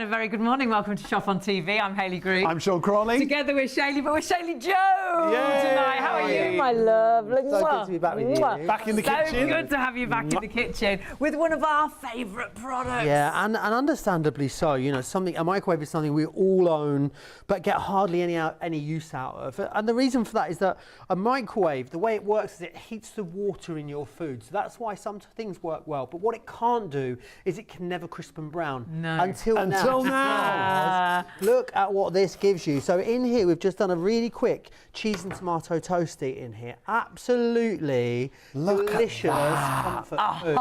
a very good morning. Welcome to Shop on TV. I'm Hayley Green. I'm Sean Crawley. Together we're Shaylee, but we're Shaylee Joe tonight. How are you, my love? So good to be back with you. Back in the kitchen. So good to have you back in the kitchen with one of our favourite products. Yeah, and understandably so. You know, a microwave is something we all own, but get hardly any use out of. And the reason for that is that a microwave, the way it works is it heats the water in your food. So that's why some things work well. But what it can't do is it can never crisp and brown. No. Until now. Look at what this gives you. So in here, we've just done a really quick cheese and tomato toasty in here. Absolutely delicious comfort food.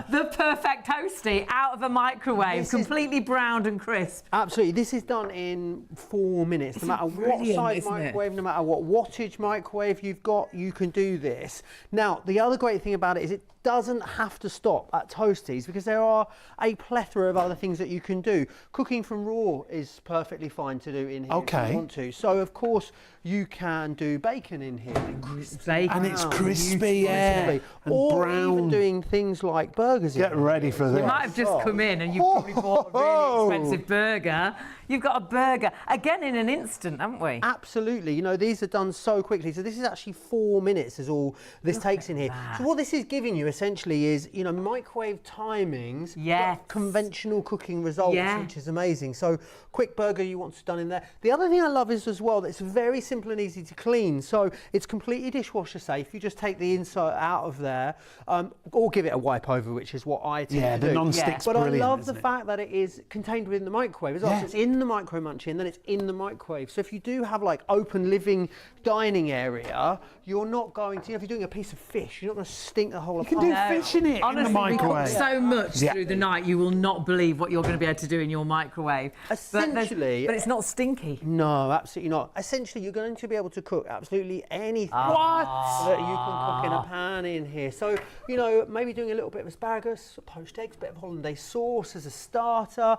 The perfect toasty out of a microwave, completely browned and crisp. Absolutely. This is done in 4 minutes. No matter what size microwave, no matter what wattage microwave you've got, you can do this. Now, the other great thing about it is it doesn't have to stop at toasties because there are a plethora of other things that you can do. Cooking from raw is perfectly fine to do in here if you want to. So, of course, you can do bacon in here. And it's crispy, yeah. And or brown. even doing things like burgers. Get ready for this. You might have just come in and you've probably bought a really expensive burger. You've got a burger, again, in an instant, haven't we? Absolutely. You know, these are done so quickly. So this is actually 4 minutes is all this takes in here. So what this is giving you essentially is, you know, microwave timings, conventional cooking results, which is amazing. So quick burger you want done in there. The other thing I love is as well that it's very simple and easy to clean. So it's completely dishwasher safe. You just take the insert out of there or give it a wipe over, which is what I tend to do. Yeah, the non-stick's brilliant. But I love the fact that it is contained within the microwave as well. So it's in the micro munchie and then it's in the microwave. So if you do have like open living dining area, you're not going to, you know, if you're doing a piece of fish, you're not going to stink the whole apart. You can do fish in it. Honestly, in the microwave. We cook so much through the night, you will not believe what you're going to be able to do in your microwave. Essentially, but it's not stinky. No, absolutely not. Essentially, you're going to be able to cook absolutely anything that you can cook in a pan in here. So, you know, maybe doing a little bit of asparagus, poached eggs, bit of hollandaise sauce as a starter.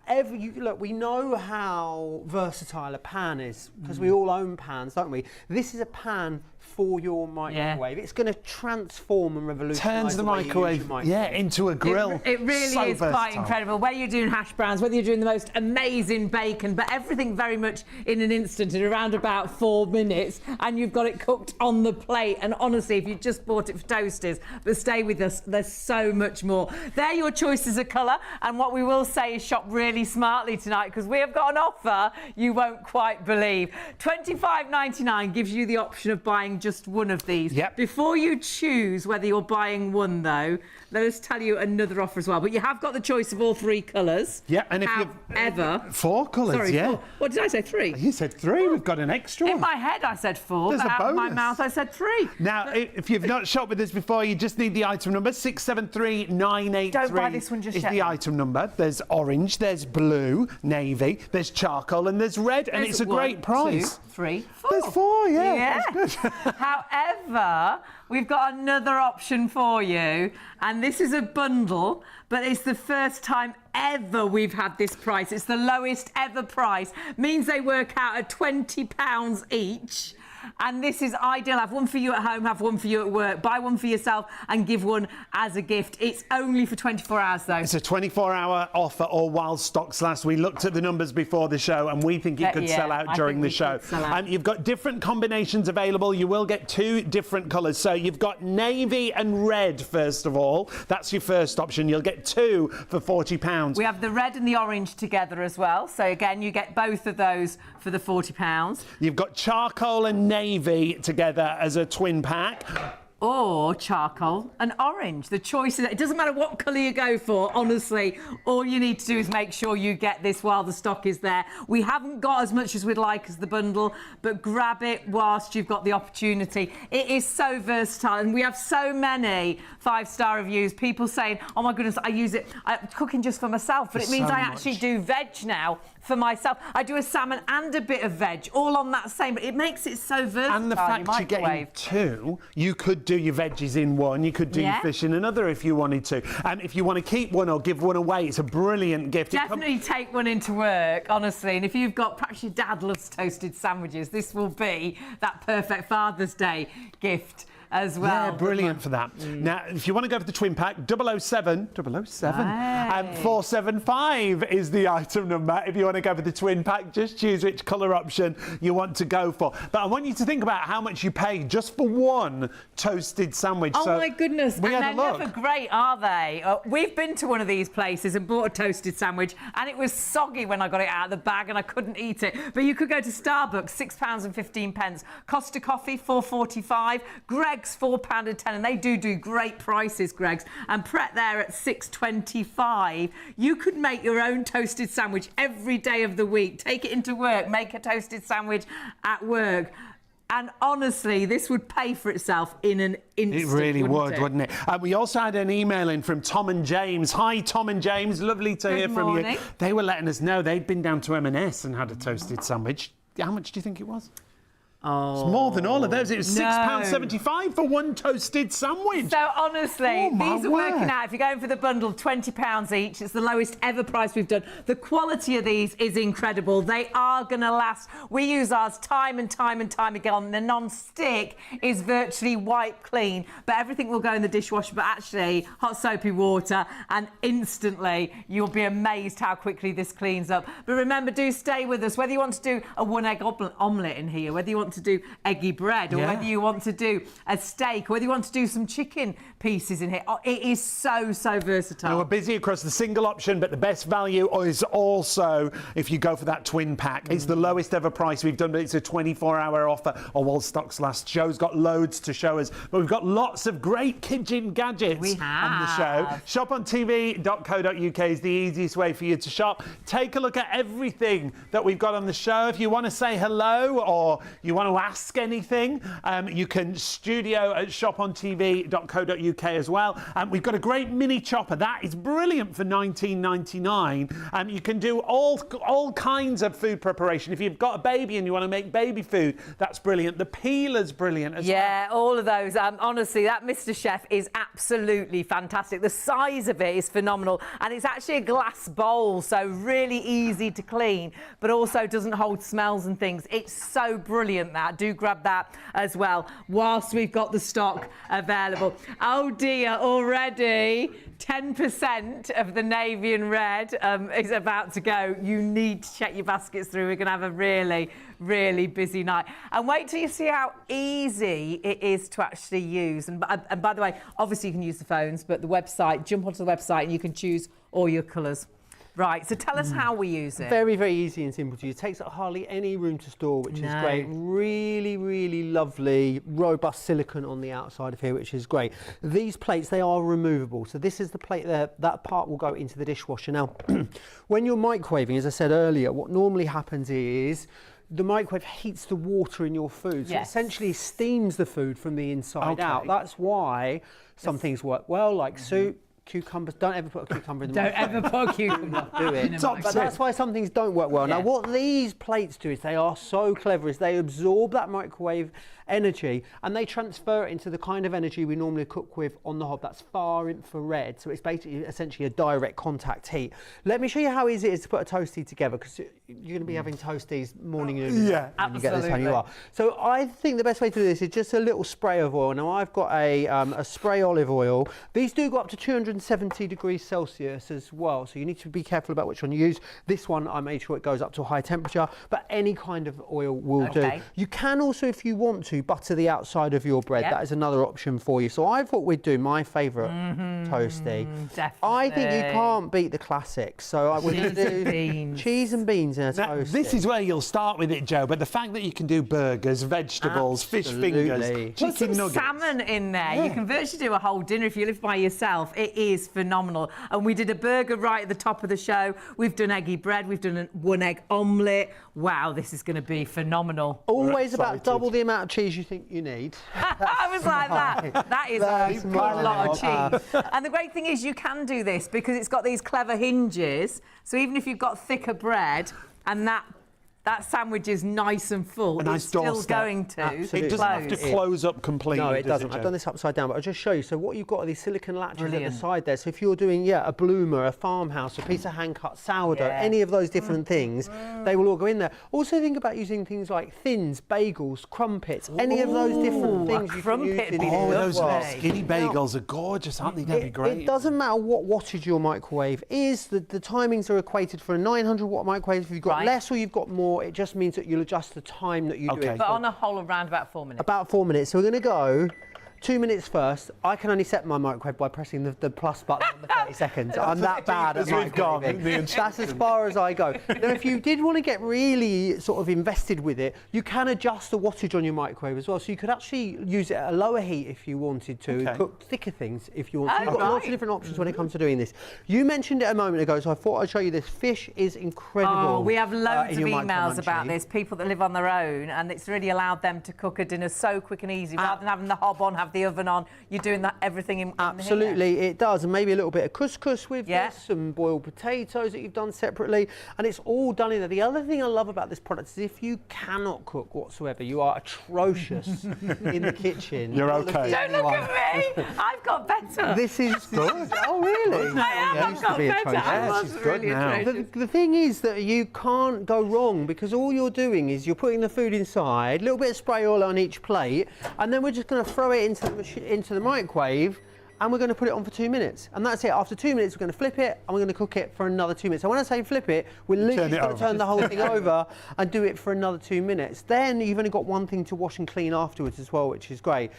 Look, we know how versatile a pan is because we all own pans, don't we? This is a pan for your microwave. It's going to transform and revolutionise. Turns the microwave, into a grill. It really is quite incredible. Whether you're doing hash browns, whether you're doing the most amazing bacon, but everything very much in an instant, in around about 4 minutes, and you've got it cooked on the plate. And honestly, if you just bought it for toasters, but stay with us, there's so much more. They're your choices of colour, and what we will say is shop really smartly tonight because we have got an offer you won't quite believe. $25.99 gives you the option of buying just one of these. Before you choose whether you're buying one, though, let us tell you another offer as well. But you have got the choice of all 3 colours. And if however, 4 colours, 4. What did I say? 3? You said 3. We've got an extra one. In my head, I said 4. There's but a out of my bonus. mouth, I said 3. Now, if you've not shopped with us before, you just need the item number 673983. Don't buy this one just is yet. the item number. There's orange, there's blue, navy, there's charcoal, and there's red, and it's a great price. 2, 3, 4. There's 4, that's good. However, we've got another option for you, and this is a bundle, but it's the first time ever we've had this price. It's the lowest ever price. Means they work out at £20 each. And this is ideal. Have one for you at home, have one for you at work. Buy one for yourself and give one as a gift. It's only for 24 hours, though. It's a 24-hour offer or while stocks last. We looked at the numbers before the show and we think it could sell out during the show. And you've got different combinations available. You will get 2 different colours. So you've got navy and red, first of all. That's your first option. You'll get 2 for £40. We have the red and the orange together as well. So, again, you get both of those for the £40. You've got charcoal and navy together as a twin pack. Or charcoal and orange. The choice is, it doesn't matter what colour you go for, honestly. All you need to do is make sure you get this while the stock is there. We haven't got as much as we'd like as the bundle, but grab it whilst you've got the opportunity. It is so versatile, and we have so many 5-star reviews. People saying, oh my goodness, I use it, I'm cooking just for myself, but it means I actually do veg now for myself. I do a salmon and a bit of veg, all on that same, but it makes it so versatile. And the fact you're getting 2, you could do your veggies in one, you could do your fish in another if you wanted to. And if you want to keep one or give one away, it's a brilliant gift. Definitely take one into work, honestly. And if you've got, perhaps your dad loves toasted sandwiches, this will be that perfect Father's Day gift as well. Yeah, brilliant for that. Now, if you want to go for the twin pack, 007, 475 is the item number. If you want to go for the twin pack, just choose which colour option you want to go for. But I want you to think about how much you pay just for one toasted sandwich. Oh, my goodness. And they're never great, are they? We've been to one of these places and bought a toasted sandwich, and it was soggy when I got it out of the bag and I couldn't eat it. But you could go to Starbucks, £6.15. Costa Coffee, £4.45. Greggs, £4.10. And they do great prices, Greggs. And Pret there at £6.25. You could make your own toasted sandwich every day of the week. Take it into work, make a toasted sandwich at work. And honestly, this would pay for itself in an instant. It really would, wouldn't it? We also had an email in from Tom and James. Hi, Tom and James. Lovely to hear from you. They were letting us know they'd been down to M&S and had a toasted sandwich. How much do you think it was? Oh, it's more than all of those. It was £6.75 for one toasted sandwich. So honestly, these are working out. If you're going for the bundle, £20 each. It's the lowest ever price we've done. The quality of these is incredible. They are going to last. We use ours time and time again. The non-stick is virtually wipe clean, but everything will go in the dishwasher. But actually, hot soapy water, and instantly you'll be amazed how quickly this cleans up. But remember, do stay with us. Whether you want to do a one-egg omelette in here, whether you want to do eggy bread, or whether you want to do a steak, or whether you want to do some chicken pieces in here. It is so versatile. Now, we're busy across the single option, but the best value is also if you go for that twin pack. It's the lowest ever price we've done, but it's a 24-hour offer while stocks last. Joe's got loads to show us, but we've got lots of great kitchen gadgets on the show. Shopontv.co.uk is the easiest way for you to shop. Take a look at everything that we've got on the show. If you want to say hello or you want to ask anything, you can studio at shopontv.co.uk as well. We've got a great mini chopper. That is brilliant for $19.99. You can do all kinds of food preparation. If you've got a baby and you want to make baby food, that's brilliant. The peeler's brilliant as well. Yeah, all of those. Honestly, that Mr. Chef is absolutely fantastic. The size of it is phenomenal, and it's actually a glass bowl, so really easy to clean, but also doesn't hold smells and things. It's so brilliant, that. Do grab that as well whilst we've got the stock available. Oh dear, already 10% of the navy and red is about to go. You need to check your baskets through. We're going to have a really busy night. And wait till you see how easy it is to actually use. And by the way, obviously you can use the phones, but the website, jump onto the website and you can choose all your colours. Right, so tell us how we use it. Very easy and simple to use. It takes up hardly any room to store, which is great. Really lovely, robust silicone on the outside of here, which is great. These plates, they are removable. So this is the plate there. That part will go into the dishwasher. Now, when you're microwaving, as I said earlier, what normally happens is the microwave heats the water in your food. So it essentially steams the food from the inside out. That's why some things work well, like soup. Cucumbers, don't ever put a cucumber in the microwave. Don't ever put a cucumber. Do it. But that's why some things don't work well. Now, what these plates do is they are so clever, is they absorb that microwave energy and they transfer it into the kind of energy we normally cook with on the hob. That's far infrared. So it's basically essentially a direct contact heat. Let me show you how easy it is to put a toastie together, because you're going to be having toasties morning and evening. Yeah, when you get this time you are. So I think the best way to do this is just a little spray of oil. Now I've got a spray olive oil. These do go up to 270 degrees Celsius as well. So you need to be careful about which one you use. This one, I made sure it goes up to a high temperature, but any kind of oil will do. You can also, if you want to, butter the outside of your bread. That is another option for you. So I thought we'd do my favourite toastie. Definitely. I think you can't beat the classics. So I would do cheese and beans in a toastie. This is where you'll start with it, Joe, but the fact that you can do burgers, vegetables, fish fingers, chicken nuggets. Salmon in there. You can virtually do a whole dinner if you live by yourself. It is phenomenal. And we did a burger right at the top of the show. We've done eggy bread. We've done a one-egg omelette. Wow, this is going to be phenomenal. Always about double the amount of cheese you think you need. I was like that. That is a good lot of cheese. And the great thing is you can do this because it's got these clever hinges. So even if you've got thicker bread and that that sandwich is nice and full. A nice it's still doorstep. going to Absolutely. It doesn't have to close up completely. No, it does doesn't. Joe? I've done this upside down, but I'll just show you. So what you've got are these silicone latches Brilliant. at the side there. So if you're doing, a bloomer, a farmhouse, a piece of hand-cut sourdough, any of those different things, they will all go in there. Also think about using things like thins, bagels, crumpets, any of those different things you can use in those skinny bagels are gorgeous, aren't they? They'd be great. It doesn't matter what wattage your microwave is. The timings are equated for a 900 watt microwave. If you've got less or you've got more, it just means that you'll adjust the time that you do it. But on a whole, around about 4 minutes. About 4 minutes. So we're going to go 2 minutes first. I can only set my microwave by pressing the plus button on the 30 seconds. I'm that bad at microwaving. That's as far as I go. Now, if you did want to get really sort of invested with it, you can adjust the wattage on your microwave as well. So you could actually use it at a lower heat if you wanted to, cook thicker things if you want to. You've got lots of different options when it comes to doing this. You mentioned it a moment ago, so I thought I'd show you this. Fish is incredible. Oh, we have loads of emails about this, people that live on their own, and it's really allowed them to cook a dinner so quick and easy, rather than having the hob on, have the oven on. You're doing that everything in Absolutely, here. it does, and maybe a little bit of couscous with this, some boiled potatoes that you've done separately, and it's all done in there. The other thing I love about this product is if you cannot cook whatsoever, you are atrocious in the kitchen. You're okay. Don't look at me. I've got better. This is good. Oh, really? I am. I've got better. I was really atrocious. The thing is that you can't go wrong, because all you're doing is you're putting the food inside, a little bit of spray oil on each plate, and then we're just going to throw it into the microwave, and we're going to put it on for 2 minutes, and that's it. After 2 minutes, we're going to flip it, and we're going to cook it for another 2 minutes. So when I say flip it, we're literally going to turn the whole thing over and do it for another 2 minutes. Then you've only got one thing to wash and clean afterwards as well, which is great.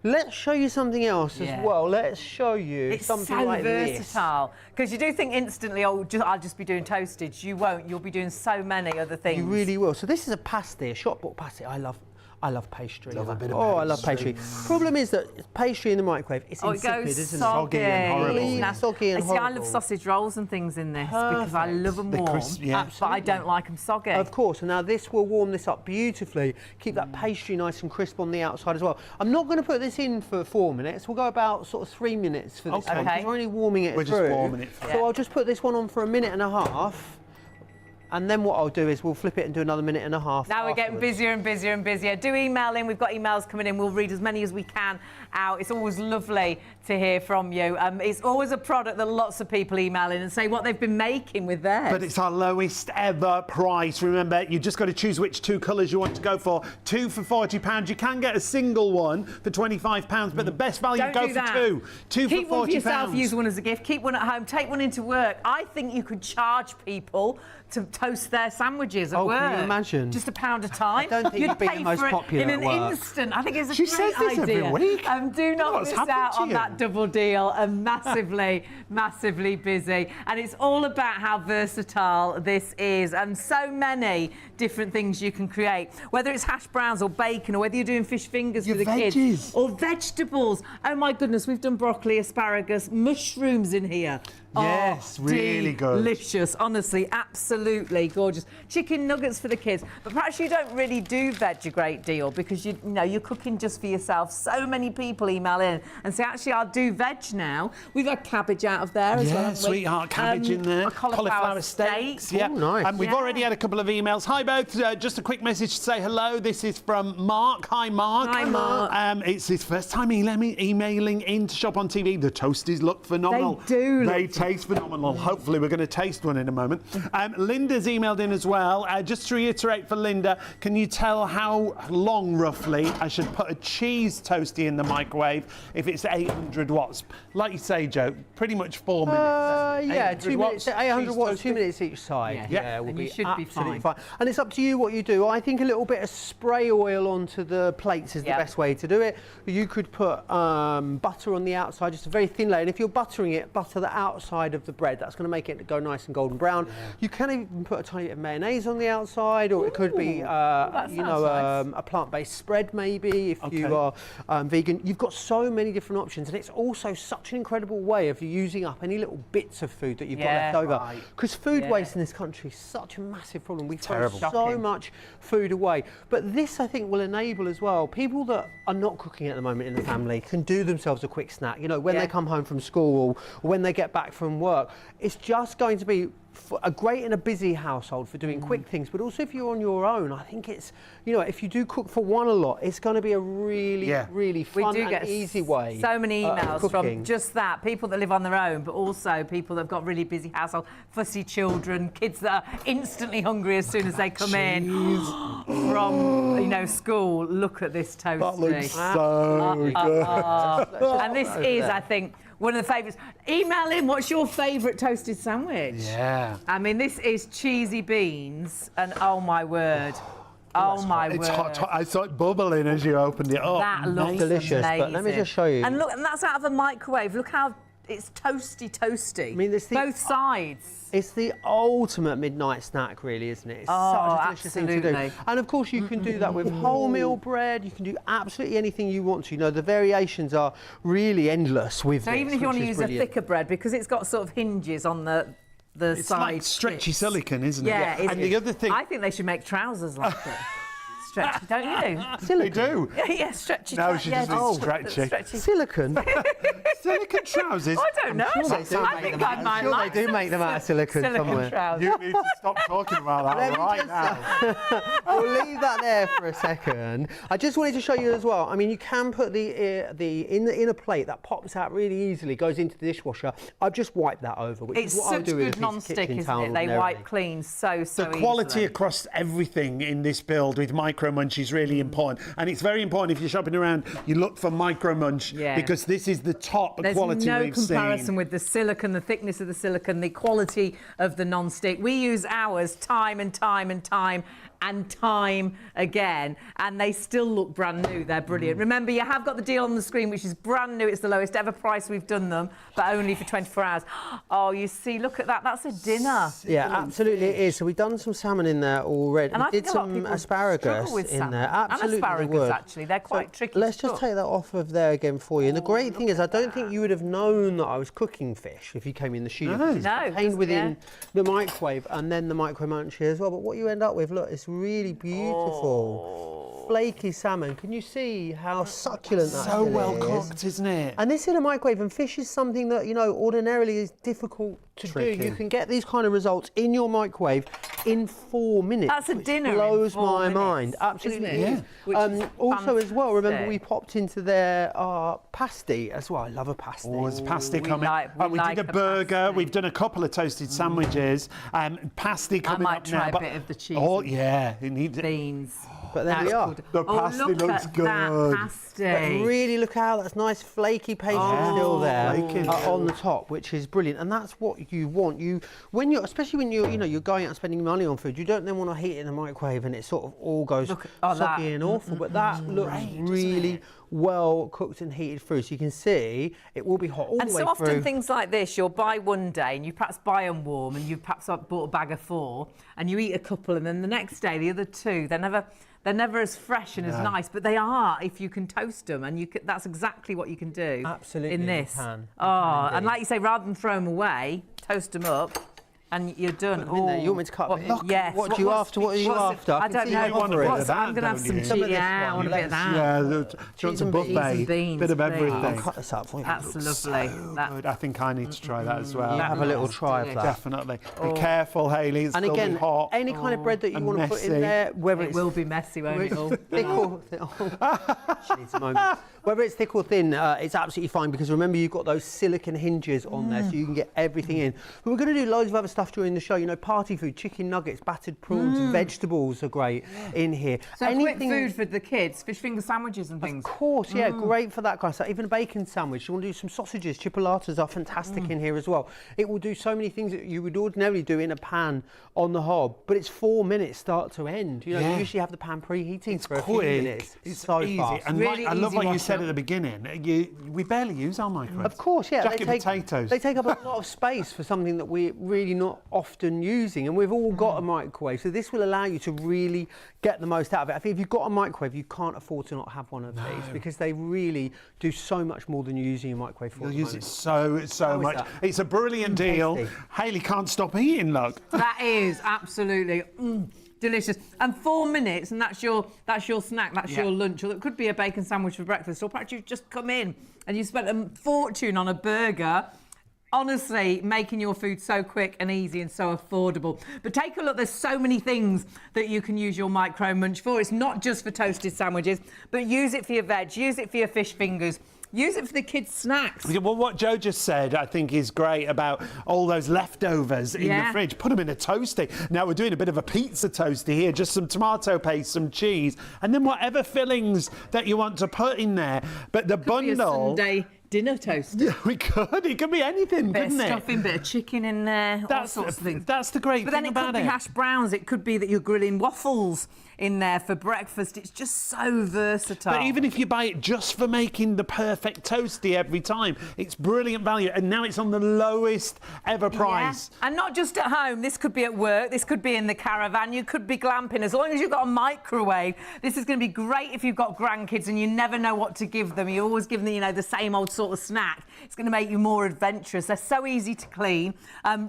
Let's show you something else as well. Let's show you something like this. It's so versatile, because you do think instantly, oh, I'll just be doing toastage. You won't. You'll be doing so many other things. You really will. So this is a pasty, a shop bought pasty. I love pastry. Love a bit of pastry. I love pastry. Problem is that pastry in the microwave, it's insipid, isn't it? Soggy and horrible. Soggy and horrible. I love sausage rolls and things in this because I love them warm, but I don't like them soggy. Of course, and now this will warm this up beautifully, keep that pastry nice and crisp on the outside as well. I'm not going to put this in for 4 minutes. We'll go about sort of 3 minutes for this one, because we're only warming it through. Just warming it through. So I'll just put this one on for 1.5 minutes. And then what I'll do is we'll flip it and do another 1.5 minutes. Now we're getting busier and busier and busier. Do email in. We've got emails coming in. We'll read as many as we can out. It's always lovely to hear from you. It's always a product that lots of people email in and say what they've been making with theirs. But it's our lowest ever price. Remember, you just got to choose which 2 colours you want to go for. 2 for £40. You can get a single one for £25, but the best value, go for 2. 2 Keep for £40. One for yourself, use one as a gift. Keep one at home. Take one into work. I think you could charge people to toast their sandwiches at work. Can you imagine? Just £1 a time. I don't think you'd be the most popular in an at work. instant. I think it's a She great says this idea. every week. Do not miss out on you? that double deal. Massively, massively busy. And it's all about how versatile this is, and so many different things you can create. Whether it's hash browns or bacon, or whether you're doing fish fingers for the kids, or vegetables. Oh my goodness, we've done broccoli, asparagus, mushrooms in here. Yes, really good. Delicious, honestly, absolutely gorgeous. Chicken nuggets for the kids, but perhaps you don't really do veg a great deal because you know you're cooking just for yourself. So many people email in and say, actually, I'll do veg now. We've had cabbage out of there as well. Sweetheart cabbage in there. Cauliflower steaks. Yeah, nice. We've already had a couple of emails. Hi both. Just a quick message to say hello. This is from Mark. Hi Mark. Hi Mark. It's his first time emailing in to shop on TV. The toasties look phenomenal. They do. They taste phenomenal. Hopefully we're going to taste one in a moment. Linda's emailed in as well. Just to reiterate for Linda, can you tell how long roughly I should put a cheese toastie in the microwave if it's 800 watts? Like you say, Joe, pretty much 4 minutes. Yeah, 2 minutes, 800 watts, 2 minutes each side. Yeah, will and be you should be absolutely fine. And it's up to you what you do. I think a little bit of spray oil onto the plates is the best way to do it. You could put butter on the outside, just a very thin layer. And if you're buttering it, butter the outside of the bread. That's going to make it go nice and golden brown. You can even put a tiny bit of mayonnaise on the outside, or it could be, a plant-based spread maybe if you are vegan. You've got so many different options, and it's also such an incredible way of using up any little bits of food that you've got left over. Because food waste in this country is such a massive problem. We throw so much food away. But this, I think, will enable as well people that are not cooking at the moment in the family can do themselves a quick snack. You know, when they come home from school or when they get back from work, it's just going to be great in a busy household for doing quick things, but also if you're on your own, I think it's, you know, if you do cook for one a lot, it's going to be a really, really fun and easy way. So many emails from just that, people that live on their own, but also people that have got really busy household, fussy children, kids that are instantly hungry as soon as they come in from, you know, school. Look at this toasty. That looks so good. And this is, I think, one of the favourites. Email in, what's your favourite toasted sandwich? Yeah. I mean, this is cheesy beans, and oh my word. Oh my word. It's hot. I saw it bubbling as you opened it up. That looks delicious, amazing. but let me just show you. And look, and that's out of a microwave. Look how it's toasty. I mean, both sides. It's the ultimate midnight snack, really, isn't it? It's such a delicious thing to do. And of course, you can do that with wholemeal bread. You can do absolutely anything you want to. You know, the variations are really endless with So even if you want to use a thicker bread, because it's got sort of hinges on the it's side. It's like stretchy silicone, isn't it? Yeah, and the other thing, I think they should make trousers like it. Stretchy, don't you? Silicone. They do. Yeah, stretchy. No, she just means stretchy. Silicone? Silicone trousers? I don't know. Sure I think I might like they do make them out of silicone somewhere. Trousers. You need to stop talking about that right now. We'll leave that there for a second. I just wanted to show you as well. I mean, you can put in a plate that pops out really easily, goes into the dishwasher. I've just wiped that over, which is what I do with a piece of non-stick, kitchen isn't towel it? They ordinarily. wipe clean so The quality easily. across everything in this build with Micro Munch is really important. And it's very important if you're shopping around, you look for Micro Munch because this is the top quality we've seen. There's no comparison with the silicone, the thickness of the silicone, the quality of the non-stick. We use ours time and time and time and time again, and they still look brand new. They're brilliant. Remember, you have got the deal on the screen, which is brand new. It's the lowest ever price we've done them, but only for 24 hours. Oh, you see, look at that. That's a dinner. Yeah, absolutely it is. So we've done some salmon in there already. And I We did think a lot of some people asparagus struggle with in salmon. there. Absolutely, and asparagus, they would. actually. They're quite tricky. Let's to just cook. take that off of there again for you. And the great thing is, I don't think you would have known that I was cooking fish if you came in the studio. No. It's contained within the microwave and then the Micro Munch here as well. But what you end up with, look, it's really beautiful. Flaky salmon. Can you see how succulent that So still well is? cooked, isn't it? And this in a microwave, and fish is something that, you know, ordinarily is difficult to Tricky. do. You can get these kind of results in your microwave in 4 minutes. That's a which dinner in blows 4 my minutes, mind. Absolutely. isn't it? Is. Which is Also as well, remember fantastic. we popped into their pasty as well. I love a pasty. Oh, there's pasty we coming. like- we We like did a a burger. pasty. We've done a couple of toasted sandwiches. Pasty coming might up try now. a but- bit of the cheese Oh, and yeah. It needs beans. But there we That's are. called- The pasty look looks at good. That pasty. But really look how that's nice flaky pastry still there on the top, which is brilliant. And that's what you want. Especially when you're going out and spending money on food, you don't then want to heat it in the microwave and it sort of all goes soggy and awful. But that looks really well cooked and heated through. So you can see it will be hot all the way And through. so often things like this, you'll buy one day and you perhaps buy them warm and you perhaps bought a bag of 4 and you eat a couple and then the next day, the other 2, they're never as fresh and as nice, but they are if you can toast them, and that's exactly what you can do. Absolutely, in you this. can. And like you say, rather than throw them away, toast them up, and you're done. Put them in there. You want me to cut a bit? Yes. What are you after? What are you after? I don't know. you want a bit of that, I'm going to have don't some you? cheese. Some of this Yeah, I one, want a bit of that. Yeah, do you want Cheese some and beans. buffet? Cheese and beans, Bit of please. everything. I'll cut this up for you. That's lovely. Good. I think I need to try that as well. You have a little try of that. Definitely. Be careful, Hayley. It's And still be again, hot. any kind of bread that you and want to put in messy. there, whether It it's will be messy, won't it? all? thick or whether it's thick or thin, it's absolutely fine because remember you've got those silicone hinges on there, so you can get everything in. But we're going to do loads of other stuff during the show. You know, party food, chicken nuggets, battered prawns, vegetables are great in here. So quick food for the kids, fish finger sandwiches and things. Of course, yeah, great for that kind of stuff. Even a bacon sandwich. You want to do some sausages, chipolatas are fantastic in here as well. It will do so many things that you would ordinarily do in a pan on the hob, but it's 4 minutes start to end. You know, you usually have the pan preheating for a few minutes. It's so easy. fast. And Really I love easy what you wash said up. at the beginning. We barely use our microwaves. Of course, yeah. Jacket potatoes. They take up a lot of space for something that we're really not often using, and we've all got a microwave, so this will allow you to really get the most out of it. I think if you've got a microwave, you can't afford to not have one of these because they really do so much more than you're using your microwave for. You'll at the use it moment. so much. that? It's a brilliant deal. Tasty. Hayley can't stop eating, look. That is absolutely delicious. And 4 minutes, and that's your snack, that's your lunch, or it could be a bacon sandwich for breakfast, or perhaps you've just come in and you spent a fortune on a burger. Honestly, making your food so quick and easy and so affordable. But take a look, there's so many things that you can use your micro munch for. It's not just for toasted sandwiches, but use it for your veg, use it for your fish fingers. Use it for the kids' snacks. Well, what Joe just said, I think, is great about all those leftovers in the fridge. Put them in a toasty. Now, we're doing a bit of a pizza toasty here, just some tomato paste, some cheese, and then whatever fillings that you want to put in there. But the bundle... Be a Sunday dinner toast. Yeah, we could. It could be anything, couldn't it? Bit of stuffing, bit of chicken in there, all sorts of things. That's the great thing about it. But then it could be hash browns. It could be that you're grilling waffles in there for breakfast. It's just so versatile. But even if you buy it just for making the perfect toasty every time, it's brilliant value. And now it's on the lowest ever price. Yeah. And not just at home. This could be at work. This could be in the caravan. You could be glamping. As long as you've got a microwave, this is going to be great if you've got grandkids and you never know what to give them. You always give them, you know, the same old sort of snack. It's going to make you more adventurous. They're so easy to clean.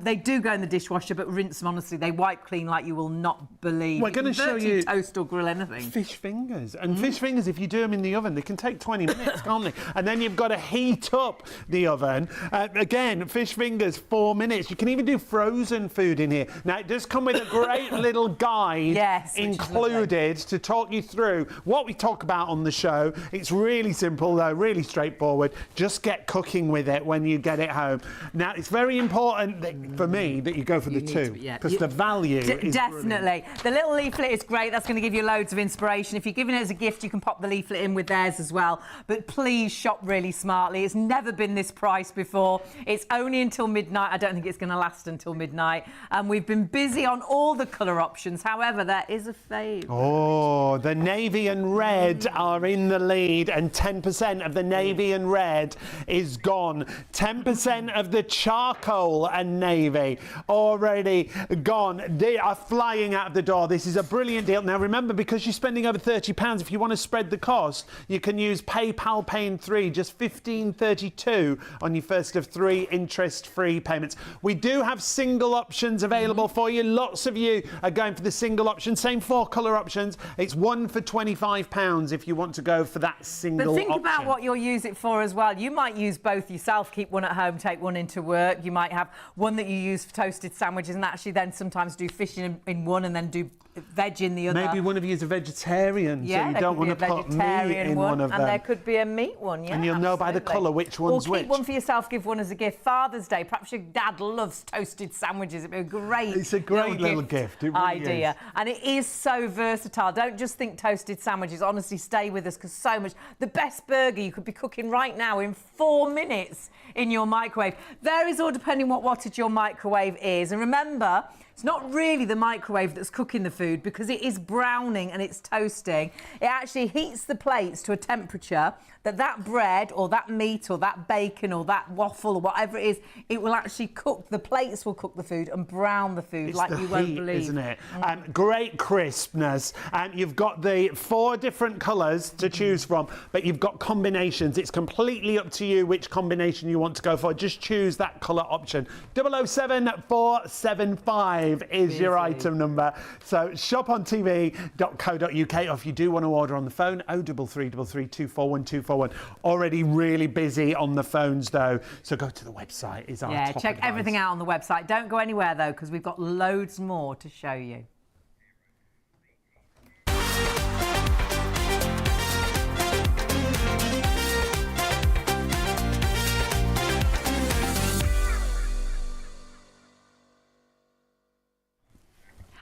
They do go in the dishwasher, but rinse them, honestly. They wipe clean like you will not believe. We're going to show you... toast or grill anything. Fish fingers. And fish fingers, if you do them in the oven, they can take 20 minutes, can't they? And then you've got to heat up the oven. Again, fish fingers, 4 minutes. You can even do frozen food in here. Now, it does come with a great little guide included to talk you through what we talk about on the show. It's really simple, though, really straightforward. Just get cooking with it when you get it home. Now, it's very important for me that you go for the two, because the value is definitely. Brilliant. The little leaflet is great. That's going to give you loads of inspiration. If you're giving it as a gift, you can pop the leaflet in with theirs as well. But please shop really smartly. It's never been this price before. It's only until midnight. I don't think it's going to last until midnight. And we've been busy on all the colour options. However, there is a favourite. Oh, the navy and red are in the lead, and 10% of the navy and red is gone. 10% of the charcoal and navy already gone. They are flying out of the door. This is a brilliant deal. Now remember, because you're spending over £30, if you want to spread the cost, you can use PayPal Pay in 3, just $15.32 on your first of 3 interest-free payments. We do have single options available for you. Lots of you are going for the single option. Same 4 colour options. It's one for £25 if you want to go for that single option. But think about what you'll use it for as well. You might use both yourself, keep one at home, take one into work. You might have one that you use for toasted sandwiches and actually then sometimes do fish in one and then do veg in the other. Maybe one of you is a vegetarian, so you don't want to put meat in one of them. And there could be a meat one, and you'll know by the colour which one's which. Or keep one for yourself, give one as a gift. Father's Day, perhaps your dad loves toasted sandwiches. It'd be a great It's a great little gift. It really idea. Is. And it is so versatile. Don't just think toasted sandwiches. Honestly, stay with us, because so much. The best burger you could be cooking right now in 4 minutes in your microwave. Varies all depending what wattage your microwave is. And remember, it's not really the microwave that's cooking the food, because it is browning and it's toasting. It actually heats the plates to a temperature that bread or that meat or that bacon or that waffle or whatever it is, it will actually cook. The plates will cook the food and brown the food like you won't believe. Isn't it? Great crispness. And you've got the 4 different colours to choose from, but you've got combinations. It's completely up to you which combination you want to go for. Just choose that colour option. 007475 is your item number. So shopontv.co.uk, or if you do want to order on the phone, 0333 241 241. Already really busy on the phones though, so go to the website. Is our top check advice. everything out on the website. Don't go anywhere though, because we've got loads more to show you.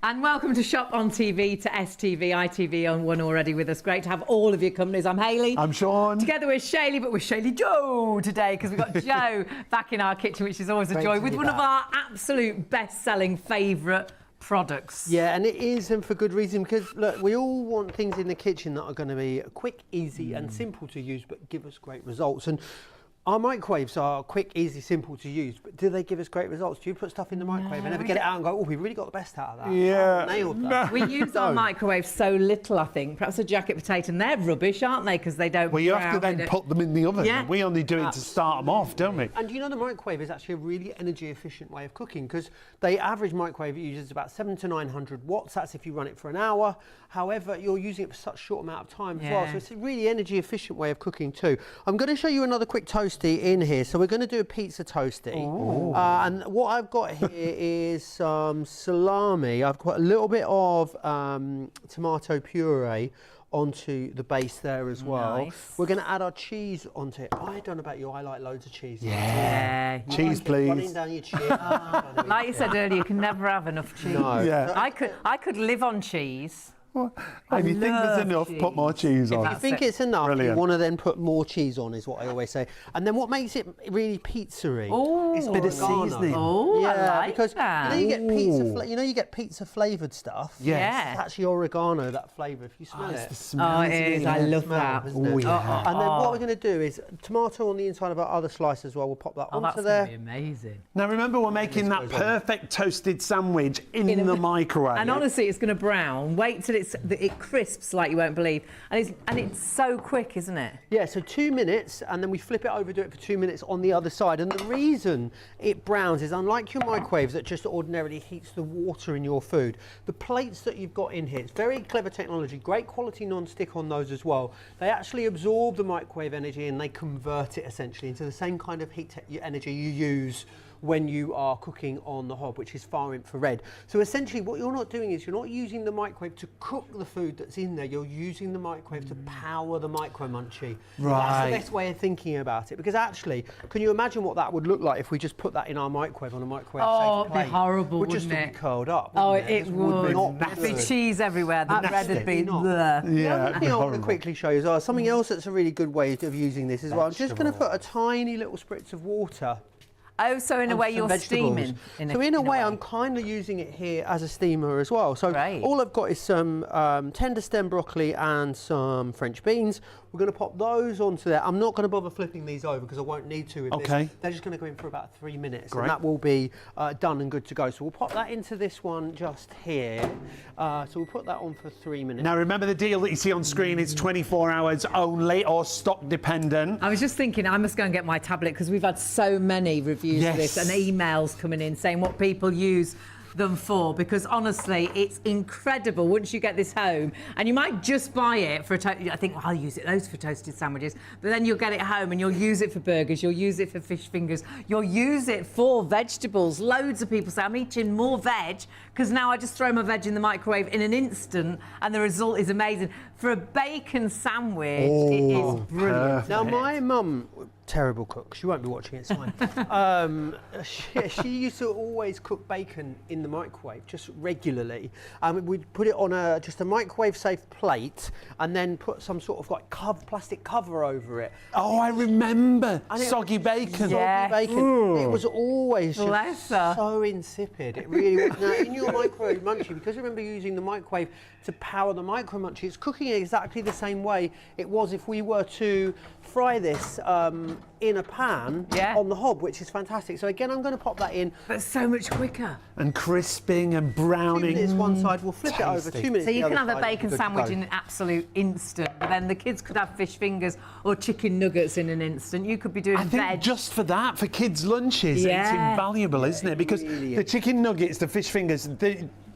And welcome to Shop on TV to STV, ITV1 already with us. Great to have all of your companies. I'm Hayley. I'm Sean. Together with Shaylee, but with Shaylee Joe today, because we've got Joe back in our kitchen, which is always a joy, with one of our absolute best-selling favourite products. Yeah, and it is, and for good reason, because look, we all want things in the kitchen that are going to be quick, easy and simple to use, but give us great results. And our microwaves are quick, easy, simple to use, but do they give us great results? Do you put stuff in the microwave and never get it out and go, oh, we really got the best out of that? Yeah. Oh, nailed that. We use our microwave so little, I think. Perhaps a jacket potato, and they're rubbish, aren't they? Because they don't. Well, you have to then put them in the oven. Yeah. We only do it to start them off, don't we? And you know, the microwave is actually a really energy efficient way of cooking, because the average microwave uses about 700 to 900 watts. That's if you run it for an hour. However, you're using it for such a short amount of time as well. So it's a really energy efficient way of cooking too. I'm going to show you another quick toast toasty in here. So we're going to do a pizza toasty. And what I've got here is some salami. I've got a little bit of tomato puree onto the base there as well. Nice. We're going to add our cheese onto it. I don't know about you, I like loads of cheese. Yeah. Cheese, please. Running down your chin. Like you said earlier, you can never have enough cheese. No. Yeah. I could live on cheese. If you think there's enough, put more cheese on. If you think it's enough, Brilliant. you want to then put more cheese on, is what I always say. And then what makes it really pizza-y is a bit of oregano. seasoning. Oh, Yeah, I like because that. you get pizza. You get pizza flavored stuff. Yes. It's actually oregano, that flavour. If you smell it. Oh, it is. I love Smell, that. isn't it? Oh, yeah. And then what we're going to do is tomato on the inside of our other slice as well. We'll pop that Oh, onto that's there. going to be amazing. Now remember, we're making that perfect toasted sandwich in the microwave. And honestly, it's going to brown. Wait till it crisps like you won't believe. And it's so quick, isn't it? Yeah, so 2 minutes, and then we flip it over, do it for 2 minutes on the other side. And the reason it browns is, unlike your microwaves that just ordinarily heats the water in your food, the plates that you've got in here, it's very clever technology, great quality non-stick on those as well. They actually absorb the microwave energy and they convert it essentially into the same kind of heat energy you use when you are cooking on the hob, which is far infrared. So essentially what you're not doing is you're not using the microwave to cook the food that's in there, you're using the microwave to power the micro munchie. Right. That's the best way of thinking about it, because actually, can you imagine what that would look like if we just put that in our microwave on a microwave Oh, safe it'd be plate? horrible, Would just wouldn't be it? curled up. Oh, wouldn't it Just would. not There'd be good. cheese everywhere. The bread would be Not. bleh. The Yeah, other it'd thing be I want to horrible. quickly show you as well, something else that's a really good way of using this as well. I'm just going to put a tiny little spritz of water. Oh, so in a way some you're vegetables. steaming. So in a way, I'm kind of using it here as a steamer as well. So Great. all I've got is some tender stem broccoli and some French beans. We're going to pop those onto there. I'm not going to bother flipping these over because I won't need to with Okay. this. They're just going to go in for about 3 minutes. Great. And that will be done and good to go. So we'll pop that into this one just here. So we'll put that on for 3 minutes. Now remember, the deal that you see on screen is 24 hours only or stock dependent. I was just thinking I must go and get my tablet because we've had so many reviews of this and emails coming in saying what people use them for, because honestly it's incredible once you get this home, and you might just buy it for I think, well, I'll use it loads for toasted sandwiches, but then you'll get it home and you'll use it for burgers, you'll use it for fish fingers, you'll use it for vegetables. Loads of people say I'm eating more veg because now I just throw my veg in the microwave in an instant and the result is amazing. For a bacon sandwich, it is brilliant. Now, my mum, terrible cook, she won't be watching it, it's fine. She used to always cook bacon in the microwave, just regularly. We'd put it on just a microwave-safe plate and then put some sort of like plastic cover over it. Oh, I remember. And it Soggy was bacon. Yeah. Soggy bacon. It was always Bless just her. so insipid. It really was. Now, in your microwave munchie, because remember using the microwave to power the micro munchie, it's cooking exactly the same way it was if we were to fry this in a pan on the hob, which is fantastic. So again, I'm going to pop that in. But so much quicker. And crisping and 2 browning. minutes one side, we'll flip it over. Tasty. 2 minutes. So the you can other have a side, bacon good to sandwich go. in an absolute instant, but then the kids could have fish fingers or chicken nuggets in an instant. You could be doing I think veg. just for that, for kids' lunches, it's Yeah. invaluable, isn't it? Because really the is. chicken nuggets, the fish fingers,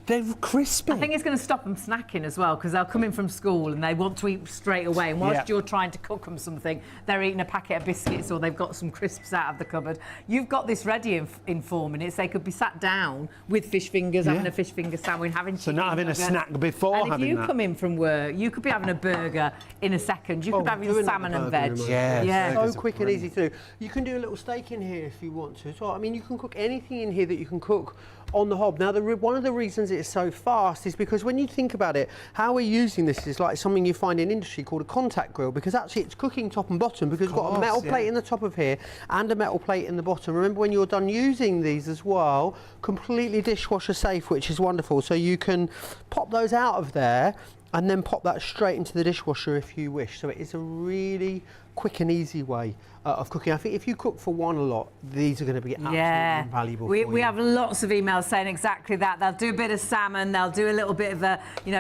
they're crispy. I think it's going to stop them snacking as well, because they'll come in from school and they want to eat straight away. And whilst you're trying to cook them something, they're eating a packet of biscuits or they've got some crisps out of the cupboard. You've got this ready in 4 minutes. They could be sat down with fish fingers, having a fish finger sandwich, having So not having a nuggets. snack before And if having you that. come in from work, you could be having a burger in a second. You could be having doing salmon another and burger veg. in a Yeah. yeah. Burgers So are quick and brilliant. easy to do. You can do a little steak in here if you want to as well. I mean, you can cook anything in here that you can cook on the hob. Now, one of the reasons it's so fast is because when you think about it, how we're using this is like something you find in industry called a contact grill, because actually it's cooking top and bottom, because it's got a metal plate in the top of here and a metal plate in the bottom. Remember, when you're done using these as well, completely dishwasher safe, which is wonderful. So you can pop those out of there and then pop that straight into the dishwasher if you wish. So it is a really quick and easy way of cooking. I think if you cook for one a lot, these are going to be absolutely invaluable for We you. have lots of emails saying exactly that. They'll do a bit of salmon, they'll do a little bit of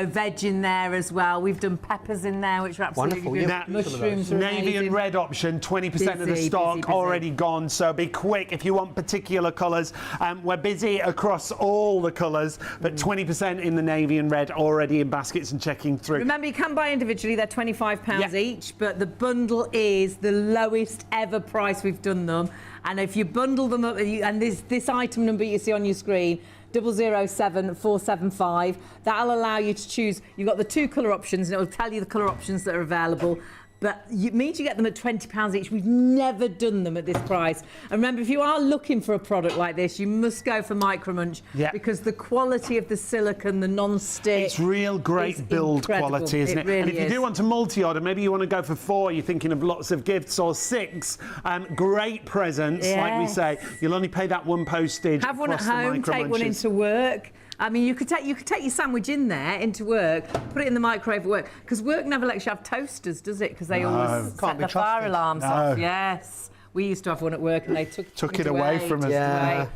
veg in there as well. We've done peppers in there, which are absolutely Wonderful, good. yeah. Mushrooms are Navy amazing. and red option, 20% of the Busy, stock busy, busy. already gone, so be quick if you want particular colours. We're busy across all the colours, but 20% in the navy and red already in baskets and checkout. clicking through. Remember, you can buy individually. They're £25 each, but the bundle is the lowest ever price we've done them. And if you bundle them up, and this item number you see on your screen, 007475, that'll allow you to choose. You've got the 2 colour options, and it will tell you the colour options that are available. But it means you get them at £20 each. We've never done them at this price. And remember, if you are looking for a product like this, you must go for Micro Munch, because the quality of the silicone, the non-stick, it's real great build incredible. Quality, isn't it? Really and if you do want to multi-order, maybe you want to go for 4, you're thinking of lots of gifts, or 6, great presents, like we say. You'll only pay that 1 postage. Have one at home, take one into work. I mean, you could take your sandwich in there into work, put it in the microwave at work, because work never lets you have toasters, does it? Because they always set the fire alarms off. Yes, we used to have one at work, and they took it away from us. Yeah.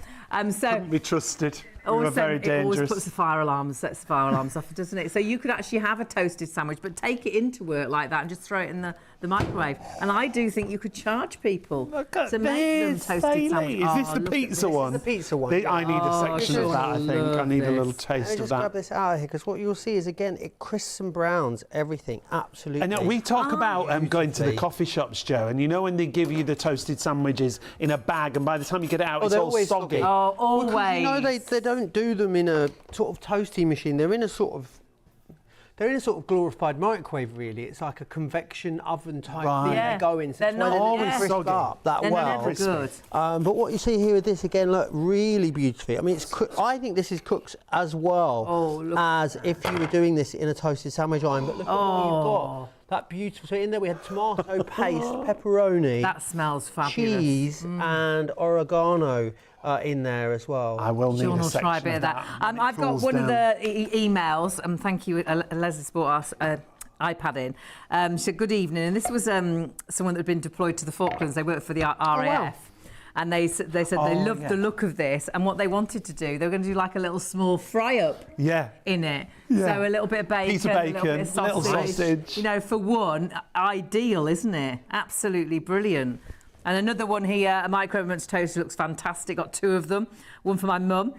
So couldn't be trusted. We were very dangerous. It always puts the fire alarms, sets the fire alarms off, doesn't it? So you could actually have a toasted sandwich, but take it into work like that and just throw it in the microwave. And I do think you could charge people to make them toasted sandwiches. Is this the pizza one? This is the pizza one. I need a section of that, I think. I need a little taste of Just that. grab this out of here, because what you'll see is, again, it crisps and browns everything, absolutely. And we talk about going to the coffee shops, Joe, and you know when they give you the toasted sandwiches in a bag, and by the time you get it out, it's all soggy. Oh, always. Well, you know, they don't do them in a sort of toasty machine. They're in a sort of glorified microwave, really. It's like a convection oven type thing they go in. So they're not always crisp up that they're well. Never good. But what you see here with this, again, look, really beautifully. I mean, I think this is cooked as well as if you were doing this in a toasted sandwich line. But look at what you've got. That beautiful. So in there we had tomato paste, pepperoni. That smells fabulous. Cheese and oregano in there as well. I will need a section try a bit of that. I've got one of the emails, and thank you, Leslie's brought us iPad in. She said, good evening, and this was someone that had been deployed to the Falklands. They worked for the RAF. Wow. And they said they loved the look of this, and what they wanted to do, they were going to do like a little small fry-up in it. Yeah. So a little bit of bacon, piece of bacon, a little bit of sausage. You know, for one, ideal, isn't it? Absolutely brilliant. And another one here, a Micro Munch toaster, looks fantastic. Got 2 of them. One for my mum.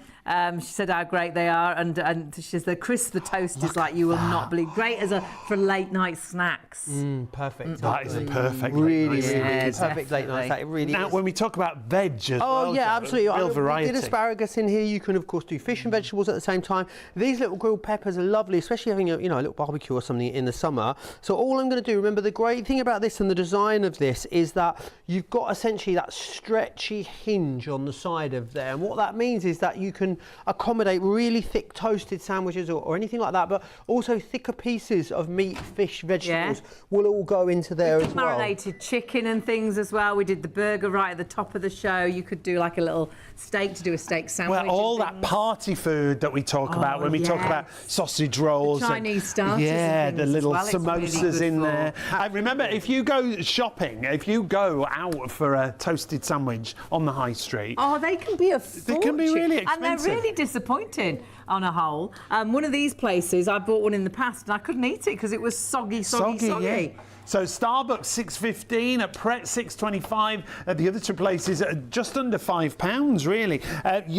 She said how great they are, and she says the crisp the toast is like you will not believe. Great for late night snacks. Perfect. That is a perfect really, perfect late night snack. It really now, is. when we talk about veg as well, yeah, absolutely. real variety. We did asparagus in here. You can, of course, do fish and vegetables at the same time. These little grilled peppers are lovely, especially having a little barbecue or something in the summer. So all I'm going to do, remember, the great thing about this and the design of this is that you've got essentially that stretchy hinge on the side of there, and what that means is that you can accommodate really thick toasted sandwiches or anything like that, but also thicker pieces of meat, fish, vegetables will all go into there as well. Marinated chicken and things as well. We did the burger right at the top of the show. You could do like a little steak to do a steak sandwich. Well, all that party food that we talk about when we talk about sausage rolls. The Chinese starters. Yeah, the little samosas really in there. I remember, if you go shopping, if you go out for a toasted sandwich on the high street. Oh, they can be a fortune. They can be really expensive. And they're really disappointing on a whole. One of these places, I bought one in the past and I couldn't eat it because it was soggy. Yeah. So Starbucks $6.15, at Pret $6.25. At the other 2 places, just under £5, really.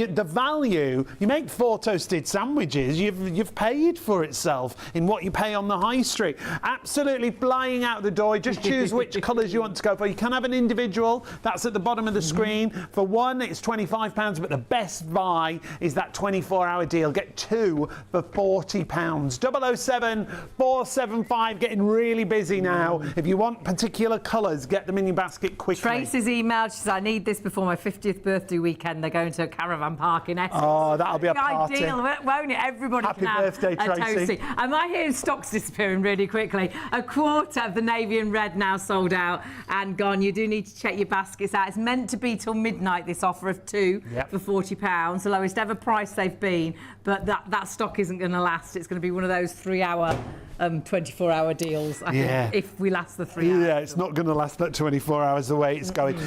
The value, you make 4 toasted sandwiches, you've paid for itself in what you pay on the high street. Absolutely flying out the door. Just choose which colours you want to go for. You can have an individual, that's at the bottom of the screen. For one, it's £25, but the best buy is that 24-hour deal. Get 2 for £40. 007 475, getting really busy now. If you want particular colours, get them in your basket quickly. Tracy's emailed, she says, I need this before my 50th birthday weekend. They're going to a caravan park in Essex. Oh, that'll be a party. Ideal, won't it? Everybody Happy can have birthday, Tracy. Am I hearing stocks disappearing really quickly? A quarter of the navy and red now sold out and gone. You do need to check your baskets out. It's meant to be till midnight, this offer of 2 for £40, the lowest ever price they've been. But that stock isn't going to last. It's going to be one of those 3-hour 24-hour deals, I think, if we last the 3 hours. Yeah, it's not going to last that 24 hours the way it's going.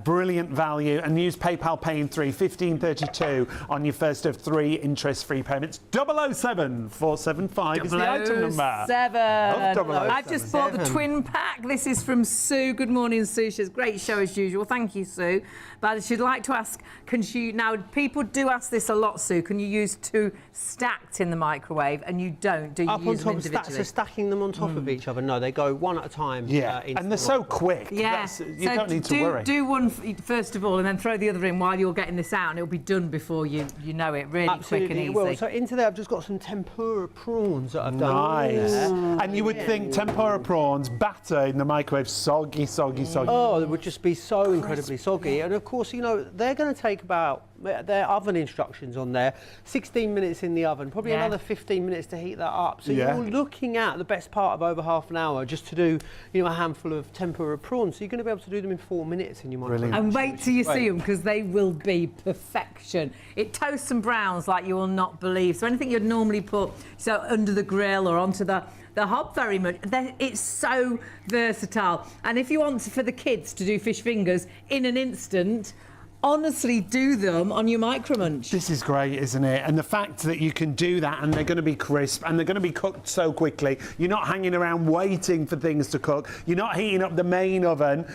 Brilliant value. And use PayPal Pay in 3, $15.32 on your first of 3 interest-free payments. 007 475 is the item number. 007. I've just bought the 7. twin pack. This is from Sue. Good morning, Sue. She says, great show as usual. Thank you, Sue. But she'd like to ask, now people do ask this a lot, Sue, can you use 2 stacked in the microwave? And you don't, do you? Up on top of stacked. of stacking them on top of each other. No, they go one at a time. Yeah, and they're so quick. Yeah, you don't need to worry. Do one first of all, and then throw the other in while you're getting this out, and it'll be done before you know it. Really quick and easy. Well, so into there, I've just got some tempura prawns that I've done. Nice. And you would think tempura prawns, batter in the microwave, soggy. Oh, they would just be so incredibly soggy. And of course, you know, they're going to take about, their oven instructions on there, 16 minutes in the oven, probably another 15 minutes to heat that up. So you're looking at the best part of over half an hour just to do, you know, a handful of tempura prawns. So you're going to be able to do them in 4 minutes in your microwave. And wait till you see them, because they will be perfection. It toasts and browns like you will not believe. So anything you'd normally put under the grill or onto the hob very much. It's so versatile. And if you want for the kids to do fish fingers in an instant, honestly, do them on your Micro Munch. This is great, isn't it? And the fact that you can do that and they're going to be crisp and they're going to be cooked so quickly. You're not hanging around waiting for things to cook. You're not heating up the main oven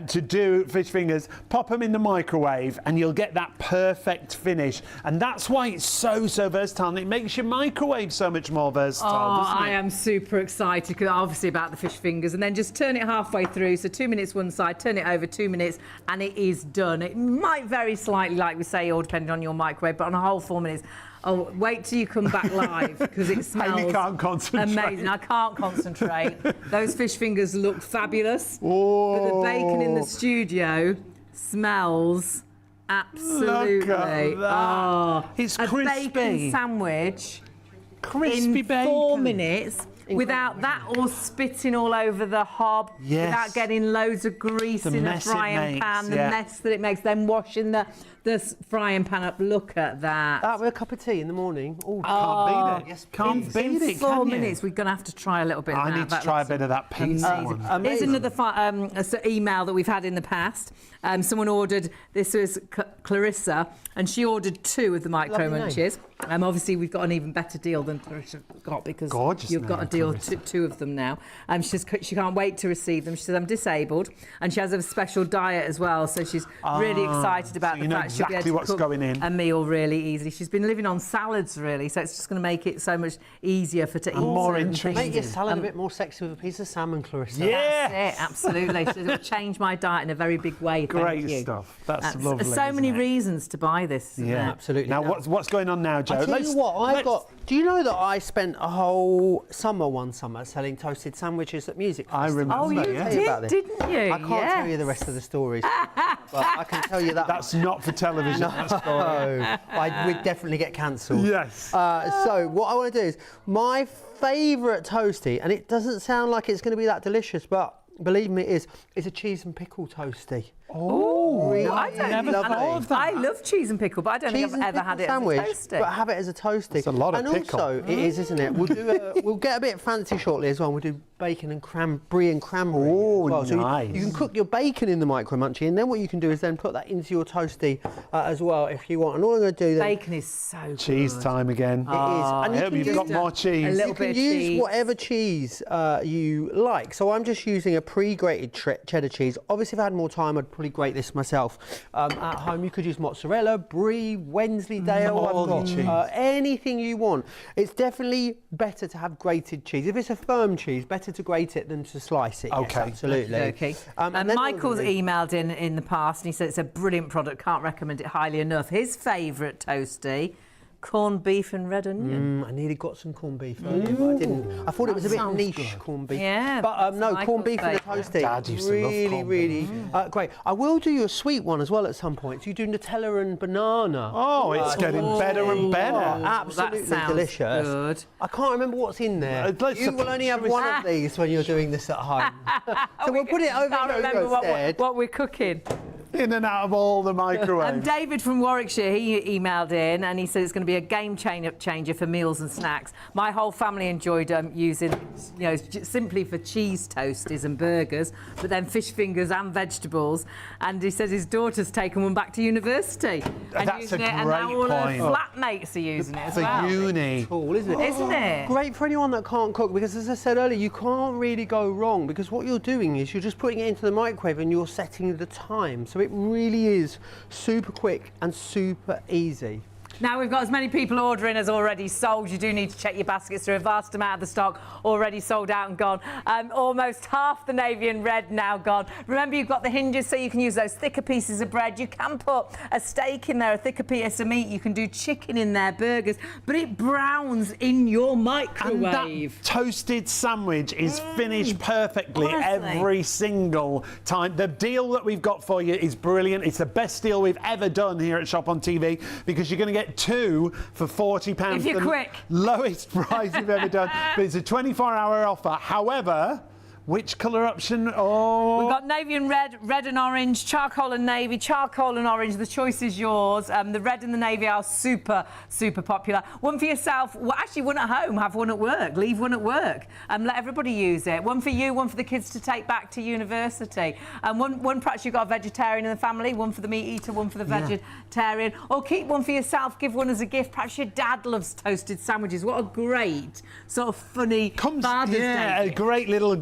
to do fish fingers. Pop them in the microwave and you'll get that perfect finish. And that's why it's so versatile. And it makes your microwave so much more versatile, doesn't it? I am super excited, because obviously about the fish fingers. And then just turn it halfway through. So 2 minutes one side, turn it over 2 minutes, and it is done. It might very slightly, like we say, all depending on your microwave, but on a whole 4 minutes. Oh, wait till you come back live, because it smells and you can't concentrate. Amazing. I can't concentrate. Those fish fingers look fabulous. Oh. But the bacon in the studio smells absolutely. Look at that. It's crispy. A bacon sandwich crispy in bacon. 4 minutes. Without that all spitting all over the hob, without getting loads of grease in the frying pan, the mess that it makes, then washing the frying pan up. Look at that. That with a cup of tea in the morning. Oh, can't beat it. Yes, can't beat it, in 4 minutes, we're going to have to try a little bit of that. I need to try a bit of that pizza one. Here's another email that we've had in the past. Someone ordered, this was Clarissa, and she ordered 2 of the Micro Munches. Obviously, we've got an even better deal than Clarissa got, because you've got a deal, 2 of them now. She can't wait to receive them. She says, I'm disabled, and she has a special diet as well, so she's really excited about the fact she'll be able to cook a meal really easily. She's been living on salads, really, so it's just going to make it so much easier for to eat. More interesting. Make your salad a bit more sexy with a piece of salmon, Clarissa. That's it, absolutely. So it'll change my diet in a very big way. Great stuff. That's lovely. So many reasons to buy this. Yeah, absolutely. Now, what's going on now, Joe? I'll tell you what, do you know that I spent a whole one summer selling toasted sandwiches at music festivals? I remember. Oh, you did, didn't you? I can't tell you the rest of the stories, but I can tell you that. That's not for television. No, we'd definitely get cancelled. Yes. So what I want to do is, my favourite toasty, and it doesn't sound like it's going to be that delicious, but believe me, it is a cheese and pickle toasty. Oh, really I love cheese and pickle, but I don't think I've ever had it as a toasty. But have it as a toasty. It's a lot of pickle. And also, it is, isn't it? We'll get a bit fancy shortly as well. We'll do bacon and brie and cranberry. Oh, as well. So nice. you can cook your bacon in the Micro Munchie, and then what you can do is then put that into your toasty as well, if you want. And all I'm going to do then... Bacon is so good. Cheese time again. It is. And I hope you've got more cheese. You can use whatever cheese you like. So I'm just using a pre-grated cheddar cheese. Obviously, if I had more time, I'd probably grate this myself. At home, you could use mozzarella, brie, Wensleydale, anything you want. It's definitely better to have grated cheese. If it's a firm cheese, better to grate it than to slice it. Okay. Yes, absolutely. Okay. And Michael's emailed in the past, and he said it's a brilliant product. Can't recommend it highly enough. His favourite toasty, corned beef and red onion. I nearly got some corned beef earlier, but I didn't. I thought it was a bit niche, corned beef. Yeah. But no, corned beef and a toasty. Dad used to love corned really great. I will do you a sweet one as well at some point. So you do Nutella and banana. Oh, it's getting better and better. Absolutely delicious. Good. I can't remember what's in there. You will only have one of these when you're doing this at home. So we'll put it over remember what we're cooking. In and out of all the microwaves. David from Warwickshire, he emailed in and he said it's going to be a game changer for meals and snacks. My whole family enjoyed using, simply for cheese toasties and burgers, but then fish fingers and vegetables. And he says his daughter's taken one back to university. That's a great and now all her point. flatmates are using it as well. For uni. Cool, isn't it? Isn't it? Great for anyone that can't cook, because as I said earlier, you can't really go wrong, because what you're doing is you're just putting it into the microwave and you're setting the time. So it really is super quick and super easy. Now we've got as many people ordering as already sold. You do need to check your baskets through. A vast amount of the stock already sold out and gone. Almost half the navy and red now gone. Remember, you've got the hinges so you can use those thicker pieces of bread. You can put a steak in there, a thicker piece of meat. You can do chicken in there, burgers, but it browns in your microwave. And that toasted sandwich is finished perfectly every single time. The deal that we've got for you is brilliant. It's the best deal we've ever done here at Shop on TV, because you're going to get 2 for £40. If you're quick. Lowest price we've ever done. But it's a 24-hour offer. However, which colour option? Oh, we've got navy and red, red and orange, charcoal and navy, charcoal and orange. The choice is yours. The red and the navy are super, super popular. One for yourself. Well, actually, one at home. Have one at work. Leave one at work. Let everybody use it. One for you. One for the kids to take back to university. One perhaps you've got a vegetarian in the family. One for the meat eater. One for the vegetarian. Or keep one for yourself. Give one as a gift. Perhaps your dad loves toasted sandwiches. What a great sort of funny Father's Day. A great little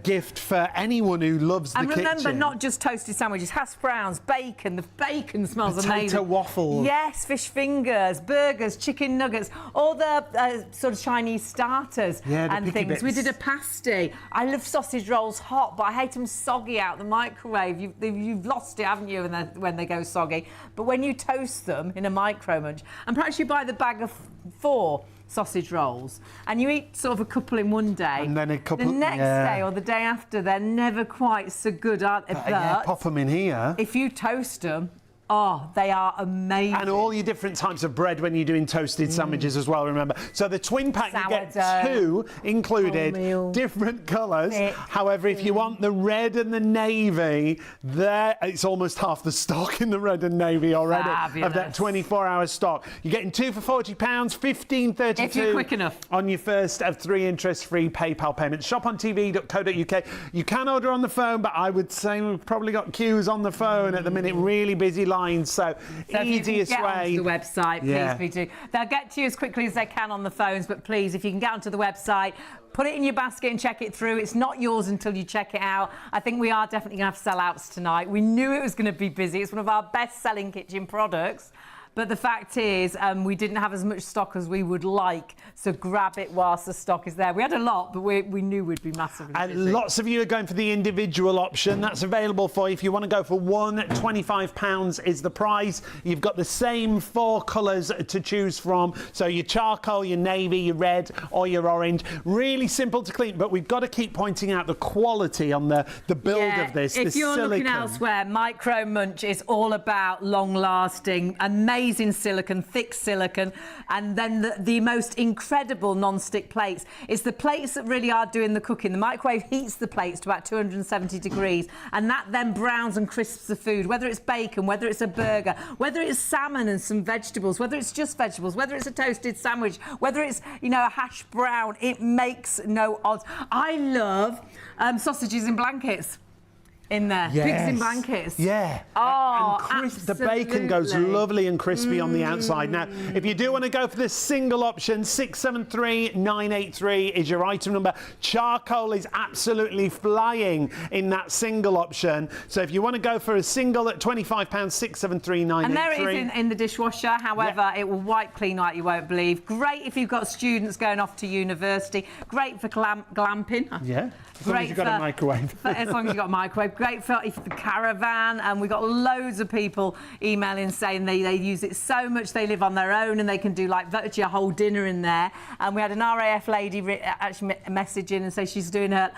gift for anyone who loves the kitchen. And remember, not just toasted sandwiches, hash browns, bacon. The bacon smells amazing. Potato waffles. Yes, fish fingers, burgers, chicken nuggets, all the sort of Chinese starters and things. Bits. We did a pasty. I love sausage rolls hot, but I hate them soggy out the microwave. You've lost it, haven't you, when they go soggy? But when you toast them in a micro munch, and perhaps you buy the bag of 4 sausage rolls and you eat sort of a couple in one day, and then a couple the next day or the day after, they're never quite so good, aren't they? But pop them in here. if you toast them, oh, they are amazing. And all your different types of bread when you're doing toasted sandwiches as well, remember. So the twin pack, you get 2 included, different colours. However, if you want the red and the navy, it's almost half the stock in the red and navy already. Fabulous. Of that 24-hour stock. You're getting 2 for £40, $15.32 if you're quick enough on your first of 3 interest-free PayPal payments. ShopOnTV.co.uk. You can order on the phone, but I would say we've probably got queues on the phone at the minute, really busy lines. So easiest if you can get way. onto the website, please do. They'll get to you as quickly as they can on the phones, but please, if you can get onto the website, put it in your basket and check it through. It's not yours until you check it out. I think we are definitely going to have sellouts tonight. We knew it was going to be busy. It's one of our best-selling kitchen products. But the fact is, we didn't have as much stock as we would like, so grab it whilst the stock is there. We had a lot, but we knew we'd be massively busy. And lots of you are going for the individual option. That's available for you. If you want to go for one, £25 is the price. You've got the same 4 colours to choose from. So your charcoal, your navy, your red or your orange. Really simple to clean, but we've got to keep pointing out the quality on the build of this. If you're looking elsewhere, Micro Munch is all about long-lasting, amazing silicone, thick silicone, and then the most incredible non-stick plates. It's the plates that really are doing the cooking. The microwave heats the plates to about 270 degrees, and that then browns and crisps the food, whether it's bacon, whether it's a burger, whether it's salmon and some vegetables, whether it's just vegetables, whether it's a toasted sandwich, whether it's, a hash brown. It makes no odds. I love sausages in blankets. In there, pigs in blankets. Yeah. Oh, and the bacon goes lovely and crispy on the outside. Now, if you do want to go for the single option, 673983 is your item number. Charcoal is absolutely flying in that single option. So if you want to go for a single at £25, 673983. And there it is in the dishwasher. However, it will wipe clean like you won't believe. Great if you've got students going off to university. Great for glamping. Yeah. As long as you've got a microwave. As long as you've got a microwave. Great for the caravan. And we've got loads of people emailing saying they use it so much they live on their own and they can do like virtually a whole dinner in there. And we had an RAF lady actually message in and say she's doing a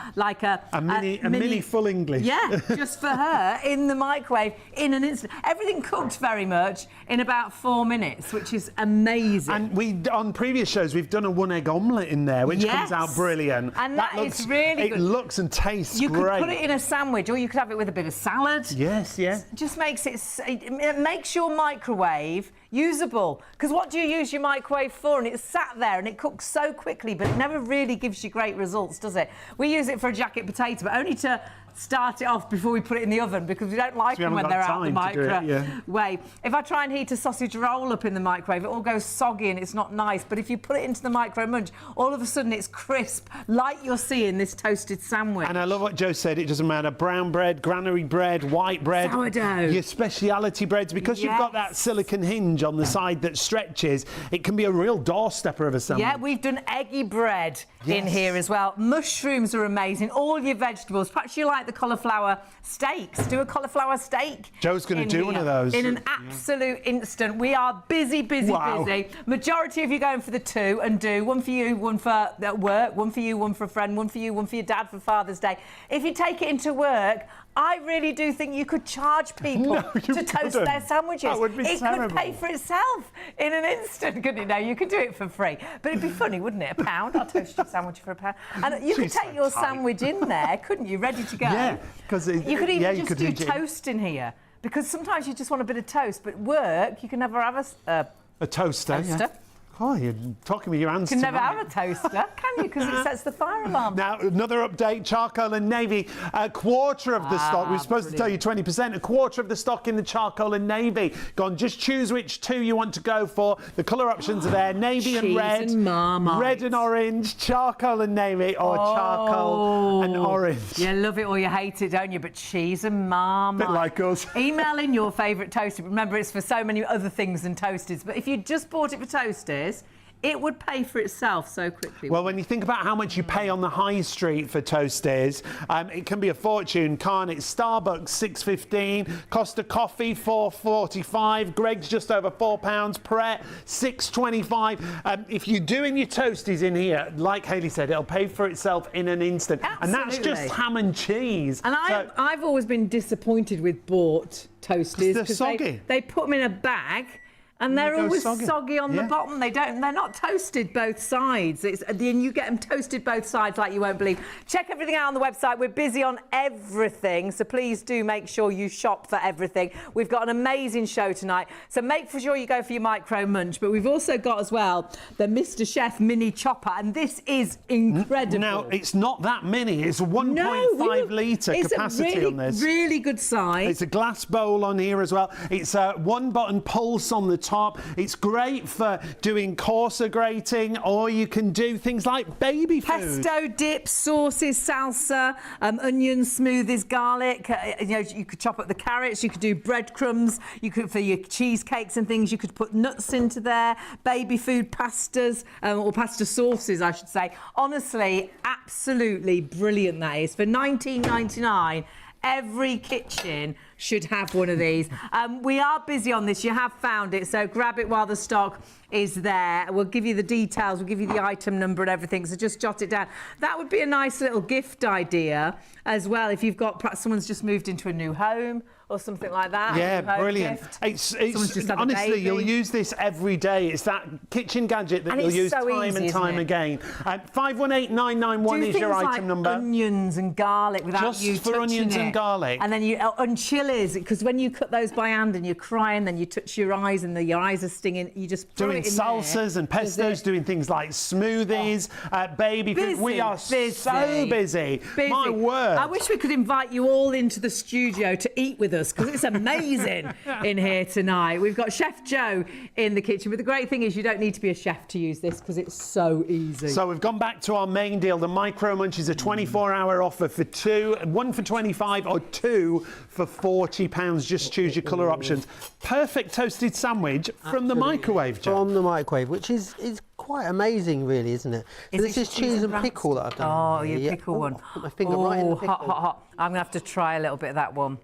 mini full English. Yeah, just for her in the microwave in an instant. Everything cooked very much in about 4 minutes, which is amazing. And on previous shows we've done a 1-egg omelette in there, which comes out brilliant. And that looks really good. It looks and tastes great. You could put it in a sandwich, or you could have it with a bit of salad. Yes, yeah. Just makes it makes your microwave usable. Because what do you use your microwave for? And it's sat there and it cooks so quickly, but it never really gives you great results, does it? We use it for a jacket potato, but only to start it off before we put it in the oven because we don't like them when they're out of the microwave. If I try and heat a sausage roll up in the microwave, it all goes soggy and it's not nice. But if you put it into the micro Munch, all of a sudden it's crisp, like you're seeing this toasted sandwich. And I love what Joe said. It doesn't matter. Brown bread, granary bread, white bread, sourdough, your speciality breads, because you've got that silicone hinge on the side that stretches. It can be a real doorstepper of a sandwich. Yeah, we've done eggy bread in here as well. Mushrooms are amazing. All your vegetables. Perhaps you like the cauliflower steaks. Do a cauliflower steak. Joe's going to do one of those. In an absolute instant. We are busy, busy. Majority of you going for the 2 and do. One for you, one for work, one for you, one for a friend, one for you, one for your dad for Father's Day. If you take it into work, I really do think you could charge people to toast their sandwiches. That would be terrible. It could pay for itself in an instant, couldn't it? No, you could do it for free. But it'd be funny, wouldn't it? £1. I'll toast your sandwich for £1. And you could take your sandwich in there, couldn't you? Ready to go. Yeah, because you could even just do toast in here. Because sometimes you just want a bit of toast, but at work, you can never have a toaster. Yeah. Oh, you're talking with your hands. You can never have a toaster, can you? Because it sets the fire alarm. Now, another update, charcoal and navy. A quarter of the stock, we're supposed to tell you 20%, a quarter of the stock in the charcoal and navy. Gone, just choose which 2 you want to go for. The colour options are there, navy and red. Red and orange, charcoal and navy, or charcoal and orange. You love it or you hate it, don't you? But cheese and Marmite. Bit like us. Email in your favourite toaster. Remember, it's for so many other things than toasters. But if you just bought it for toasters, it would pay for itself so quickly. Well, when you think about how much you pay on the high street for toasters, it can be a fortune, can't it? Starbucks, $6.15. Costa Coffee, $4.45. Greg's just over £4. Pret, $6.25. If you're doing your toasties in here, like Hayley said, it'll pay for itself in an instant. Absolutely. And that's just ham and cheese. And I've always been disappointed with bought toasters because they're soggy. They put them in a bag. And they're always soggy on the bottom. They're not toasted both sides. Then you get them toasted both sides like you won't believe. Check everything out on the website. We're busy on everything, so please do make sure you shop for everything. We've got an amazing show tonight, so make sure you go for your micro munch. But we've also got as well the Mr. Chef mini chopper, and this is incredible. Now, it's not that mini. It's a 1.5 litre capacity on this. Really good size. It's a glass bowl on here as well. It's a 1-button pulse on the top. It's great for doing coarser grating, or you can do things like baby food. Pesto, dips, sauces, salsa, onions, smoothies, garlic. You could chop up the carrots. You could do breadcrumbs. You could, for your cheesecakes and things, you could put nuts into there. Baby food, pastas, or pasta sauces, I should say. Honestly, absolutely brilliant that is. For $19.99, every kitchen should have one of these. We are busy on this. You have found it, so grab it while the stock is there. We'll give you the details. We'll give you the item number and everything, so just jot it down. That would be a nice little gift idea as well if you've got, perhaps someone's just moved into a new home or something like that. Yeah, brilliant. It's honestly, you'll use this every day. It's that kitchen gadget that you'll use time and time again. 518991 is your item number. Onions and garlic without you touching it. Just for onions and garlic. And then and chilies, because when you cut those by hand and you're crying, then you touch your eyes and your eyes are stinging. You just throw it in salsas and pestos, doing things like smoothies, baby food. We are so busy. My word. I wish we could invite you all into the studio to eat with us, because it's amazing in here tonight. We've got Chef Joe in the kitchen, but the great thing is you don't need to be a chef to use this because it's so easy. So we've gone back to our main deal. The Micro Munch is a 24-hour offer for 2, 1 for 25 or 2 for £40. Just choose your colour options. Perfect toasted sandwich from the microwave, Joe. From the microwave, which is quite amazing, really, isn't it? So this is cheese and pickle that I've done. Oh, your pickle one. Put my finger right in the pickle. Hot. I'm gonna have to try a little bit of that one.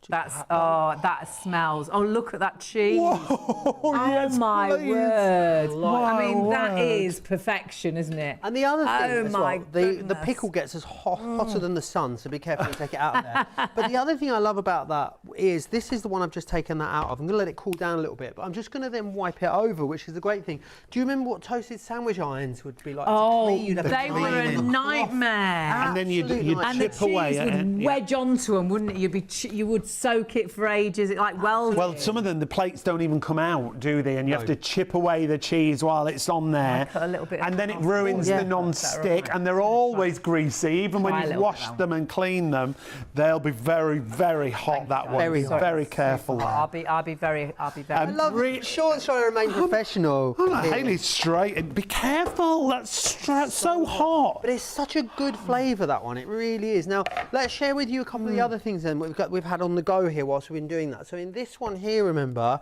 That smells. Oh, look at that cheese. Whoa, yes, my word. My I mean, word. that is perfection, isn't it? And the other thing as well, the pickle goodness. gets us hotter than the sun, so be careful to take it out of there. But the other thing I love about that is, this is the one I've just taken that out of. I'm going to let it cool down a little bit, but I'm just going to then wipe it over, which is the great thing. Do you remember what toasted sandwich irons would be like? Oh, they were a nightmare. And then you'd and chip the cheese away at it. would wedge onto them, wouldn't it? You would soak it for ages. It like welded. Well, some of them, the plates don't even come out, do they? And you have to chip away the cheese while it's on there. Cut a little bit and then it ruins the non-stick, and they're always greasy. Even when you've washed them and cleaned them, they'll be very, very hot. That one. Very careful. I'll be very. I love it. Sean's trying to remain professional. Haley's straight. Be careful. That's so hot. But it's such a good flavour, that one. It really is. Now, let's share with you a couple of the other things then we've had on the go here whilst we've been doing that. So in this one here, remember,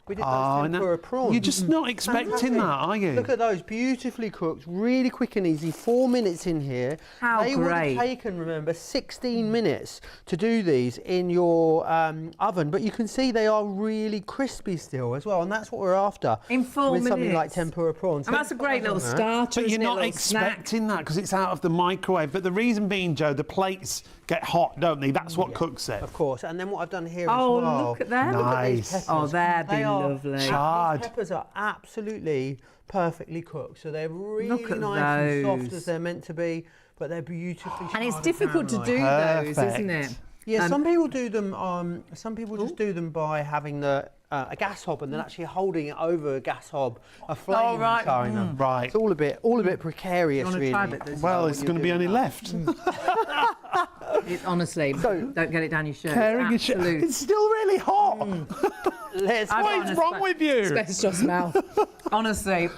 we did those tempura prawns. You're just not expecting that, are you? Look at those, beautifully cooked, really quick and easy. 4 minutes in here. How they would have taken, remember, 16 minutes to do these in your oven. But you can see they are really crispy still as well, and that's what we're after. In 4 minutes. With something like tempura prawns. And that's a great little starter. But you're not expecting that because it's out of the microwave. But the reason being, Joe, the plates get hot, don't they? That's what cooks it. Of course. And then what I've done here as well. well. Oh, look at them. Nice. Look at these peppers. Oh, they're lovely. Charred. These peppers are absolutely perfectly cooked. So they're really Look at nice and those. soft as they're meant to be, but they're beautifully And it's charred difficult to do Perfect. those, isn't it? Yeah, some people do them. Some people just do them by having a gas hob and then actually holding it over a gas hob, a flame, and charring them. Right. It's all a bit precarious, really. Try a bit Well, it's going to be only left. Honestly, don't get it down your shirt. It's still really hot. What is wrong with you? Asbestos mouth. Honestly,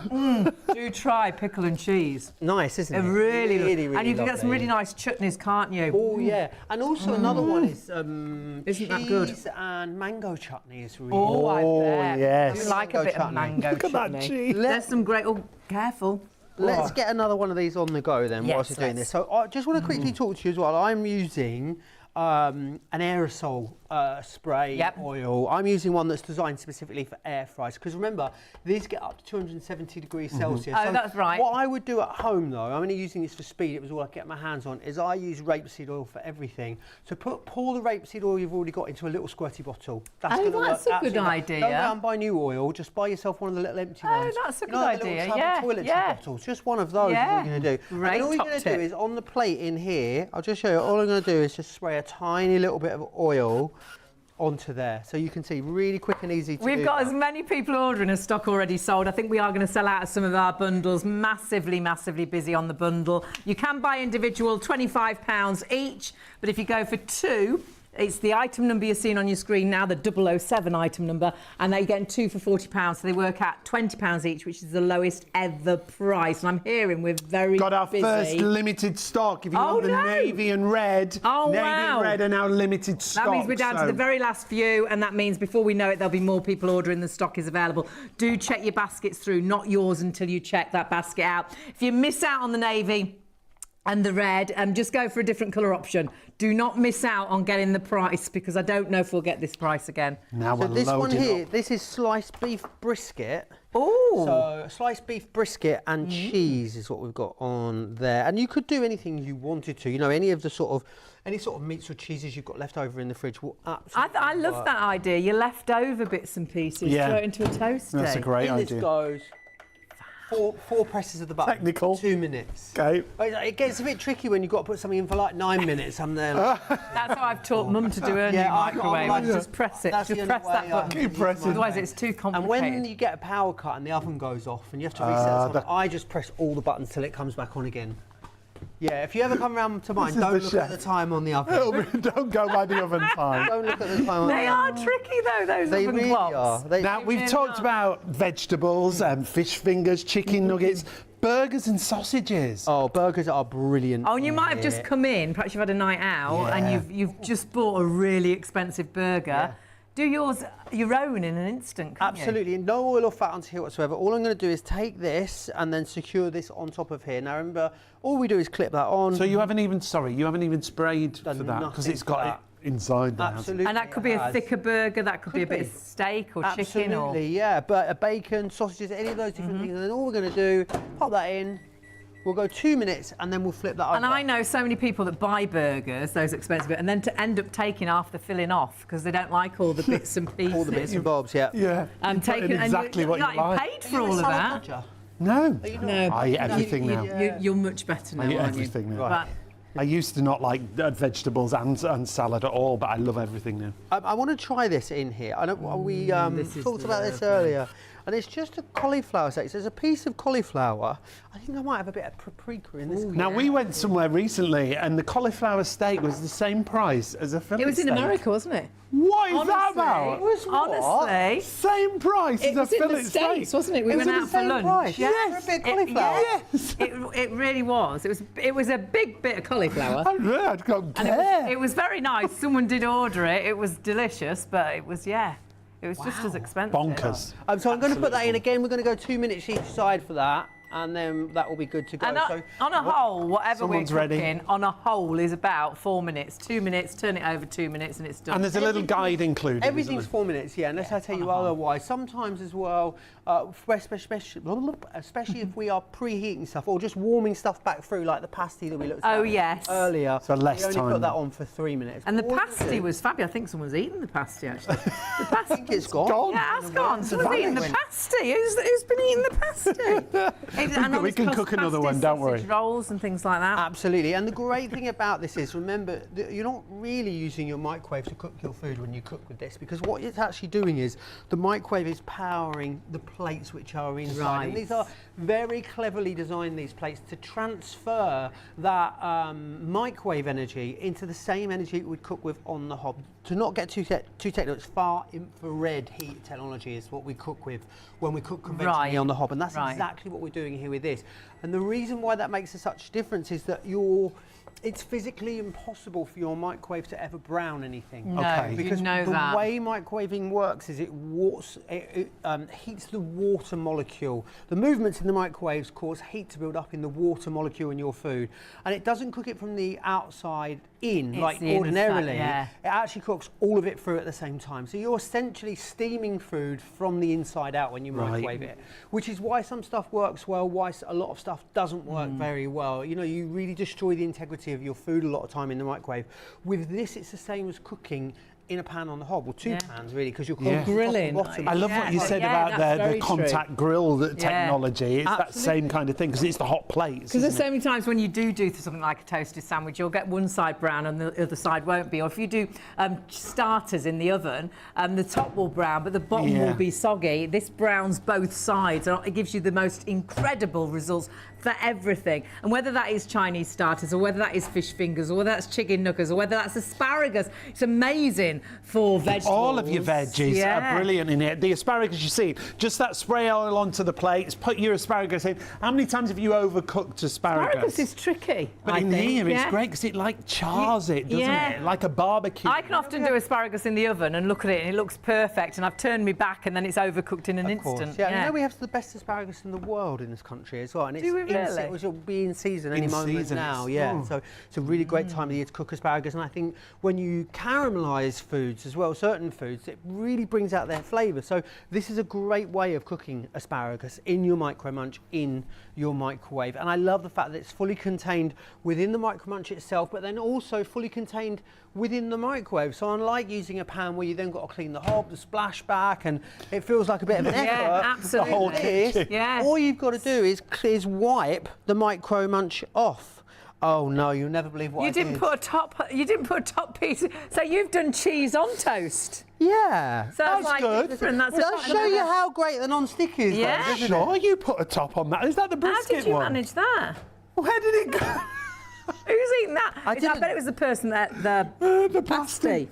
do try pickle and cheese. Nice, isn't it? Really, really and you can get some lovely. really nice chutneys, can't you? Oh yeah, and also another one is Isn't that good? cheese and mango chutney is really Oh, I bet. yes. I do like a bit of Chutney. mango Look at that chutney. cheese. There's some great. Oh, careful. Let's get another one of these on the go then whilst you're doing this. So I just want to quickly talk to you as well. I'm using an aerosol spray oil. I'm using one that's designed specifically for air fries because remember, these get up to 270 degrees Celsius. Oh, so that's right. What I would do at home though, I'm only using this for speed, it was all I could get my hands on, is I use rapeseed oil for everything. So pour the rapeseed oil you've already got into a little squirty bottle. That's Oh, gonna that's work a good absolutely. idea. Don't go out and buy new oil, just buy yourself one of the little empty ones. Oh, that's a You good know, the idea, little yeah, toiletry yeah. bottles. Just one of those is all you're going to do. Great And all you're top going to do tip. is on the plate in here, I'll just show you, all I'm going to do is just spray a tiny little bit of oil onto there. So you can see really quick and easy to do. We've got as many people ordering as stock already sold. I think we are going to sell out of some of our bundles. Massively, massively busy on the bundle. You can buy individual, £25 each. But if you go for two, it's the item number you're seeing on your screen now, the 007 item number, and they're getting two for £40. So they work out £20 each, which is the lowest ever price. And I'm hearing we're very Got our busy. first limited stock. If you want the navy and red, navy and red are now limited stock. That means we're down to the very last few, and that means before we know it, there'll be more people ordering. The stock is available. Do check your baskets through, not yours until you check that basket out. If you miss out on the navy and the red, just go for a different colour option. Do not miss out on getting the price because I don't know if we'll get this price again. Now So we're this one loading here, up. this is sliced beef brisket. Oh. So sliced beef brisket and cheese is what we've got on there. And you could do anything you wanted to. You know, any sort of meats or cheeses you've got left over in the fridge will absolutely I love that idea. Your leftover bits and pieces. Yeah. Throw it into a toasty. That's a great In this idea. goes four presses of the button. Technical. 2 minutes. Okay. It gets a bit tricky when you've got to put something in for like 9 minutes. I'm there. Like, That's how I've taught Mum to do her new Yeah, microwave. I- Just press it. That's Just the press only that way, button. Keep pressing. Otherwise, it's too complicated. and when you get a power cut and the oven goes off and you have to reset something, I just press all the buttons till it comes back on again. Yeah, if you ever come round to mine, This is don't the look chef. at the time on the oven. Don't go by the oven time. Don't look at the time on They the are oven. tricky though, those They oven really clocks. are. They, Now, we've really talked are. about vegetables, fish fingers, chicken nuggets, burgers and sausages. oh, burgers are brilliant. Oh, and you might have just come in, perhaps you've had a night out, Yeah. and you've just bought a really expensive burger. Yeah. Do yours your own in an instant, can't you? Absolutely, no oil or fat onto here whatsoever. All I'm going to do is take this and then secure this on top of here. Now remember, all we do is clip that on. So you haven't even sprayed for Done that because nothing it's for got that. it inside there. hasn't it? Absolutely. And that could be a has. thicker burger, that could be a Could bit of be. steak or chicken or... Absolutely, yeah. But bacon, sausages, any of those different things. And then all we're going to do, pop that in, We'll go 2 minutes and then we'll flip that over. And I know so many people that buy burgers, those expensive, and then to end up taking half the filling off because they don't like all the bits and pieces. All the bits and bobs, yeah. Yeah. And taking exactly what you like. Paid for all of that. No. No. I eat everything now. You're much better now, I eat aren't you? everything now. Right. I used to not like vegetables and salad at all, but I love everything now. I want to try this in here. I know we talked about this earlier, and it's just a cauliflower steak. So there's a piece of cauliflower. I think I might have a bit of paprika in this. Now, we went somewhere recently, and the cauliflower steak was the same price as a fillet It was in steak. America, wasn't it? What is that Honestly, about? honestly, Same price it as a was in fillet the steak. States, wasn't it? We It was went in out the for same lunch. price. Yes, For a bit of cauliflower. Yes. It really was. It was a big bit of cauliflower. I don't And care. it was very nice. Someone did order it. It was delicious, but it was just as expensive. Bonkers. So I'm going to put that in again. We're going to go 2 minutes each side for that, and then that will be good to go. And So on a whole, whatever we're Someone's ready. cooking, on a whole is about 4 minutes. 2 minutes, turn it over 2 minutes, and it's done. And there's a little guide included. everything's isn't 4 minutes, yeah, unless I tell you otherwise. Sometimes as well, especially if we are preheating stuff or just warming stuff back through, like the pasty that we looked at earlier. So less we only time. put that on for 3 minutes. And the But what we pasty do- was fabulous. I think someone's eaten the pasty, actually. The pasty. I think it's gone. gone. Yeah, it's gone. Someone's eaten the vanished. pasty. Who's been eating the pasty? We can cook another one, don't worry. Rolls and things like that. Absolutely, and the great thing about this is, remember, that you're not really using your microwave to cook your food when you cook with this, because what it's actually doing is the microwave is powering the plates which are inside. Right. And these are very cleverly designed, these plates, to transfer that microwave energy into the same energy it would cook with on the hob. To not get too technical, it's far infrared heat technology is what we cook with when we cook conventionally on the hob, and that's exactly what we're doing here with this. And the reason why that makes such a difference is that it's physically impossible for your microwave to ever brown anything. No, Okay. Because you know the that. way microwaving works is it heats the water molecule. The movements in the microwaves cause heat to build up in the water molecule in your food, and it doesn't cook it from the outside in It's like the ordinarily. inside, yeah. It actually cooks all of it through at the same time. So you're essentially steaming food from the inside out when you microwave it, which is why some stuff works well, why a lot of stuff doesn't work very well. You know, you really destroy the integrity of your food a lot of time in the microwave. With this, it's the same as cooking in a pan on the hob, or two pans really, because you're cooking Grilling. top to bottom. I love what you said Yeah, about that's the very contact grill technology. It's that Absolutely. same kind of thing because it's the hot plates. Because there's isn't so many times when you do something like a toasted sandwich, you'll get one side brown and the other side won't be. Or if you do starters in the oven, the top will brown, but the bottom will be soggy. This browns both sides, and it gives you the most incredible results for everything. And whether that is Chinese starters, or whether that is fish fingers, or whether that's chicken nuggets, or whether that's asparagus, it's amazing for vegetables. all of your veggies are brilliant in it. The asparagus, you see, just that spray oil onto the plates, put your asparagus in. How many times have you overcooked asparagus? Asparagus is tricky. But I in think. here, it's great because it like chars it, doesn't it? Like a barbecue. I can often do asparagus in the oven and look at it and it looks perfect, and I've turned me back and then it's overcooked in an instant. Yeah, you know we have the best asparagus in the world in this country as well, and Do we really? Which will be in season any In moment season, now. it's- Yeah, so it's a really great time of the year to cook asparagus, and I think when you caramelise foods as well, certain foods, it really brings out their flavour. So this is a great way of cooking asparagus in your micro munch in your microwave, and I love the fact that it's fully contained within the micro munch itself, but then also fully contained within the microwave. So unlike using a pan where you then got to clean the hob, the splashback, and it feels like a bit of an effort. absolutely. The whole this, Yeah. all you've got to do is wipe the micro munch off. Oh no, you'll never believe what You I didn't did. put a top piece. So you've done cheese on toast. Yeah. So That's it's like good. different. That's Well, that'll show you how great the non-stick is. Yeah. though, doesn't it? Sure, you put a top on that. Is that the How brisket did you one? manage that? Where did it go? Who's eating that? I didn't. bet it was the person that The pasty.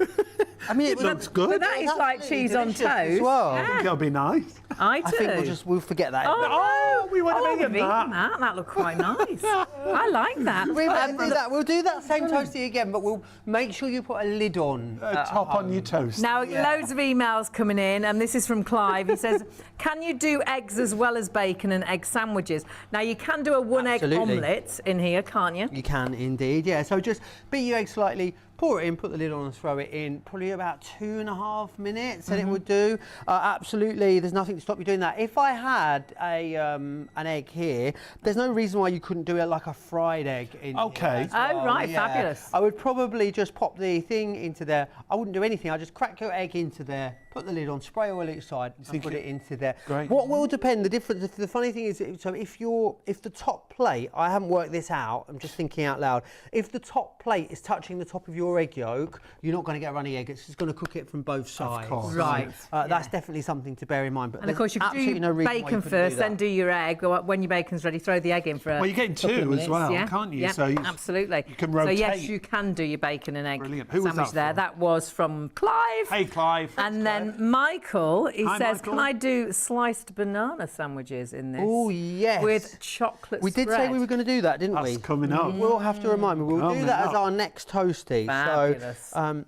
I mean, It looks good. But that is That's like absolutely cheese on delicious toast. as well. Yeah. It'll be nice. I do. I think we'll forget that. Oh, we wouldn't have have eaten that. that. That looked quite nice. I like that. We'll do that same toasty again, but we'll make sure you put a lid on. Top on your toast. Now, loads of emails coming in, and this is from Clive. He says, can you do eggs as well as bacon and egg sandwiches? Now, you can do a one-egg Absolutely. omelette in here, can't you? You can indeed, yeah. So just beat your eggs slightly, pour it in, put the lid on and throw it in, probably about 2.5 minutes and it would do. Absolutely, there's nothing to stop you doing that. If I had an egg here, there's no reason why you couldn't do it like a fried egg in here as well. Oh, right, fabulous. I would probably just pop the thing into there. I wouldn't do anything, I'd just crack your egg into there, put the lid on, spray oil each side and put it into there. Great. What will depend, the difference, the funny thing is, so if the top plate, I haven't worked this out, I'm just thinking out loud, if the top plate is touching the top of your egg yolk, you're not going to get a runny egg, it's just going to cook it from both sides. Of course. Right. That's definitely something to bear in mind. But And of course, you can do bacon first, then do your egg. Or when your bacon's ready, throw the egg in for a Well, you're getting couple of 2 as minutes, well, yeah? can't you? Yeah, So absolutely. you can rotate. So yes, you can do your bacon and egg Brilliant. Who was sandwich that there. from? That was from Clive. Hey, Clive. And then Michael, he Hi, says, Michael. can I do sliced banana sandwiches in this? Oh, yes. With chocolate We did say we were going to do that, didn't we? That's coming up. We'll have to remind me. We'll do Coming that as up. our next toasty. Fabulous. So,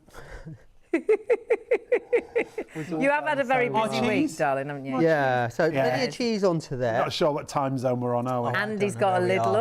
You have had a very busy week, cheese? darling, haven't you? yeah, so Yeah. plenty of cheese onto there. Not sure what time zone we're on, are we? Andy's know got a where we lid, are.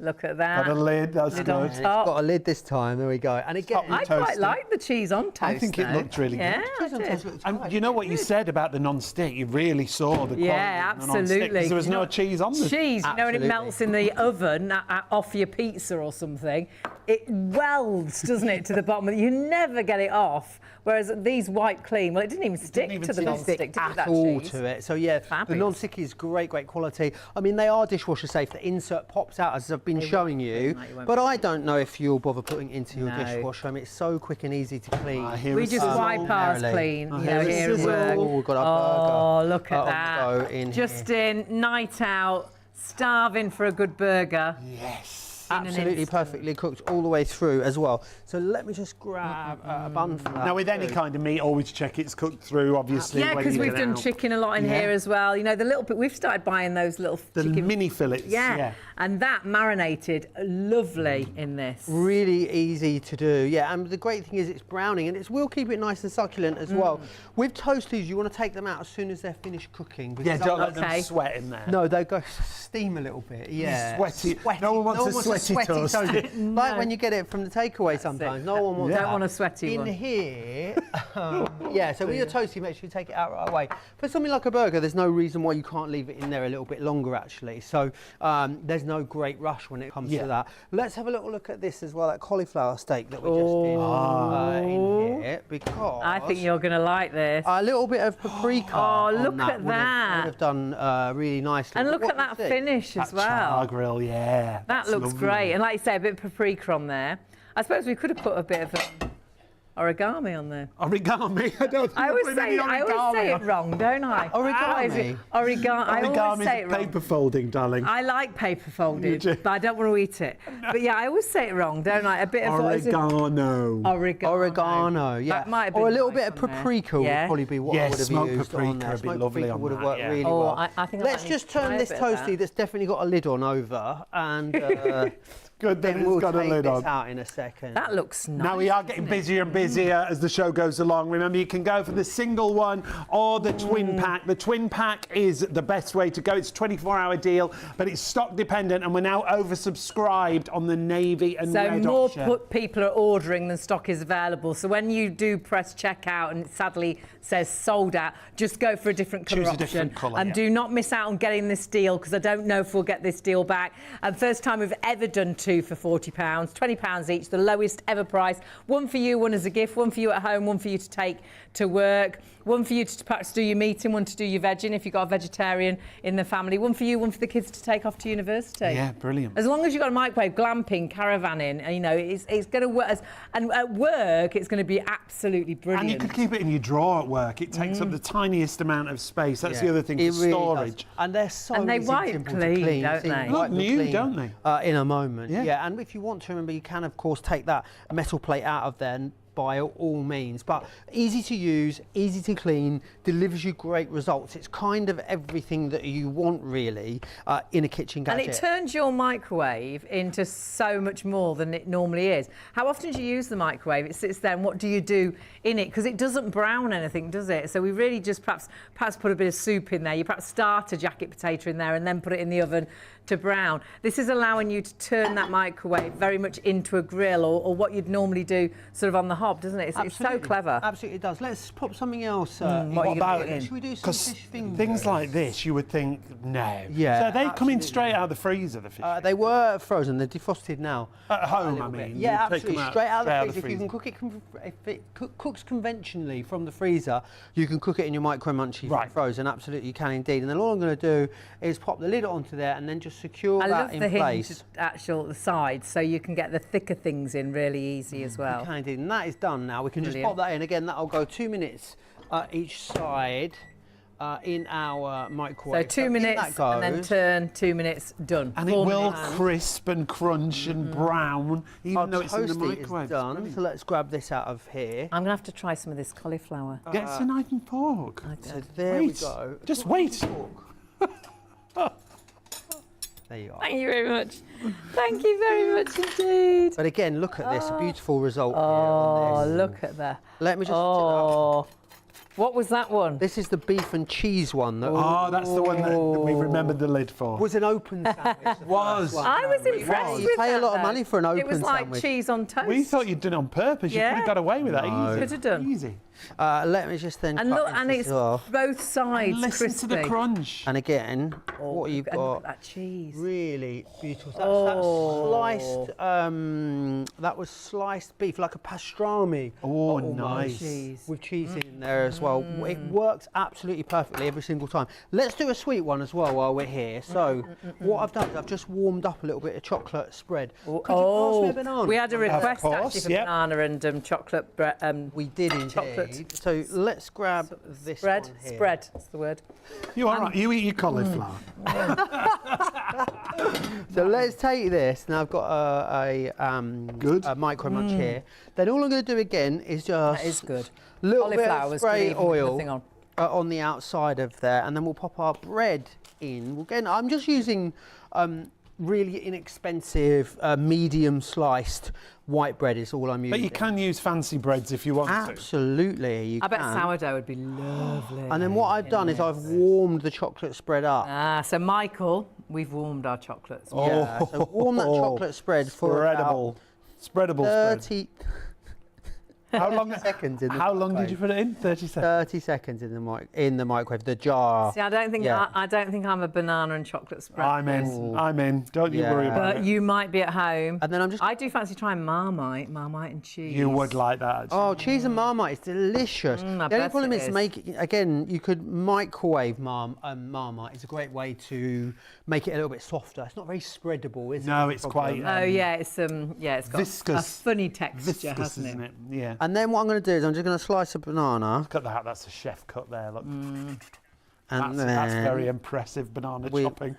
look at that. Got a lid, that's Lid good. on It's top. got a lid this time. There we go. And again, Top I toasted. quite like the cheese on toast. I think it though. looked really good. Yeah, I cheese on did. toast looks And quite you know what you said about the non-stick? You really saw the quality Yeah, of the non-stick, 'cause absolutely. there was no cheese on the Cheese, you know, when it Absolutely. melts in the oven off your pizza or something, it welds, doesn't it, to the bottom? You never get it off. Whereas these white clean, well, it didn't even stick even to the stick non-stick, did it, at that all cheese? to it. So yeah, the Fabulous. non-stick is great quality. I mean, they are dishwasher safe. The insert pops out as I've been showing you, no, you won't but I don't know if you'll bother putting it into your No. dishwasher. I mean, it's so quick and easy to clean. Here We is just some. wipe ours Merrily. clean, you here know, is here at sizzle. work. Oh, we've got our Oh, burger. look at on the go that. in Just here. in, night out, starving for a good burger. Yes. an Absolutely instant. perfectly cooked all the way through as well. So let me just grab a bun for that. Now, with any kind of meat, always check it's cooked through, obviously. Yeah, when because you we've get done out. chicken a lot in Yeah. here as well. You know, the little bit, we've started buying those little The chicken. mini fillets. Yeah, and that marinated lovely in this. Really easy to do, yeah. And the great thing is it's browning and it will keep it nice and succulent as well. With toasties, you want to take them out as soon as they're finished cooking. Yeah, because don't let Okay. them sweat in there. No, they go steam a little bit. Yeah, Sweaty. No one wants a sweaty toast. Like when you get it from the takeaway sometimes. No one wants Don't that. want a sweaty in one. here. Yeah, so with your toasty, make sure you take it out right away. For something like a burger, there's no reason why you can't leave it in there a little bit longer, actually. So there's no great rush when it comes to that. Let's have a little look at this as well, that cauliflower steak that we just did in here, because I think you're going to like this. a little bit of paprika. Oh, on look that at would have- that. Would have done really nicely. And But look what at that do you think? finish as That well. char grill, yeah. That that's looks lovely. great. And like you say, a bit of paprika on there. I suppose we could have put a bit of origami on there. Origami? I don't think I we're always putting say, any I always origami say it on. wrong, don't I? Origami? What is it? Origami. I always Origami say is it wrong. paper folding, darling. I like paper folded, do? but I don't want to eat it. But yeah, I always say it wrong, don't I? A bit of what is it? Oregano. Oregano, yeah. That might have or a been little nice bit of on there. paprika would Yeah. probably be what Yeah, I would have smoked used paprika on there. would be Smoked lovely paprika on would have that, worked yeah. really Oh, well. I think I Let's might just need to try turn a this bit of that. toasty that's definitely got a lid on over, and Good that then it's we'll got a take lid this on. out in a second. That looks nice. Now we are getting busier and busier as the show goes along. Remember, you can go for the single one or the twin pack. The twin pack is the best way to go. It's a 24-hour deal, but it's stock dependent, and we're now oversubscribed on the navy and So red more option. people are ordering than stock is available. So when you do press checkout and it sadly says sold out, just go for a different colour Choose a option. different colour, and yeah. do not miss out on getting this deal, because I don't know if we'll get this deal back. And first time we've ever done two for £40, £20 each, the lowest ever price. One for you, one as a gift, one for you at home, one for you to take to work, one for you to perhaps do your meeting, one to do your vegging if you've got a vegetarian in the family, one for you, one for the kids to take off to university. Yeah, brilliant. As long as you've got a microwave, glamping, caravanning, you know, it's going to work. And at work, it's going to be absolutely brilliant. And you could keep it in your drawer at work. It takes up the tiniest amount of space. That's the other thing for It really storage. does. And they're so And they easy wipe simple clean, to clean. don't See, they? wipe Look them new, clean, don't they? in a moment. Yeah. Yeah. And if you want to, remember, you can of course take that metal plate out of there and by all means. But easy to use, easy to clean, delivers you great results. It's kind of everything that you want really in a kitchen gadget. And it turns your microwave into so much more than it normally is. How often do you use the microwave? It sits there, and what do you do in it? Because it doesn't brown anything, does it? So we really just perhaps put a bit of soup in there. You perhaps start a jacket potato in there and then put it in the oven to brown. This is allowing you to turn that microwave very much into a grill, or what you'd normally do sort of on the hob, doesn't it? It's so clever. Absolutely it does. Let's pop something else. What about should we do some fish fingers? Things like this, you would think, no. Yeah, so they come in straight out of the freezer, the fish. They were frozen. They're defrosted now. At home, I mean. Yeah, you take them absolutely. Straight out of the freezer. If you can cook it, if it cooks conventionally from the freezer, you can cook it in your micro munchies frozen. Absolutely, you can indeed. And then all I'm going to do is pop the lid onto there and then just secure that in place. The sides, so you can get the thicker things in really easy as well. You can indeed. And that is done now. We can just pop that in. Again, that'll go 2 minutes each side. In our microwave. So 2 minutes and then turn, 2 minutes, done. And it will crisp and crunch and brown, even though it's in the microwave. Toast it is done. So let's grab this out of here. I'm going to have to try some of this cauliflower. Get a knife and fork. So there we go. Just wait. There you are. Thank you very much. Thank you very much indeed. But again, look at this, a beautiful result here on on this. this. Look at that. Let me just... What was that one? This is the beef and cheese one. That that's the one that we remembered the lid for. Was an open sandwich. Was. I was impressed with You pay that, a lot of though. money for an open sandwich. It was like sandwich. cheese on toast. We thought you'd done it on purpose. You could have got away with that easy. Could have done. Easy. Let me just then And cut look, this and as it's well. both sides Listen crispy. to the crunch. And again, what you've And got... look at that cheese. Really beautiful. That's sliced. That was sliced beef, like a pastrami. Oh, nice. With cheese in there as well. It works absolutely perfectly every single time. Let's do a sweet one as well while we're here. So, what I've done is I've just warmed up a little bit of chocolate spread. Could you pass me a banana? We had a request actually for yep. banana and chocolate bread. We did indeed. Chocolate. So let's grab this Spread. one here. Spread. That's the word. You all right? You eat your cauliflower. So let's take this. Now I've got a micro munch here. Then all I'm going to do again is just That is good. little bit of spray oil nothing on the outside of there, and then we'll pop our bread in. Again, I'm just using really inexpensive, medium sliced white bread is all I'm using. But you can use fancy breads if you want to. Absolutely, you I bet can. sourdough would be lovely. And then what I've done is I've warmed the chocolate spread up. So Michael, we've warmed our chocolates. Yeah, so warm that chocolate spread for about Spreadable 30 How long? seconds in the How long microwave. did you put it in? 30 seconds. 30 seconds in the microwave. The jar. See, I don't think I'm a banana and chocolate spread. I'm in. I'm in. Don't you worry about But it. you might be at home. And then I'm just. I do fancy trying Marmite and cheese. You would like that. Actually. Oh, cheese and Marmite is delicious. I The only bet problem it is is. making. Again, you could microwave Marmite. It's a great way to make it a little bit softer. It's not very spreadable, is it? No, it's quite. Oh yeah, it's got viscous. a funny texture, Viscous, hasn't isn't it? it? Yeah. And then what I'm going to do is I'm just going to slice a banana. Look at that. That's a chef cut there. Look. And That's then very impressive banana chopping.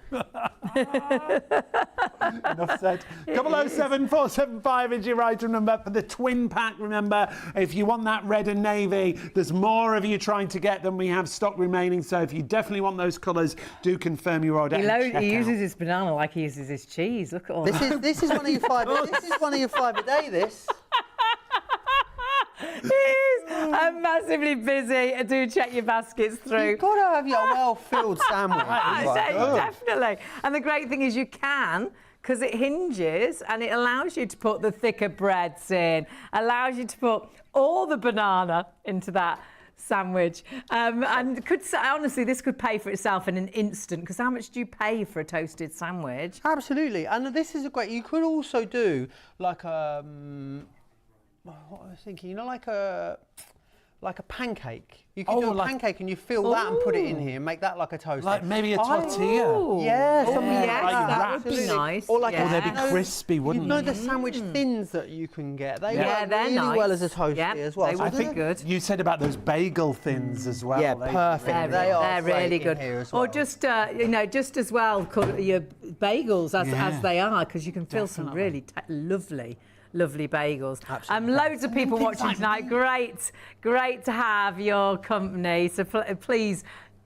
Enough said. 007-475 is your item number for the twin pack. Remember, if you want that red and navy, there's more of you trying to get them. We have stock remaining, so if you definitely want those colours, do confirm your order. He uses his banana like he uses his cheese. Look at all that. this is one of your five. This is one of your 5 a day. This. I'm massively busy. Do check your baskets through. You've got to have your well-filled sandwich. Definitely. And the great thing is you can, because it hinges and it allows you to put the thicker breads in, allows you to put all the banana into that sandwich. And honestly, this could pay for itself in an instant, because how much do you pay for a toasted sandwich? Absolutely. And this is a great... You could also do like a... what I was thinking, you know, like a pancake. You can do a pancake and you fill that and put it in here and make that like a toast. Like maybe a tortilla. Yeah, something like that would be nice. Or like they'd be crispy, wouldn't you know the sandwich thins that you can get? They Yeah, work they're really nice. well as a toasty as well. They So would I be think good. You said about those bagel thins as well. Yeah, perfect. They're great really in good. here as well. Or just just as well, call it your bagels as they are, because you can fill some really lovely lovely bagels. Absolutely. Loads of people watching tonight. Great to have your company. So please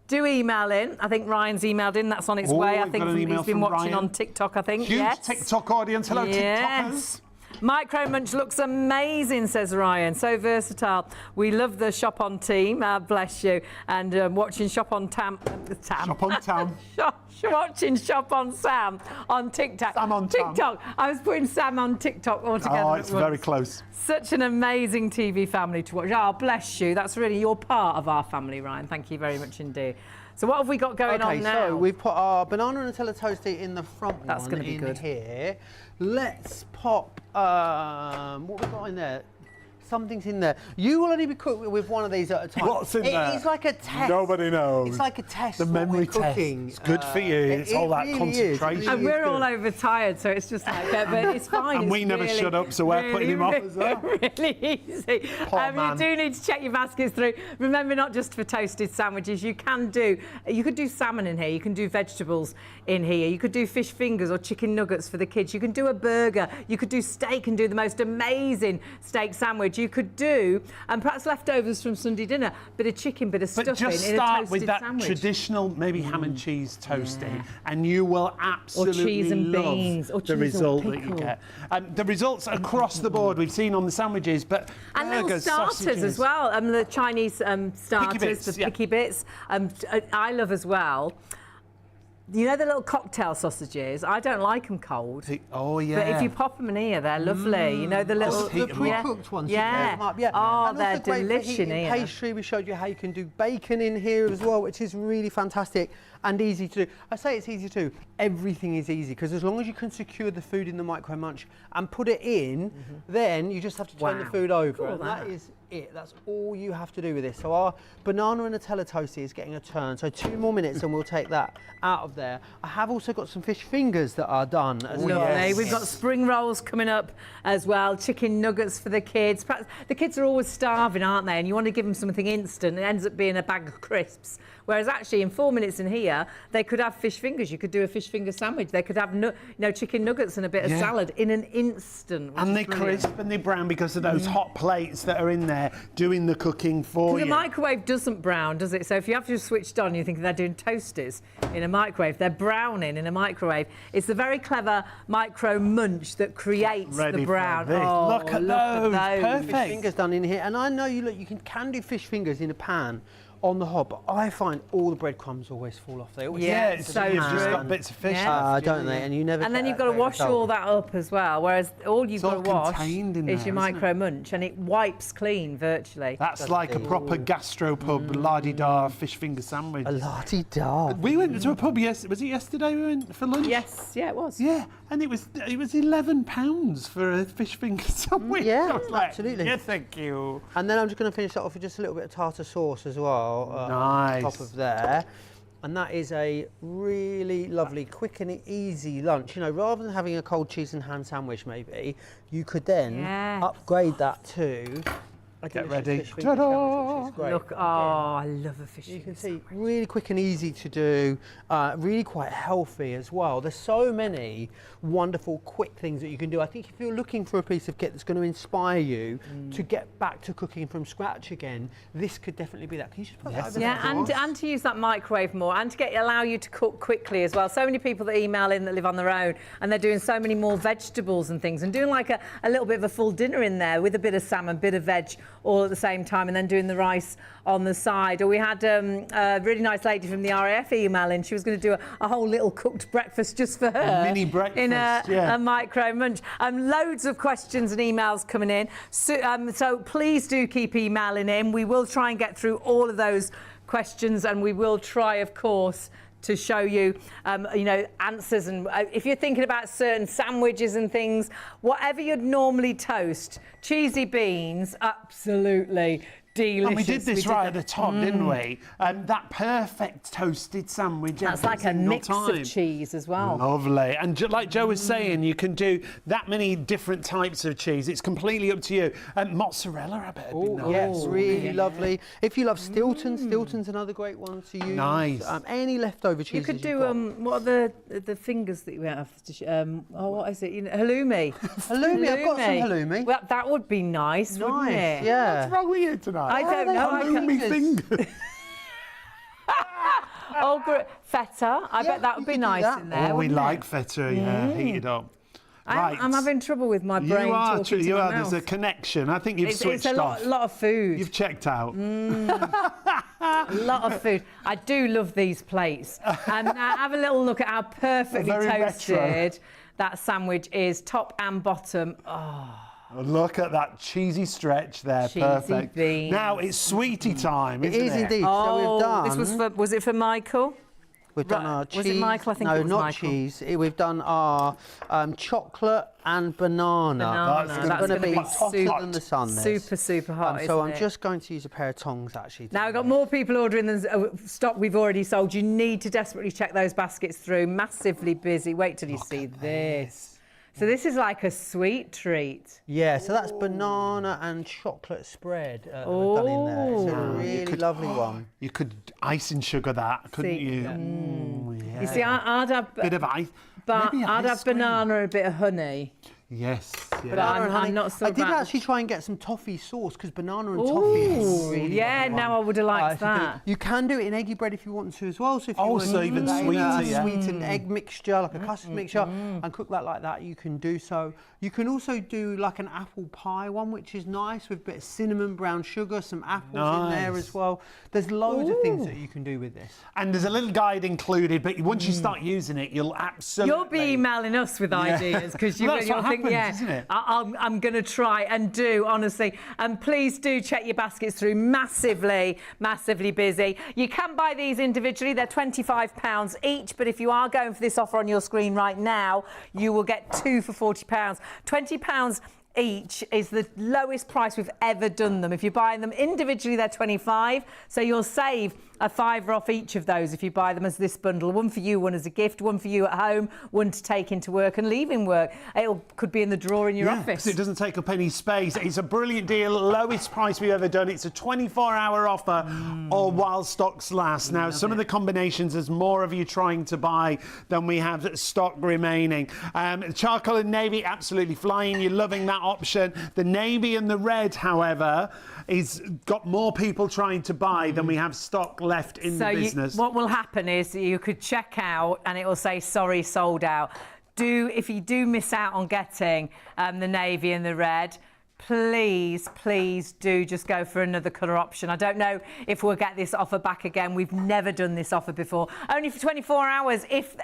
do email in. I think Ryan's emailed in. That's on its way. I think he's been watching on TikTok, I think. Huge TikTok audience. Hello, TikTokers. Micro Munch looks amazing, says Ryan. So versatile. We love the Shop On team. Bless you. And watching Shop On Tam. Shop On Tam. Watching Shop On Sam on TikTok. Sam on TikTok. I was putting Sam on TikTok all together. Oh, it's very close. Such an amazing TV family to watch. Oh, bless you. That's really, you're part of our family, Ryan. Thank you very much indeed. So what have we got going on now? Okay, so we've put our banana and Nutella toasty in the front one. That's going to be good. Here. Let's pop, what we got in there? Something's in there. You will only be cooking with one of these at a time. What's in there? It's like a test. Nobody knows. It's like a test. The memory test. Cooking. It's good for you. It's all that really concentration. And we're all overtired, so it's just like that, but it's fine. And we never shut up, so we're putting him off as well. Really easy. You do need to check your baskets through. Remember, not just for toasted sandwiches. You could do salmon in here. You can do vegetables in here. You could do fish fingers or chicken nuggets for the kids. You can do a burger. You could do steak and do the most amazing steak sandwich. You could do, and perhaps leftovers from Sunday dinner, bit of chicken, bit of stuffing But just in a start toasted with that sandwich. traditional, maybe ham and cheese toasting, and you will absolutely or cheese and love beans, or the cheese result or that you pickle. get. The results across the board we've seen on the sandwiches, but and little burgers, starters sausages. as well. The Chinese starters, bits, the picky bits. I love as well. You know the little cocktail sausages? I don't like them cold. Oh, yeah. But if you pop them in here, they're lovely. You know the little... the pre-cooked ones. Yeah. Oh, and they're also great for delicious heating in here. pastry. We showed you how you can do bacon in here as well, which is really fantastic and easy to do. I say it's easy to do. Everything is easy because as long as you can secure the food in the Micro Munch and put it in, then you just have to turn the food over. Cool, and that is it. That's all you have to do with this. So our banana and Nutella toasty is getting a turn. So 2 more minutes and we'll take that out of there. I have also got some fish fingers that are done as well. Lovely. We've got spring rolls coming up as well, chicken nuggets for the kids. Perhaps the kids are always starving, aren't they? And you want to give them something instant. It ends up being a bag of crisps. Whereas actually in 4 minutes in here, they could have fish fingers. You could do a fish finger sandwich. They could have chicken nuggets and a bit of salad in an instant. And they're crisp and they're brown because of those hot plates that are in there doing the cooking for you. The microwave doesn't brown, does it? So if you have to switched on, you think they're doing toasties in a microwave. They're browning in a microwave. It's the very clever Micro Munch that creates the brown. Oh, look at those. Perfect. Fish fingers done in here. And I know you can do fish fingers in a pan on the hob, but I find all the breadcrumbs always fall off. They always you've just got bits of fish left, don't they? And you never. And then you've got to wash all that up as well. Whereas all you've got to wash is your Micro Munch, and it wipes clean virtually. That's like a proper gastropub la-di-da fish finger sandwich. A la-di-da. We went to a pub was it yesterday we went for lunch? Yes, yeah, it was. Yeah, and it was £11 for a fish finger sandwich. Yeah, I was like, absolutely. Yeah, thank you. And then I'm just going to finish that off with just a little bit of tartar sauce as well. Nice. On top of there. And that is a really lovely, quick and easy lunch. You know, rather than having a cold cheese and ham sandwich maybe, you could then upgrade that to a Get ready. fish finger sandwich, which is great. Look, I love a fish You finger can see, sandwich. really quick and easy to do, really quite healthy as well. There's so many wonderful, quick things that you can do. I think if you're looking for a piece of kit that's going to inspire you to get back to cooking from scratch again, this could definitely be that. Can you just put that over there? And to use that microwave more, and to allow you to cook quickly as well. So many people that email in that live on their own, and they're doing so many more vegetables and things, and doing like a little bit of a full dinner in there with a bit of salmon, bit of veg, all at the same time, and then doing the rice on the side. Or we had a really nice lady from the RAF email in. She was going to do a whole little cooked breakfast just for her. A mini breakfast, in a Micro Munch. Loads of questions and emails coming in. So please do keep emailing in. We will try and get through all of those questions, and we will try, of course, to show you, answers. And if you're thinking about certain sandwiches and things, whatever you'd normally toast, cheesy beans, absolutely. delicious. And we did this right at the top, didn't we? That perfect toasted sandwich. That's like a mix of cheese as well. Lovely. And like Joe was saying, you can do that many different types of cheese. It's completely up to you. Mozzarella, I bet. Would be nice. Yes, really lovely. If you love Stilton, Stilton's another great one to use. Nice. Any leftover cheese. You could do what are the fingers that you have to? What is it? Halloumi. Halloumi. I've got some halloumi. Well, that would be nice, wouldn't it? Yeah. What's wrong with you tonight? I don't know. Halloumi fingers. Feta. I bet that would be nice in there. We like feta, heated up. Right. I'm having trouble with my brain. You are. Talking to my mouth. There's a connection. I think you've switched off. It's a lot of food. You've checked out. A lot of food. I do love these plates. Now have a little look at how perfectly toasted that sandwich is, top and bottom. Oh. Look at that cheesy stretch there. Cheesy perfect. beans. Now it's sweetie time, isn't it? It is indeed. Oh, so we've done. this was it for Michael? We've done our cheese. Was it Michael? I think no, it was not Michael. cheese. We've done our chocolate and banana. That's going to be hotter hot. than the sun. Super hot. So I'm just going to use a pair of tongs actually. Now, I've got more people ordering than stock we've already sold. You need to desperately check those baskets through. Massively busy. Wait till you see this. So this is like a sweet treat. Yeah, so that's banana and chocolate spread that we've done in there. It's a really lovely one. You could ice and sugar that, couldn't you? You see, I'd have bit of ice. But Maybe I'd have banana and a bit of honey. Yes. But I'm not so I did actually try and get some toffee sauce because banana and toffee is really now I would have liked that. You can do it in eggy bread if you want to as well. So if you want so even sweeter, sweetened egg mixture, like a custard mixture, and cook that like that, you can do so. You can also do like an apple pie one, which is nice with a bit of cinnamon, brown sugar, some apples in there as well. There's loads of things that you can do with this. And there's a little guide included, but once you start using it, you'll absolutely... You'll be emailing us with ideas because you'll think, isn't it? I'm going to try and do, honestly. And please do check your baskets through. Massively busy. You can buy these individually. They're £25 each. But if you are going for this offer on your screen right now, you will get 2 for £40. £20 each is the lowest price we've ever done them. If you're buying them individually, they're 25. So you'll save a £5 off each of those if you buy them as this bundle. One for you, one as a gift, one for you at home, one to take into work and leaving work. It could be in the drawer in your office. It doesn't take up any space. It's a brilliant deal, lowest price we've ever done. It's a 24-hour offer, or while stocks last. Now, some of the combinations, there's more of you trying to buy than we have stock remaining. Charcoal and navy, absolutely flying. You're loving that option. The navy and the red, however, is got more people trying to buy than we have stock left in the business. What will happen is you could check out and it will say, sorry, sold out. If you do miss out on getting the navy and the red, please do just go for another colour option. I don't know if we'll get this offer back again. We've never done this offer before. Only for 24 hours. If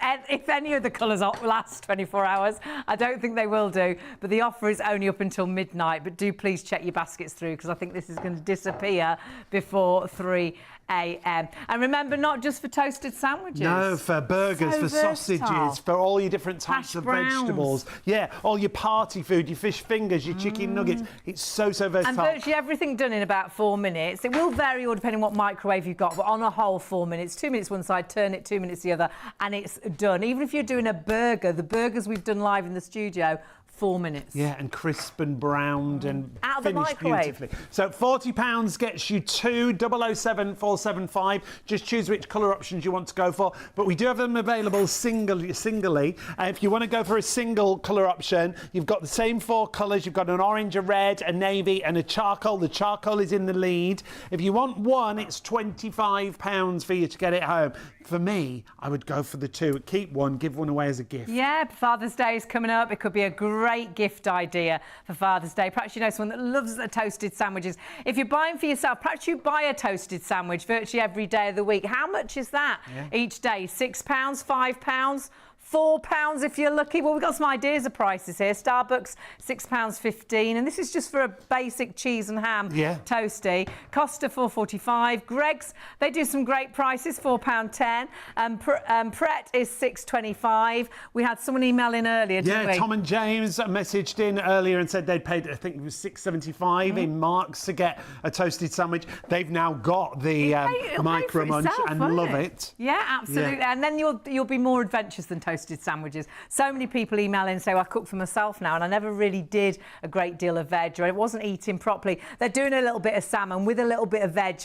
any of the colours last 24 hours, I don't think they will do. But the offer is only up until midnight. But do please check your baskets through because I think this is going to disappear before 3 a.m. And remember, not just for toasted sandwiches. No, for burgers, for sausages, for all your different types of vegetables. Yeah, all your party food, your fish fingers, your chicken nuggets. It's so versatile. And virtually everything done in about 4 minutes. It will vary all depending on what microwave you've got, but on a whole 4 minutes. 2 minutes one side, turn it 2 minutes the other, and it's done. Even if you're doing a burger, the burgers we've done live in the studio, 4 minutes. Yeah, and crisp and browned and out of the finished microwave. Beautifully. So £40 gets you 2 007-475. Just choose which colour options you want to go for. But we do have them available singly. If you want to go for a single colour option, you've got the same 4 colours. You've got an orange, a red, a navy and a charcoal. The charcoal is in the lead. If you want one, it's £25 for you to get it home. For me, I would go for the 2. Keep one, give one away as a gift. Yeah, Father's Day is coming up. It could be a great gift idea for Father's Day. Perhaps you know someone that loves the toasted sandwiches. If you're buying for yourself, perhaps you buy a toasted sandwich virtually every day of the week. How much is that each day? £6, £5? £4 if you're lucky. Well, we've got some ideas of prices here. Starbucks, £6.15, and this is just for a basic cheese and ham toasty. Costa, £4.45. Greggs, they do some great prices, £4.10. Pret is £6.25. We had someone email in earlier, didn't we? Tom and James messaged in earlier and said they'd paid, I think it was £6.75 in Marks to get a toasted sandwich. They've now got the micro munch and love it. Yeah, absolutely. Yeah. And then you'll be more adventurous than toasted sandwiches. So many people email in and say, well, I cook for myself now and I never really did a great deal of veg, or I wasn't eating properly. They're doing a little bit of salmon with a little bit of veg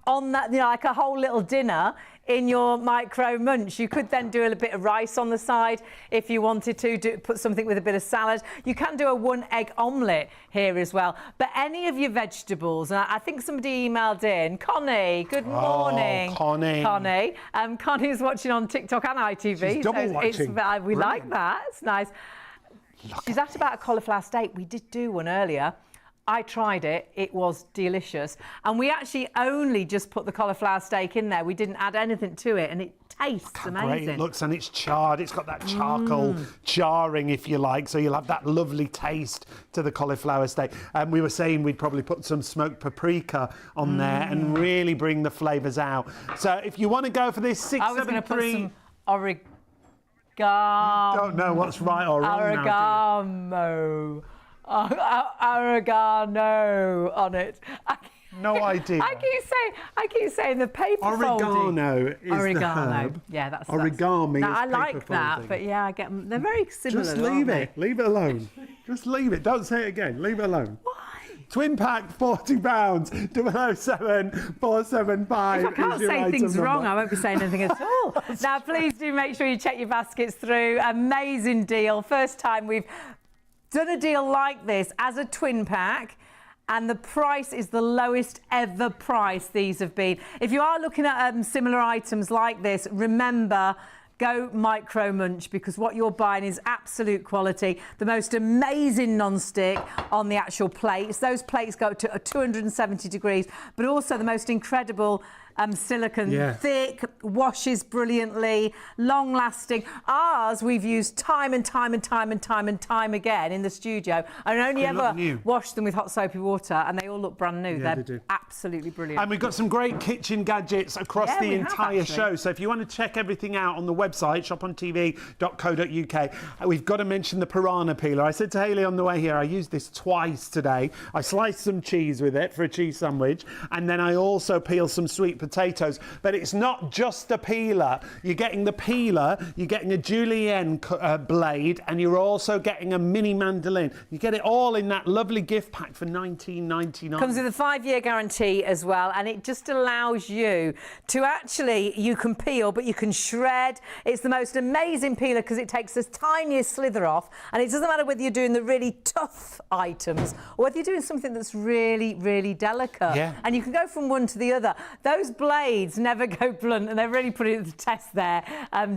on that, you know, like a whole little dinner in your micro munch. You could then do a bit of rice on the side if you wanted to, put something with a bit of salad. You can do a 1-egg omelette here as well. But any of your vegetables, and I think somebody emailed in, Connie, good morning. Oh, Connie. Connie's watching on TikTok and ITV. She's double watching. We like that, it's nice. She's asked about a cauliflower steak. We did do one earlier. I tried it, it was delicious. And we actually only just put the cauliflower steak in there. We didn't add anything to it, and it tastes amazing. Great it looks, and it's charred. It's got that charcoal charring, if you like, so you'll have that lovely taste to the cauliflower steak. And we were saying we'd probably put some smoked paprika on there and really bring the flavours out. So if you want to go for this 673... I was going to put some oregano. Don't know what's right or wrong now, oregano on it. No idea. I keep saying the paper oregano folding. Is the herb. Yeah, that's origami. Now, is I like paper that, folding. but yeah, I get them. They're very similar. Just leave it. Leave it alone. Just leave it. Don't say it again. Leave it alone. Why? Twin pack, £40. 007 475. If I can't say things wrong, I won't be saying anything at all. Now, please do make sure you check your baskets through. Amazing deal. First time we've done a deal like this as a twin pack, and the price is the lowest ever price these have been. If you are looking at similar items like this, remember, go micro munch, because what you're buying is absolute quality. The most amazing non-stick on the actual plates. Those plates go to 270 degrees, but also the most incredible silicone, thick, washes brilliantly, long lasting. Ours we've used time and time again in the studio, and only ever washed them with hot soapy water, and they all look brand new. Yeah, They're absolutely brilliant. And we've got some great kitchen gadgets across the entire show. So if you want to check everything out on the website, shopontv.co.uk, we've got to mention the piranha peeler. I said to Hayley on the way here, I used this twice today. I sliced some cheese with it for a cheese sandwich, and then I also peeled some sweet potatoes. But it's not just a peeler. You're getting the peeler, you're getting a julienne blade, and you're also getting a mini mandolin. You get it all in that lovely gift pack for $19.99. Comes with a 5-year guarantee as well, and it just allows you to actually, you can peel, but you can shred. It's the most amazing peeler because it takes the tiniest slither off, and it doesn't matter whether you're doing the really tough items or whether you're doing something that's really, really delicate. Yeah. And you can go from one to the other. Those blades never go blunt, and they've really put it to the test there,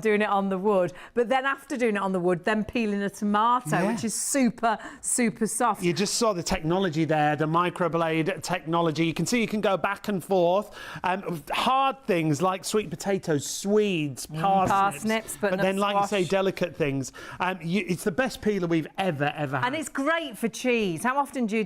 doing it on the wood. But then after doing it on the wood, then peeling a tomato, which is super, super soft. You just saw the technology there, the microblade technology. You can see you can go back and forth. Hard things like sweet potatoes, Swedes, parsnips, but then, like you say, delicate things. It's the best peeler we've ever had. And it's great for cheese. How often do you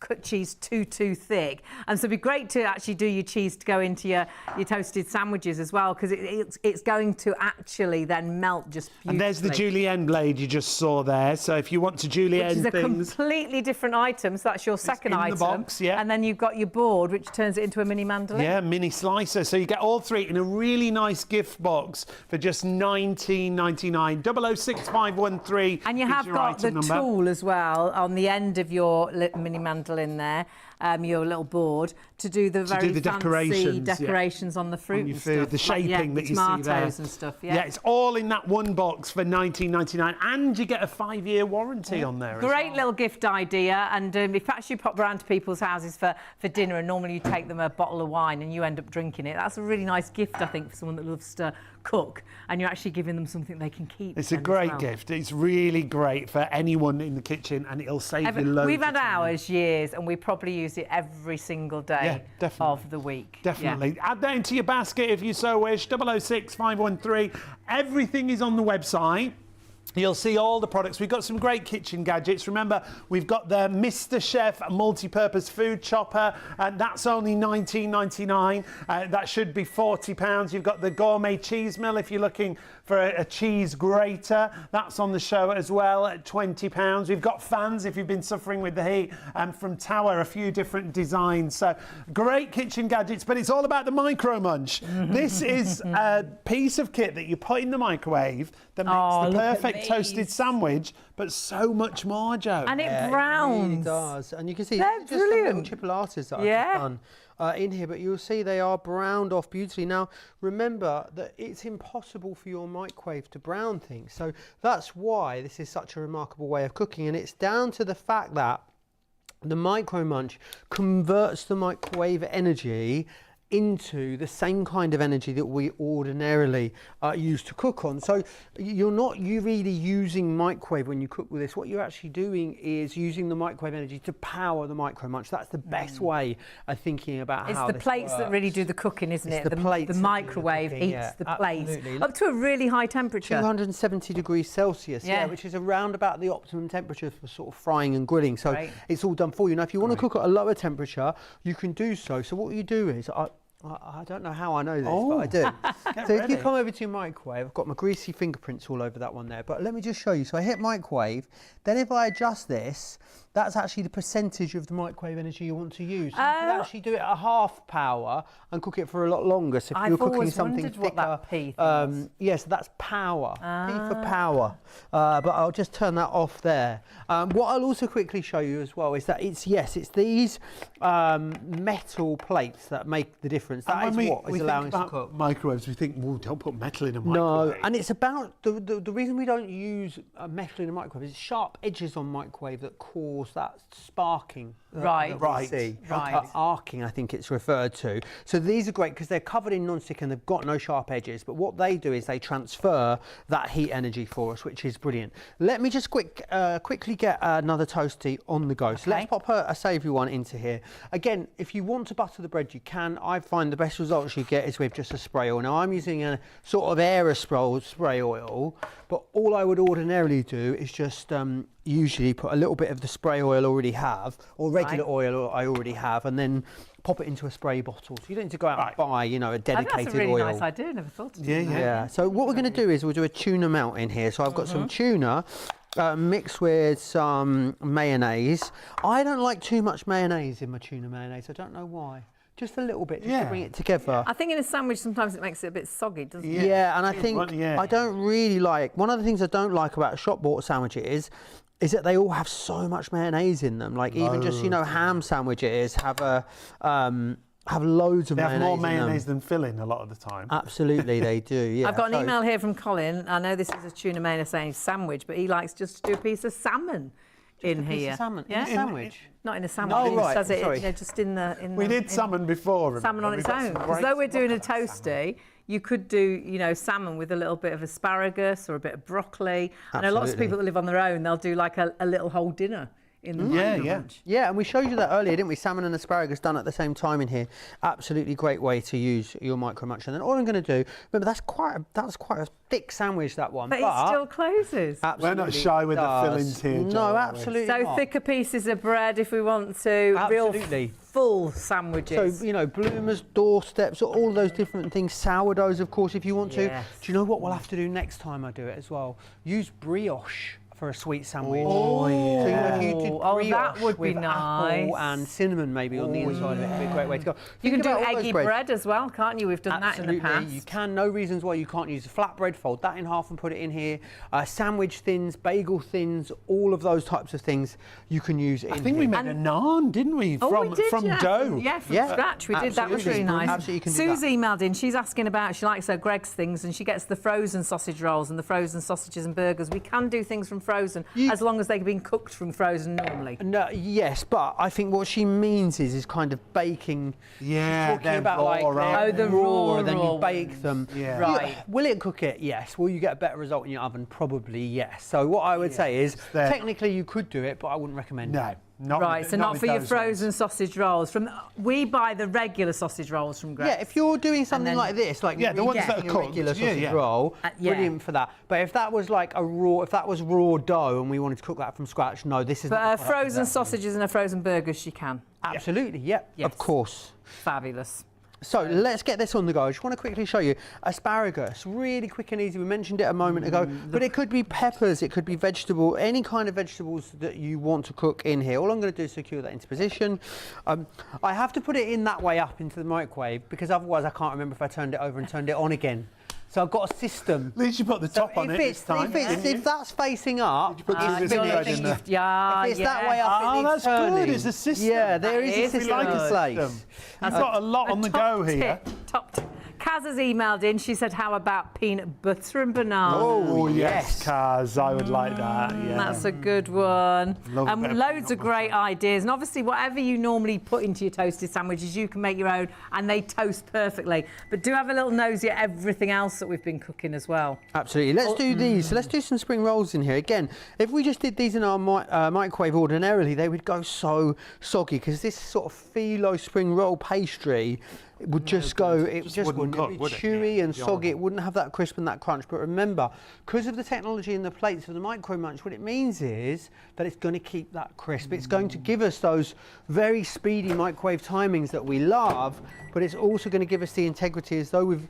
cut cheese too thick? And so it'd be great to actually do your cheese to go into your toasted sandwiches as well, because it's going to actually then melt just beautifully. And there's the julienne blade you just saw there. So if you want to julienne things, which is a things, completely different item. So that's your second item. The box, and then you've got your board, which turns it into a mini mandolin. Yeah, mini slicer. So you get all three in a really nice gift box for just $19.99. 006513. And you have got the tool as well on the end of your mini mandolin there. Your little board to do the very fancy decorations on the fruit and stuff. The shaping that you see there. Tomatoes and stuff, Yeah, it's all in that one box for $19.99, and you get a 5-year warranty on there. Great little gift idea, and if actually you pop round to people's houses for dinner, and normally you take them a bottle of wine and you end up drinking it, that's a really nice gift, I think, for someone that loves to cook, and you're actually giving them something they can keep. It's a great gift. It's really great for anyone in the kitchen, and it'll save you loads. We've had ours years, and we probably use it every single day of the week. Definitely. Add that into your basket if you so wish. 006 513. Everything is on the website. You'll see all the products. We've got some great kitchen gadgets. Remember, we've got the Mr. Chef multi-purpose food chopper, and that's only $19.99. That should be £40. You've got the gourmet cheese mill if you're looking for a cheese grater. That's on the show as well at £20. We've got fans if you've been suffering with the heat, and from Tower, a few different designs. So great kitchen gadgets, but it's all about the Micro Munch. This is a piece of kit that you put in the microwave that makes the perfect toasted sandwich, but so much more, Jo. And it browns. It really does. And you can see they're just some little chipolatas that I've just done in here, but you'll see they are browned off beautifully. Now, remember that it's impossible for your microwave to brown things. So that's why this is such a remarkable way of cooking. And it's down to the fact that the Micro Munch converts the microwave energy into the same kind of energy that we ordinarily use to cook on. So you're not really using microwave when you cook with this. What you're actually doing is using the microwave energy to power the Micro Munch. That's the best way of thinking about how this works. It's the plates that really do the cooking, isn't it? The plates. The microwave eats the plates. Absolutely. Up to a really high temperature. 270 degrees Celsius, which is around about the optimum temperature for sort of frying and grilling. So it's all done for you. Now, if you want to cook at a lower temperature, you can do so. So what you do is, I don't know how I know this, but I do. So if you come over to your microwave, I've got my greasy fingerprints all over that one there, but let me just show you. So I hit microwave, then if I adjust this, that's actually the percentage of the microwave energy you want to use. So you can actually do it at half power and cook it for a lot longer. So if you're cooking something thicker, what that P thing yes, that's power. P for power. But I'll just turn that off there. What I'll also quickly show you as well is that it's these metal plates that make the difference. That is what is allowing us to cook. Microwaves, we think, well, don't put metal in a microwave. No, and it's about the reason we don't use metal in a microwave is sharp edges on microwave that cause that sparking. Arcing, I think it's referred to. So these are great because they're covered in non-stick and they've got no sharp edges, but what they do is they transfer that heat energy for us, which is brilliant. Let me just quickly get another toasty on the go. So let's pop a savoury one into here. Again, if you want to butter the bread, you can. I find the best results you get is with just a spray oil. Now I'm using a sort of aerosol spray oil, but all I would ordinarily do is just usually put a little bit of the spray oil I already have, or regular oil I already have, and then pop it into a spray bottle. So you don't need to go out and buy, a dedicated oil. That's a really nice idea. Never thought of it. Yeah. So what we're going to do is we'll do a tuna melt in here. So I've got some tuna mixed with some mayonnaise. I don't like too much mayonnaise in my tuna mayonnaise. I don't know why. Just a little bit, just to bring it together. I think in a sandwich sometimes it makes it a bit soggy, doesn't it? Yeah, and I think I don't really like, one of the things I don't like about shop bought sandwiches is that they all have so much mayonnaise in them. Like even just, ham sandwiches have loads of mayonnaise. They have more mayonnaise than filling a lot of the time. Absolutely, they do, yeah. I've got an email here from Colin. I know this is a tuna mayonnaise saying sandwich, but he likes just to do a piece of salmon in here. Salmon in a sandwich? Not in a sandwich. Oh, right. Does it, just in the... We did salmon before. Salmon on its own. Because though we're doing a toasty, you could do, salmon with a little bit of asparagus or a bit of broccoli. I know lots of people that live on their own, they'll do like a little whole dinner in the lunch. Yeah, and we showed you that earlier, didn't we? Salmon and asparagus done at the same time in here. Absolutely great way to use your Micro Munch. And then all I'm going to do, remember that's quite a thick sandwich, that one. But it still closes. We're not shy with the fillings here, Jo. No, absolutely not. So thicker pieces of bread if we want to. Absolutely. Real full sandwiches. So, bloomers, doorsteps, all those different things. Sourdoughs, of course, if you want to. Yes. Do you know what we'll have to do next time I do it as well? Use brioche for a sweet sandwich. Oh, yeah. So, if you did brioche that would be with nice. apple and cinnamon maybe on the inside of it, would be a great way to go. You can do eggy bread as well, can't you? We've done that in the past. You can. No reasons why you can't use a flatbread. Fold that in half and put it in here. Sandwich thins, bagel thins, all of those types of things you can use in here. I think we made a naan, didn't we? From dough. Yeah, from scratch. We did. That was really nice. Absolutely, you can Sue's do that. emailed in. She's asking she likes her Greg's things, and she gets the frozen sausage rolls and the frozen sausages and burgers. We can do things from frozen, as long as they've been cooked from frozen normally. No, yes, but I think what she means is kind of baking. Yeah, she's talking about like the raw, and then you bake them. Yeah. Right. Will it cook it? Yes. Will you get a better result in your oven? Probably yes. So what I would say is, technically you could do it, but I wouldn't recommend it. No. Not right, with, so not for your frozen ones. sausage rolls. We buy the regular sausage rolls from Greggs. Yeah, if you're doing something like this, like the ones that are a cooked, regular sausage roll, brilliant for that. But if that was like if that was raw dough and we wanted to cook that from scratch, no, this is. But frozen sausages and a frozen burger, she can. Absolutely, yep, yes. Of course. Fabulous. So let's get this on the go. I just want to quickly show you asparagus, really quick and easy. We mentioned it a moment ago, but it could be peppers, it could be vegetable, any kind of vegetables that you want to cook in here. All I'm going to do is secure that into position. I have to put it in that way up into the microwave because otherwise I can't remember if I turned it over and turned it on again. So I've got a system. At least you put the top on it this time. If that's facing up, you put it's finished. in there? Yeah, if it's that way up, it needs that's turning. good. It's a system. Yeah, there is a system. Like a place. You've got a lot on the go here. Top tip. Kaz has emailed in. She said, how about peanut butter and banana? Oh, yes, Kaz. I would like that. Yeah. That's a good one. Love Loads of great ideas. And obviously, whatever you normally put into your toasted sandwiches, you can make your own and they toast perfectly. But do have a little nosy at everything else that we've been cooking as well. Absolutely. Let's do these. So let's do some spring rolls in here. Again, if we just did these in our microwave ordinarily, they would go so soggy because this sort of phyllo spring roll pastry would just go, it just wouldn't cook, it'd be chewy and soggy. It wouldn't have that crisp and that crunch. But remember, because of the technology in the plates of the Micro Munch, what it means is that it's going to keep that crisp. It's going to give us those very speedy microwave timings that we love, but it's also going to give us the integrity as though we've,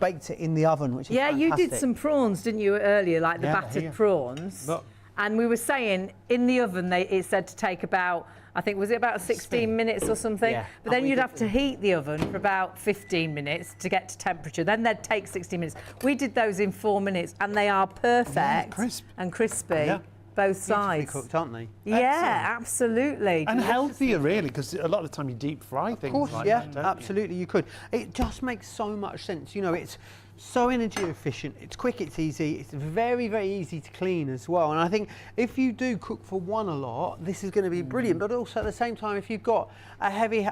baked it in the oven, which is fantastic. You did some prawns, didn't you, earlier, like the battered prawns. Look. And we were saying in the oven, it said to take about, I think, was it about 16 minutes or something? Yeah. But then you'd have to heat the oven for about 15 minutes to get to temperature. Then they'd take 16 minutes. We did those in 4 minutes and they are perfect and crispy, both sides. Cooked, aren't they? Yeah, absolutely. And healthier, really, because a lot of the time you deep fry things. Of course, like yeah, that, absolutely, you could. It just makes so much sense. It's so energy efficient, it's quick, it's easy, it's very, very easy to clean as well. And I think if you do cook for one a lot, this is going to be brilliant. But also at the same time, if you've got a heavy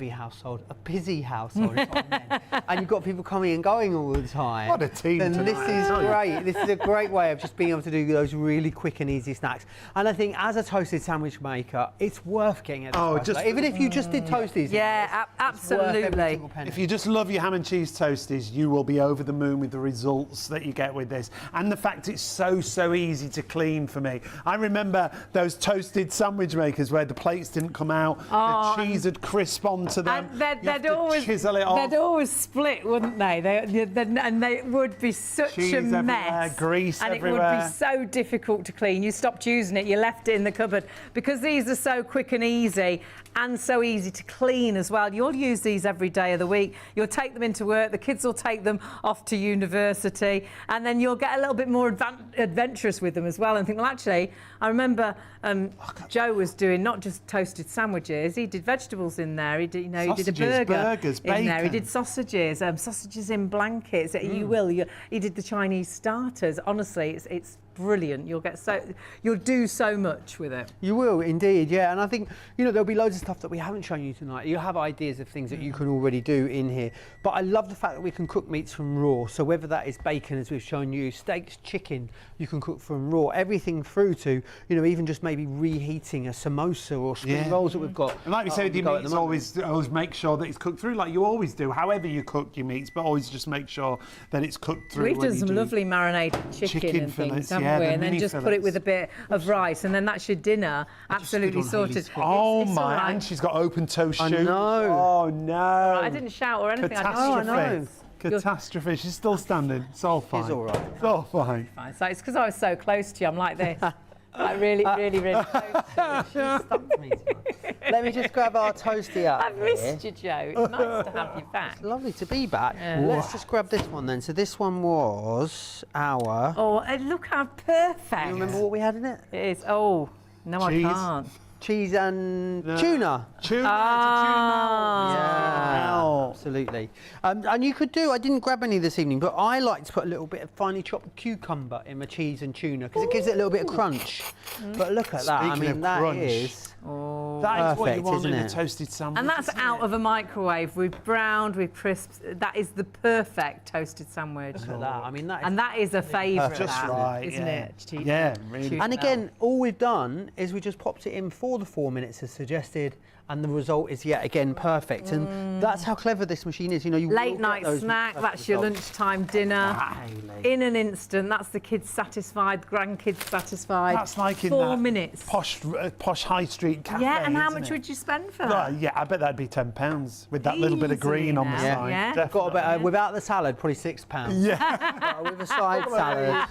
household, a busy household, and you've got people coming and going all the time, what a team! Then this is great. This is a great way of just being able to do those really quick and easy snacks. And I think as a toasted sandwich maker, it's worth getting it. Even if you just did toasties. Yeah, absolutely. If you just love your ham and cheese toasties, you will be over the moon with the results that you get with this. And the fact it's so easy to clean for me. I remember those toasted sandwich makers where the plates didn't come out, the cheese would crisp onto them. And they'd always chisel it off. They'd always split, wouldn't they? And they would be such cheese a everywhere, mess. grease and everywhere. And it would be so difficult to clean. You stopped using it, you left it in the cupboard. Because these are so quick and easy and so easy to clean as well. You'll use these every day of the week. You'll take them into work, the kids will take them off to university, and then you'll get a little bit more adventurous with them as well and think, well, actually, I remember Joe was doing not just toasted sandwiches, he did vegetables in there, he did, he did a burgers, in there, he did sausages, sausages in blankets, he did the Chinese starters. Honestly, it's brilliant. You'll do so much with it. You will indeed, yeah. And I think there'll be loads of stuff that we haven't shown you tonight. You have ideas of things that you can already do in here. But I love the fact that we can cook meats from raw. So whether that is bacon, as we've shown you, steaks, chicken, you can cook from raw. Everything through to even just maybe reheating a samosa or spring rolls that we've got. And like we said, your meats always make sure that it's cooked through, like you always do. However you cook your meats, but always just make sure that it's cooked through. We've done some lovely marinated chicken and fillets, things, haven't we? And then just put it with a bit of rice, and then that's your dinner. Absolutely sorted. Oh my! And she's got open toe shoe. I know. Oh no! I didn't shout or anything. Catastrophe. Catastrophe. She's still standing. It's all fine. It's all right. It's all fine. So it's because I was so close to you. I'm like this. Like really close to you. Let me just grab our toasty up. I've missed you, Joe. It's nice to have you back. It's lovely to be back. Yeah. Let's just grab this one then. So this one was our... Oh, look how perfect. You remember what we had in it? It is. Oh, no, Cheese. I can't. cheese and tuna. Tuna. Yeah, absolutely. And you could do, I didn't grab any this evening, but I like to put a little bit of finely chopped cucumber in my cheese and tuna because it gives it a little bit of crunch. But look at that. I mean, that is that is what you perfect, want isn't in a it? toasted sandwich. And that's out of a microwave. We've browned, we've crisped. That is the perfect toasted sandwich. Look at that. I mean, that is And that is a favourite, Just right, isn't yeah. it? Yeah, really. And again, all we've done is we just popped it in for the 4 minutes as suggested, and the result is yet again perfect. And that's how clever this machine is. You know, you will Late get night those snack, perfect that's your results. lunchtime dinner. In an instant, that's the kids satisfied, grandkids satisfied. That's like in 4 that minutes. posh high street cafe. Yeah, and how isn't much it? would you spend for Oh, that? yeah, I bet that'd be £10 with that little bit of Easily green on the now, side. yeah. Definitely. Got a bit, without the salad, probably £6. Yeah, With a side salad,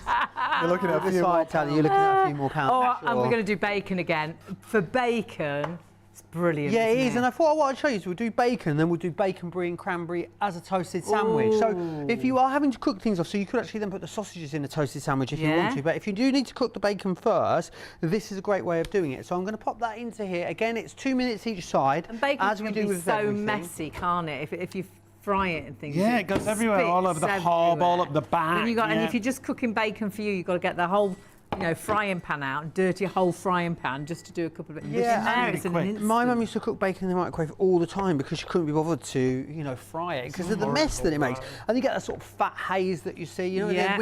you're looking at a with few a more side salad, you're looking at a few more pounds. Oh, for and we're sure. going to do bacon again. For bacon, it's brilliant. Yeah, it isn't is, and I thought what I'd show you is we'll do bacon, then we'll do bacon brie and cranberry as a toasted sandwich. So if you are having to cook things off, so you could actually then put the sausages in a toasted sandwich if you want Yeah. to, but if you do need to cook the bacon first, this is a great way of doing it. So I'm going to pop that into here. Again, it's 2 minutes each side, And bacon as we can do be with so everything. messy, can't it? If you fry it and things. Yeah, it goes everywhere, all over the hob, all up the back. And yeah. if you're just cooking bacon for you, you've got to get the whole, frying pan out and dirty a whole frying pan just to do a couple of it. Yeah, This is really it's in quick. an instant. My mum used to cook bacon in the microwave all the time because she couldn't be bothered to, fry it because of the mess that it makes. And you get that sort of fat haze that you see, Yeah.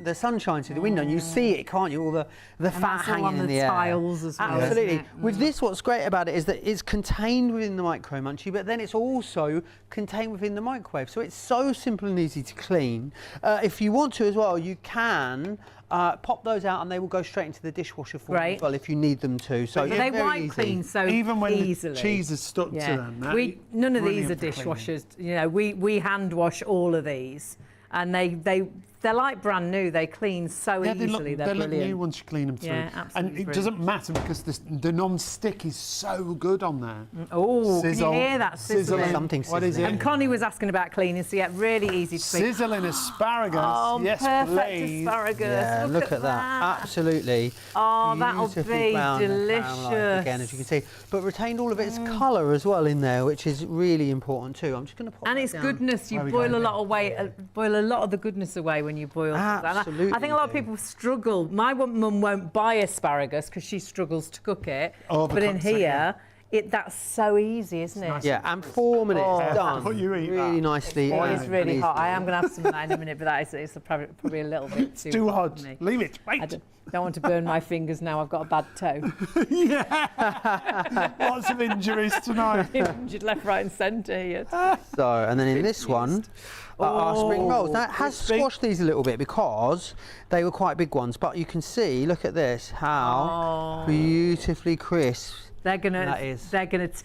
the sun shines through the window and you see it, can't you? All the And fat that's all hanging on in the the air. tiles as well. Absolutely. isn't it? With this, what's great about it is that it's contained within the micro munchie, but then it's also contained within the microwave. So it's so simple and easy to clean. If you want to as well, you can pop those out and they will go straight into the dishwasher for you Right. as well if you need them to. So But yeah, they very wipe easy. clean so Even when easily. the cheese is stuck to Yeah. them. None of these are brilliant for cleaning. dishwashers. We hand wash all of these, and they're like brand new. They clean so Yeah, easily. They're they look brilliant. new once you clean them through. Yeah, absolutely And it doesn't matter because the non-stick is so good on there. Oh, can you Sizzle, hear that sizzling? Something What is sizzling. it? And Connie was asking about cleaning, so yeah, really easy to clean. Sizzling asparagus. Oh, yes, perfect please. asparagus. Yeah, look at that. Absolutely. Oh, that'll Beautifully be brown and caramelised delicious. again, as you can see. But retained all of its colour as well in there, which is really important too. I'm just going to pop And that it's down. goodness. You Where we boil going a lot boil a lot of the goodness away when you boil. And Absolutely I think a lot of do. people struggle. My mum won't buy asparagus because she struggles to cook it. Oh, but in for God's sake, here, that's so easy, isn't it? Yeah, and 4 minutes done. What you eat really that. nicely. It is really and hot. I easy. am going to have some of that in a minute, but that is probably a little bit Too hot. for me. Leave it. I Wait. don't want to burn my fingers now. I've got a bad toe. Lots of injuries tonight. Injured left, right, and centre here. So, and then in this one, our spring rolls. Now, it has crispy. squashed these a little bit because they were quite big ones, but you can see, look at this, how beautifully crisp. They're gonna That is.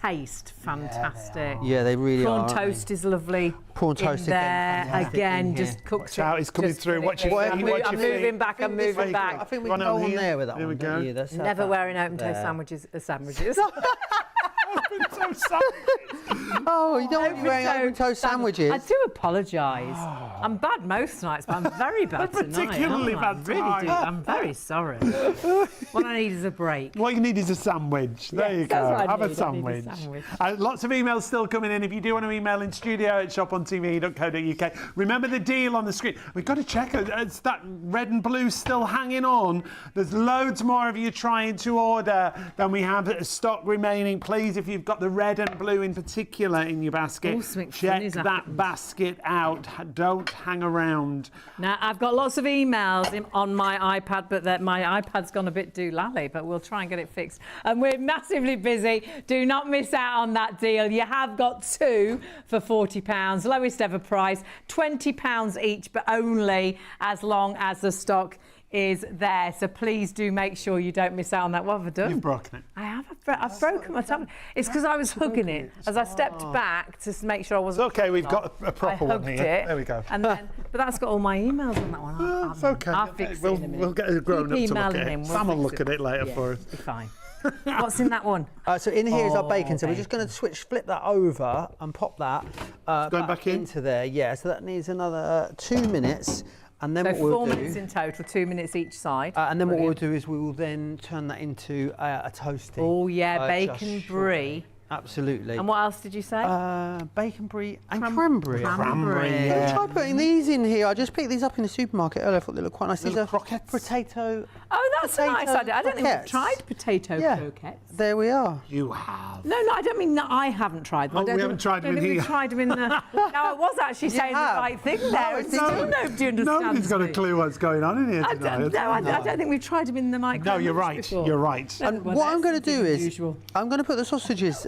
taste fantastic. Yeah, they really Prawn are. aren't toast is lovely. Prawn toast in again, there fantastic again, in here. just cooks Watch out, it's coming just through. Watch your Whatever feet. you Watch I'm your feet. moving back. I'm they? moving I back. think we Run can go over on here. there with that There we one, don't go. you? Let's have Never that wearing open toast there. sandwiches. So sorry. Oh, you don't want to be wearing open toast sandwiches? I do apologise. I'm bad most nights, but I'm very bad tonight. Particularly aren't I? bad I really do. tonight. I'm very sorry. What I need is a break. What you need is a sandwich. There Yes, you that's go. what I Have need. a I need a sandwich. sandwich. Lots of emails still coming in. If you do want to email in, studio@shopontv.co.uk. Remember the deal on the screen. We've got to check. It's that red and blue still hanging on. There's loads more of you trying to order than we have stock remaining. Please, if you've got the red and blue in particular in your basket, Oh, something check funny's that happened. basket out. Don't hang around. Now, I've got lots of emails on my iPad, but my iPad's gone a bit doolally, but we'll try and get it fixed. And we're massively busy. Do not miss out on that deal. You have got 2 for £40, lowest ever price, £20 each, but only as long as the stock is there. So please do make sure you don't miss out on that. What have I done? You've broken it. I have. I've broken my tablet. It's because I was hugging it as I stepped back to make sure I wasn't. It's okay, we've got a proper I one hugged here. it, There we go. And then, but that's got all my emails on that one. It's okay. I'll fix it in a minute. We'll get a grown up Keep to look emailing at him, it. we'll Sam will fix look at it later Yeah, for us. be fine. What's in that one? So in here is our bacon. So we're bacon. just going to flip that over and pop that going back in? into there. Yeah, so that needs another 2 minutes. And then so what we'll 4 do, minutes in total, 2 minutes each side. and then what we'll do is we will then turn that into a toasting. Oh yeah, bacon brie. Absolutely. And what else did you say? Bacon brie and cranberry. Cranberry, I'm yeah. try putting these in here. I just picked these up in the supermarket earlier. I thought they looked quite nice. These are croquettes. potato. Oh, that's a nice idea. I don't think we've croquettes. tried potato croquettes. There we are. You have. No, I don't mean that I haven't tried them. Oh, we haven't tried them in I don't think here. we've tried them in the... No, I was actually saying the have. right thing there. Still nobody understands Nobody's got a me. clue what's going on in here I tonight. don't think we've tried them in the microwave. No, you're right. Before. You're right. And Well, what I'm that's going to do something is unusual. I'm going to put the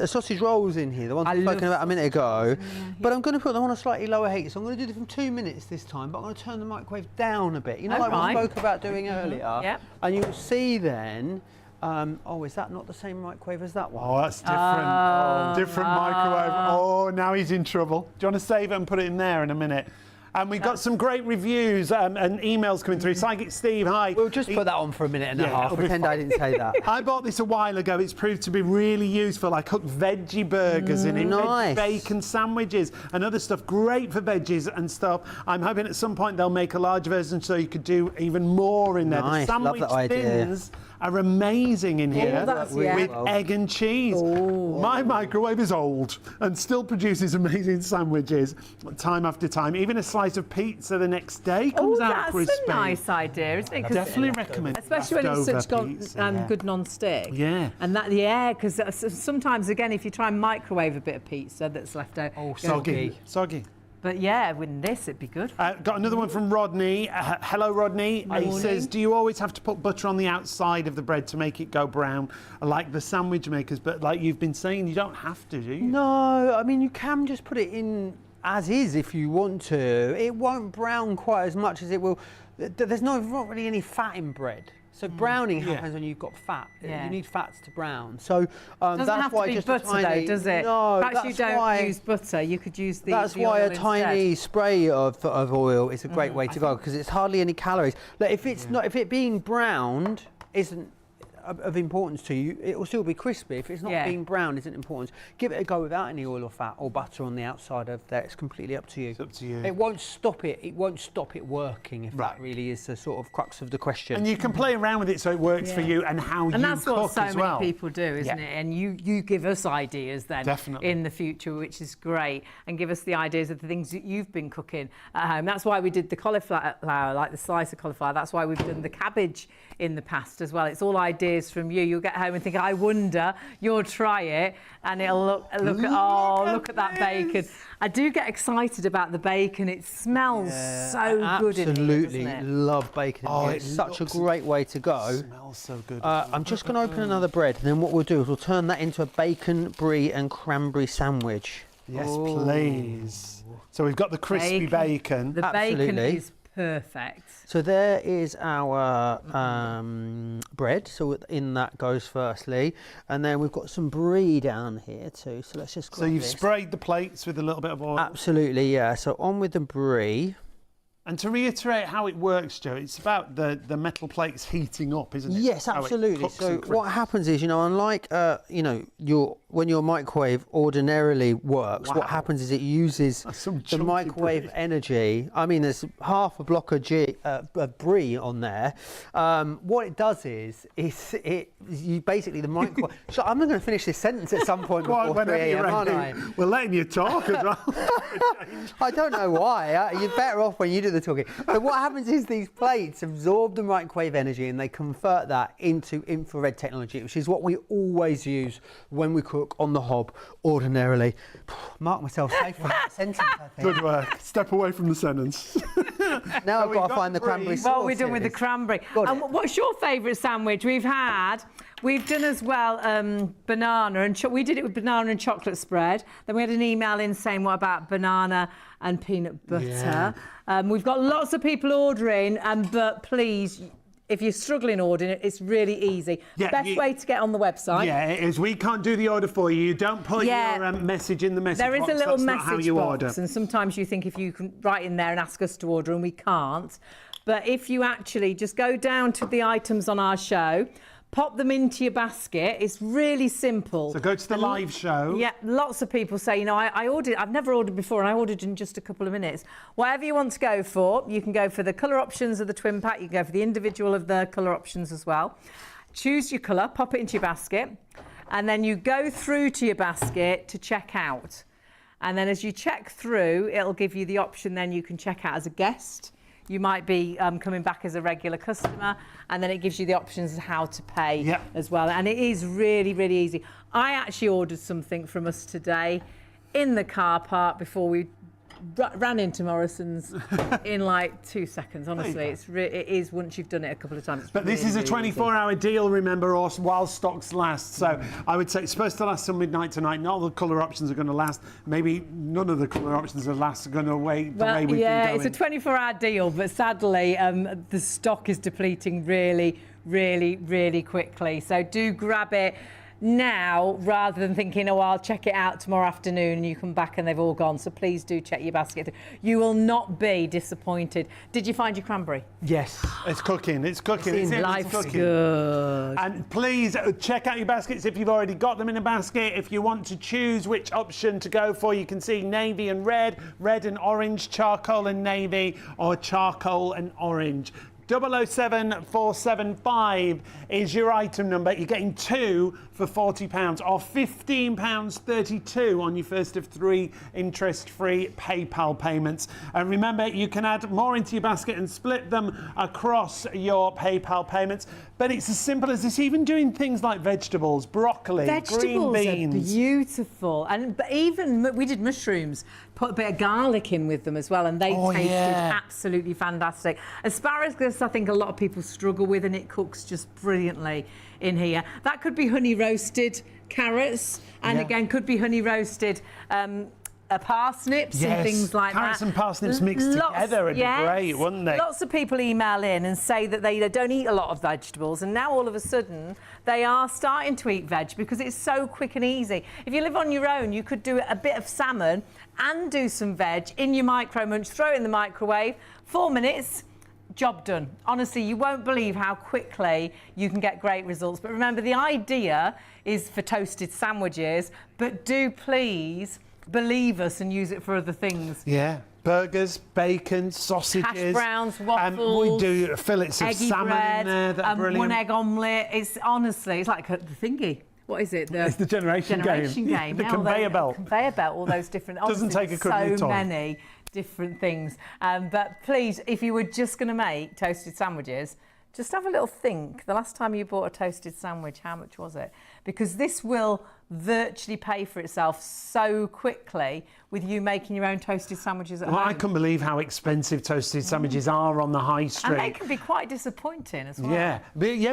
sausage rolls in here, the ones I we spoken love about a minute ago. But I'm going to put them on a slightly lower heat. So I'm going to do them for 2 minutes this time, but I'm going to turn the microwave down a bit. You know, Oh, like right. we spoke about doing earlier. Yep. And you'll see then. Oh, is that not the same microwave as that one? Oh, that's different. Different microwave. Oh, now he's in trouble. Do you want to save it and put it in there in a minute? And we've got some great reviews and emails coming through. Psychic Steve, hi. We'll just put that on for a minute and a Yeah, half. it'll be Pretend I didn't say that. I bought this a while ago. It's proved to be really useful. I cook veggie burgers in it, Nice. veggie bacon sandwiches and other stuff. Great for veggies and stuff. I'm hoping at some point they'll make a large version so you could do even more in there. Nice, The love sandwich that idea. thins are amazing in here that's- with yeah. egg and cheese. My microwave is old and still produces amazing sandwiches time after time. Even a slice of pizza the next day comes out that's crispy. a nice idea, isn't it? 'Cause Definitely recommend especially when it's leftover such pizza, yeah. good non-stick. Yeah. And that, because sometimes, again, if you try and microwave a bit of pizza that's left over. Oh, Soggy. Soggy. But yeah, with this, it'd be good. Got another one from Rodney. Hello, Rodney. He says, do you always have to put butter on the outside of the bread to make it go brown, like the sandwich makers? But like you've been saying, you don't have to, do you? No, I mean, you can just put it in as is if you want to. It won't brown quite as much as it will. There's not really any fat in bread. So browning happens when you've got fat. Yeah. You need fats to brown. So Doesn't that's have why to be just butter, a tiny, though, does it? No, Perhaps you that's don't why, use butter. You could use the. That's the why oil a tiny instead. spray of oil is a great way to go because it's hardly any calories. Like if it's not, if it being browned isn't of importance to you, it will still be crispy. If it's not being brown, isn't important. Give it a go without any oil or fat or butter on the outside of there. It's completely up to you. It's up to you. It won't stop it. It won't stop it working. If that really is the sort of crux of the question. And you can play around with it so it works for you and how you And that's cook what so as many well. people do, isn't it? And you give us ideas then Definitely. in the future, which is great, and give us the ideas of the things that you've been cooking at home. That's why we did the cauliflower, like the slice of cauliflower. That's why we've done the cabbage in the past as well. It's all ideas from you. You'll get home and think, I wonder, you'll try it, and it'll look at that bacon. I do get excited about the bacon. It smells so good in here, Absolutely doesn't it? love bacon. It's such a great way to go. It smells so good. I'm just going to open another bread, and then what we'll do is we'll turn that into a bacon, brie, and cranberry sandwich. Yes, please. So we've got the crispy bacon. The bacon Absolutely. is perfect. So there is our bread. So in that goes firstly, and then we've got some brie down here too. So let's just. So you've this. sprayed the plates with a little bit of oil. Absolutely, yeah. So on with the brie. And to reiterate how it works, Joe, it's about the metal plates heating up, isn't it? Yes, How it absolutely. cooks So and crisps. what happens is, unlike when your microwave ordinarily works, what happens is it uses That's some the chunky microwave brie. energy. I mean, there's half a block of brie on there. What it does is you basically the microwave. So I'm going to finish this sentence at some point Go on, before 3 whenever you're a.m. aren't I? ready. We're letting you talk as well. I don't know why. You're better off when you do the talking. So what happens is these plates absorb the microwave energy and they convert that into infrared technology, which is what we always use when we cook on the hob ordinarily. Mark myself safe for that sentence, I think. Good work. Step away from the sentence. Now I've we've got to got find the brie. cranberry sauce. Well, we're done with the here. cranberry. Got And it. what's your favourite sandwich? We've done as well banana and we did it with banana and chocolate spread. Then we had an email in saying, what about banana and peanut butter? Yeah. We've got lots of people ordering, but please, if you're struggling ordering it, it's really easy. Yeah, Best way to get on the website. Yeah, it is. We can't do the order for you. You don't put your message in the message There is box. a little That's not how message you box, order. and sometimes you think if you can write in there and ask us to order, and we can't. But if you actually just go down to the items on our show, pop them into your basket. It's really simple. So go to the live show. Yeah, lots of people say, you know, I've never ordered before, and I ordered in just a couple of minutes. Whatever you want to go for, you can go for the colour options of the twin pack, you can go for the individual of the colour options as well. Choose your colour, pop it into your basket, and then you go through to your basket to check out. And then as you check through, it'll give you the option then you can check out as a guest. You might be coming back as a regular customer, and then it gives you the options of how to pay as well. And it is really, really easy. I actually ordered something from us today in the car park before we ran into Morrison's in like 2 seconds. Honestly, it is once you've done it a couple of times. But this is a 24-hour deal, remember, or while stocks last. So I would say it's supposed to last till midnight tonight. Not all the colour options are going to last. Maybe none of the colour options are going to wait the way we've been going. It's a 24-hour deal, but sadly, the stock is depleting really, really, really quickly. So do grab it now rather than thinking, oh, I'll check it out tomorrow afternoon, and you come back and they've all gone. So please do check your basket. You will not be disappointed. Did you find your cranberry? Yes, it's cooking. It's cooking. Life's cooking. Good. And please check out your baskets if you've already got them in a basket. If you want to choose which option to go for, you can see navy and red, red and orange, charcoal and navy, or charcoal and orange. 007475 is your item number. You're getting 2 for £40 or £15.32 on your first of 3 interest-free PayPal payments. And remember, you can add more into your basket and split them across your PayPal payments. But it's as simple as this, even doing things like vegetables, broccoli, green beans. Are beautiful. And even we did mushrooms, put a bit of garlic in with them as well, and they tasted absolutely fantastic. Asparagus, I think a lot of people struggle with, and it cooks just brilliantly in here. That could be honey roasted carrots, and again could be honey roasted parsnips and things like carrots that. And parsnips mixed together would be great, wouldn't they? Lots of people email in and say that they don't eat a lot of vegetables, and now all of a sudden they are starting to eat veg because it's so quick and easy. If you live on your own, you could do a bit of salmon and do some veg in your micro munch, throw it in the microwave, 4 minutes, job done. Honestly, you won't believe how quickly you can get great results. But remember, the idea is for toasted sandwiches, but do please believe us and use it for other things. Yeah. Burgers, bacon, sausages. Hash browns, waffles. We do fillets of salmon bread, in there. That's brilliant. 1 egg omelette. It's honestly, it's like the thingy. What is it? It's the generation game. The conveyor belt. Conveyor belt, all those different... Doesn't take a cooking so time. many different things. But please, if you were just going to make toasted sandwiches, just have a little think. The last time you bought a toasted sandwich, how much was it? Because this will virtually pay for itself so quickly with you making your own toasted sandwiches at home. I couldn't believe how expensive toasted sandwiches are on the high street. And they can be quite disappointing as well. Yeah,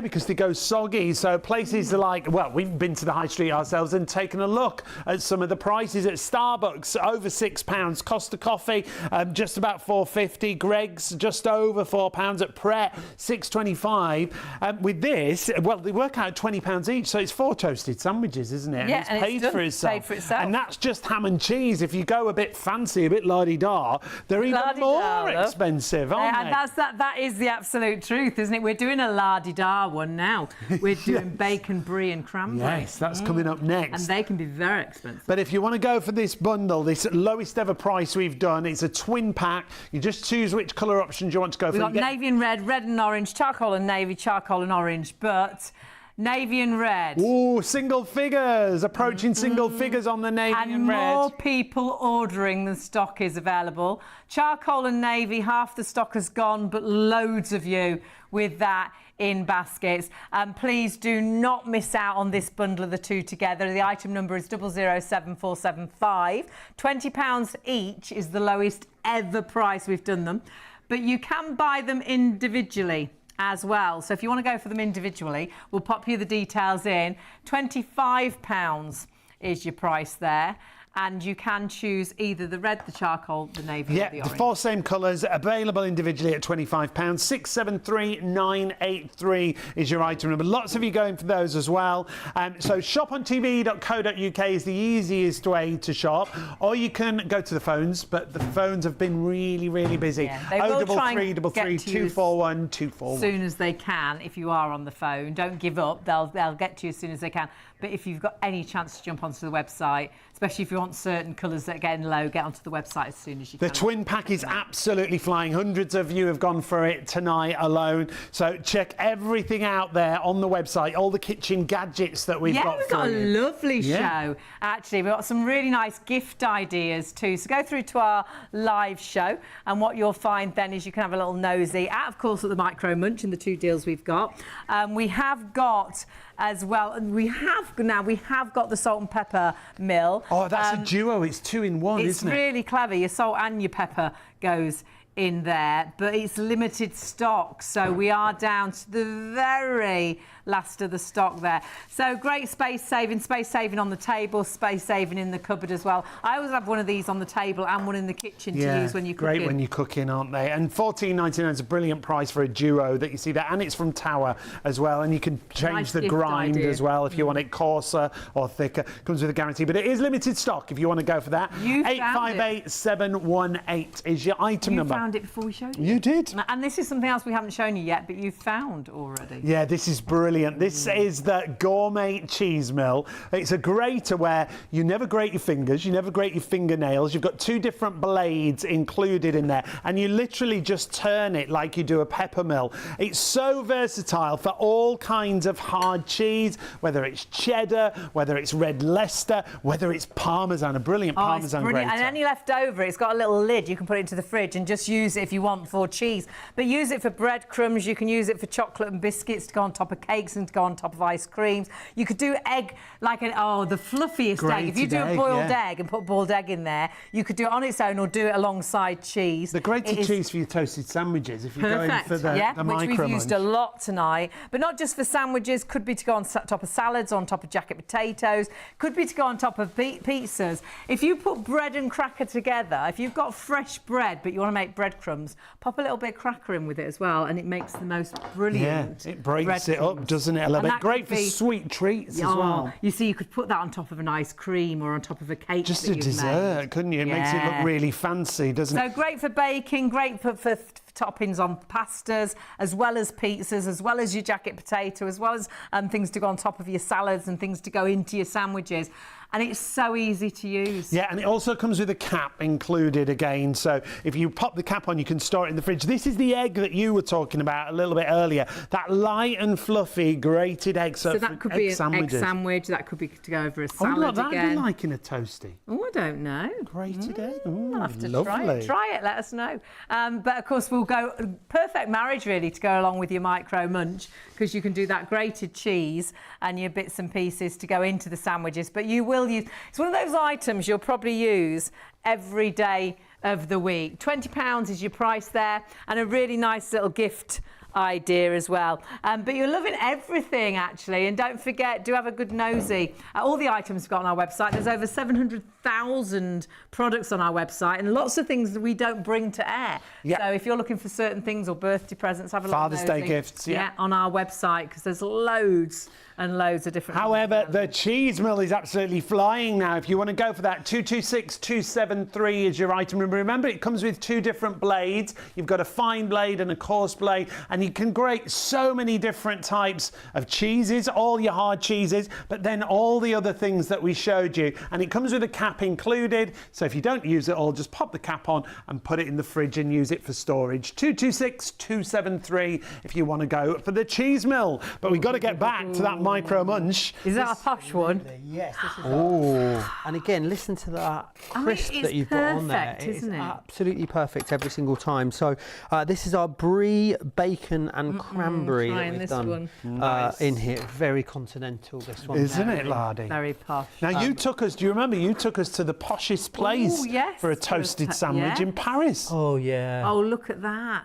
because they go soggy. So places are like, well, we've been to the high street ourselves and taken a look at some of the prices at Starbucks, over £6. Costa Coffee, just about £4.50. Greg's, just over £4. At Pret, £6.25. With this, well, they work out £20 each, so it's 4 toasted sandwiches, isn't it? Yeah, and it's paid for itself. Paid for itself. And that's just ham and cheese. If you go a bit fancy, a bit la-di-da, they're even more expensive, aren't they? And that is the absolute truth, isn't it? We're doing a la-di-da one now. We're doing bacon, brie and cranberry. Yes, that's coming up next. And they can be very expensive. But if you want to go for this bundle, this lowest ever price we've done, it's a twin pack. You just choose which colour options you want to go for. We've got navy and red, red and orange, charcoal and navy, charcoal and orange, but navy and red. Ooh, single figures, approaching single figures on the navy and red. And more people ordering than stock is available. Charcoal and navy, half the stock has gone, but loads of you with that in baskets. Please do not miss out on this bundle of the two together. The item number is 007475. £20 each is the lowest ever price we've done them, but you can buy them individually as well. So if you want to go for them individually, we'll pop you the details in. £25 is your price there. and you can choose either the red, the charcoal, the navy, or the orange. The 4 same colours, available individually at £25. 673983 is your item number. Lots of you going for those as well. So shopontv.co.uk is the easiest way to shop, or you can go to the phones, but the phones have been really, really busy. Yeah, they will try and get to you 241 241. as soon as they can. If you are on the phone, don't give up. They'll get to you as soon as they can. But if you've got any chance to jump onto the website, especially if you want certain colours that are getting low, get onto the website as soon as you can. The twin pack is absolutely flying. Hundreds of you have gone for it tonight alone. So check everything out there on the website, all the kitchen gadgets that we've got. Yeah, we've got a lovely show. Actually, we've got some really nice gift ideas too. So go through to our live show, and what you'll find then is you can have a little nosy at, of course, at the Micro Munch in the 2 deals we've got. We have got as well, and we have got the salt and pepper mill. Oh, that's a duo. It's 2 in 1, isn't it? It's really clever. Your salt and your pepper goes in there, but it's limited stock, so we are down to the very last of the stock there. So great space saving on the table, space saving in the cupboard as well. I always have one of these on the table and one in the kitchen to use when you're cooking. Great when you're cooking, aren't they? And £14.99 is a brilliant price for a duo that you see there, and it's from Tower as well, and you can change the grind as well if you want it coarser or thicker. Comes with a guarantee, but it is limited stock if you want to go for that. 858718 is your item number. You found it before we showed you. You did. And this is something else we haven't shown you yet, but you've found already. Yeah, this is brilliant. This is the gourmet cheese mill. It's a grater where you never grate your fingers, you never grate your fingernails. You've got 2 different blades included in there, and you literally just turn it like you do a pepper mill. It's so versatile for all kinds of hard cheese, whether it's cheddar, whether it's red Leicester, whether it's Parmesan, a brilliant Parmesan grater. And any left over, it's got a little lid. You can put it into the fridge and just use it if you want for cheese. But use it for breadcrumbs. You can use it for chocolate and biscuits to go on top of cakes and to go on top of ice creams. You could do egg like the fluffiest egg. If you do a boiled egg and put boiled egg in there, you could do it on its own or do it alongside cheese. The grated cheese for your toasted sandwiches if you're going for the Micro which we've Munch. used a lot tonight. But not just for sandwiches, could be to go on top of salads, on top of jacket potatoes, could be to go on top of pizzas. If you put bread and cracker together, if you've got fresh bread but you want to make breadcrumbs, pop a little bit of cracker in with it as well, and it makes the most brilliant. Yeah, it breaks it up, doesn't it, a little bit? Great for sweet treats as well. You see, you could put that on top of an ice cream or on top of a cake. Just a dessert, couldn't you? It makes it look really fancy, doesn't it? So great for baking, great for toppings on pastas, as well as pizzas, as well as your jacket potato, as well as things to go on top of your salads and things to go into your sandwiches. And it's so easy to use. Yeah, and it also comes with a cap included again. So if you pop the cap on, you can store it in the fridge. This is the egg that you were talking about a little bit earlier. That light and fluffy grated egg. So that could be an egg sandwich. That could be to go over a salad that'd again. be like in a toasty. Oh, I don't know. Grated egg. I'll have to try it. Try it. Let us know. But of course, we'll go perfect marriage really to go along with your Micro Munch, because you can do that grated cheese and your bits and pieces to go into the sandwiches. But you will use. It's one of those items you'll probably use every day of the week. £20 is your price there, and a really nice little gift idea as well. But you're loving everything actually, and don't forget, do have a good nosy at all the items we've got on our website. There's over 700,000 products on our website, and lots of things that we don't bring to air. So if you're looking for certain things or birthday presents, have a look. Father's Day gifts, on our website, because there's loads and loads of different. However, the cheese mill is absolutely flying now. If you want to go for that, 226273 is your item. Remember, it comes with 2 different blades. You've got a fine blade and a coarse blade, and you can grate so many different types of cheeses, all your hard cheeses, but then all the other things that we showed you. And it comes with a cap included, so if you don't use it all, just pop the cap on and put it in the fridge and use it for storage. 226273 if you want to go for the cheese mill. But we've got to get back to that Micro Munch. Is that a posh one? Yes, this is and again, listen to that crisp that you've got on there. Isn't it? Absolutely perfect every single time. So this is our brie, bacon and cranberry that we've done in here. Very continental, this one. Isn't it, Lardy? Very posh. Now, you took us, do you remember, you took us to the poshest place for a toasted sandwich in Paris. Oh, yeah. Oh, look at that.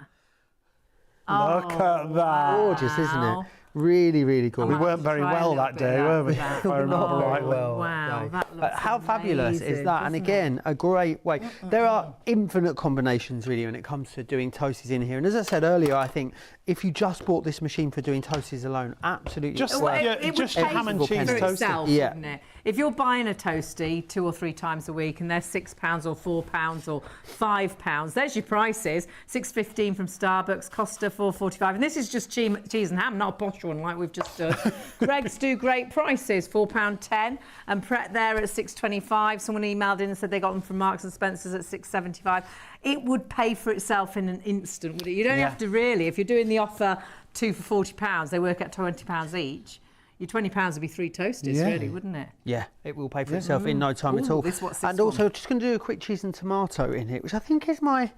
Look at that. Gorgeous, isn't it? Really, really cool. We weren't very well that day, were we? If I remember rightly. Wow, that looks How fabulous is that? And again, a great way. There are infinite combinations really when it comes to doing toasties in here. And as I said earlier, I think if you just bought this machine for doing toasties alone, absolutely Just worth ham and cheese toasty. Yeah. Wouldn't it? If you're buying a toasty 2 or 3 times a week and they're £6 or £4 or £5, there's your prices. $6.15 from Starbucks, Costa $4.45, and this is just cheese and ham, not a posh one like we've just done. Greggs do great prices, £4.10, and Pret there at $6.25. Someone emailed in and said they got them from Marks and Spencer's at $6.75. It would pay for itself in an instant, would it? You don't have to really. If you're doing the offer 2 for £40, they work at £20 each. Your £20 would be 3 toasties, really, wouldn't it? Yeah, it will pay for itself in no time at all. And also, just going to do a quick cheese and tomato in here, which I think is my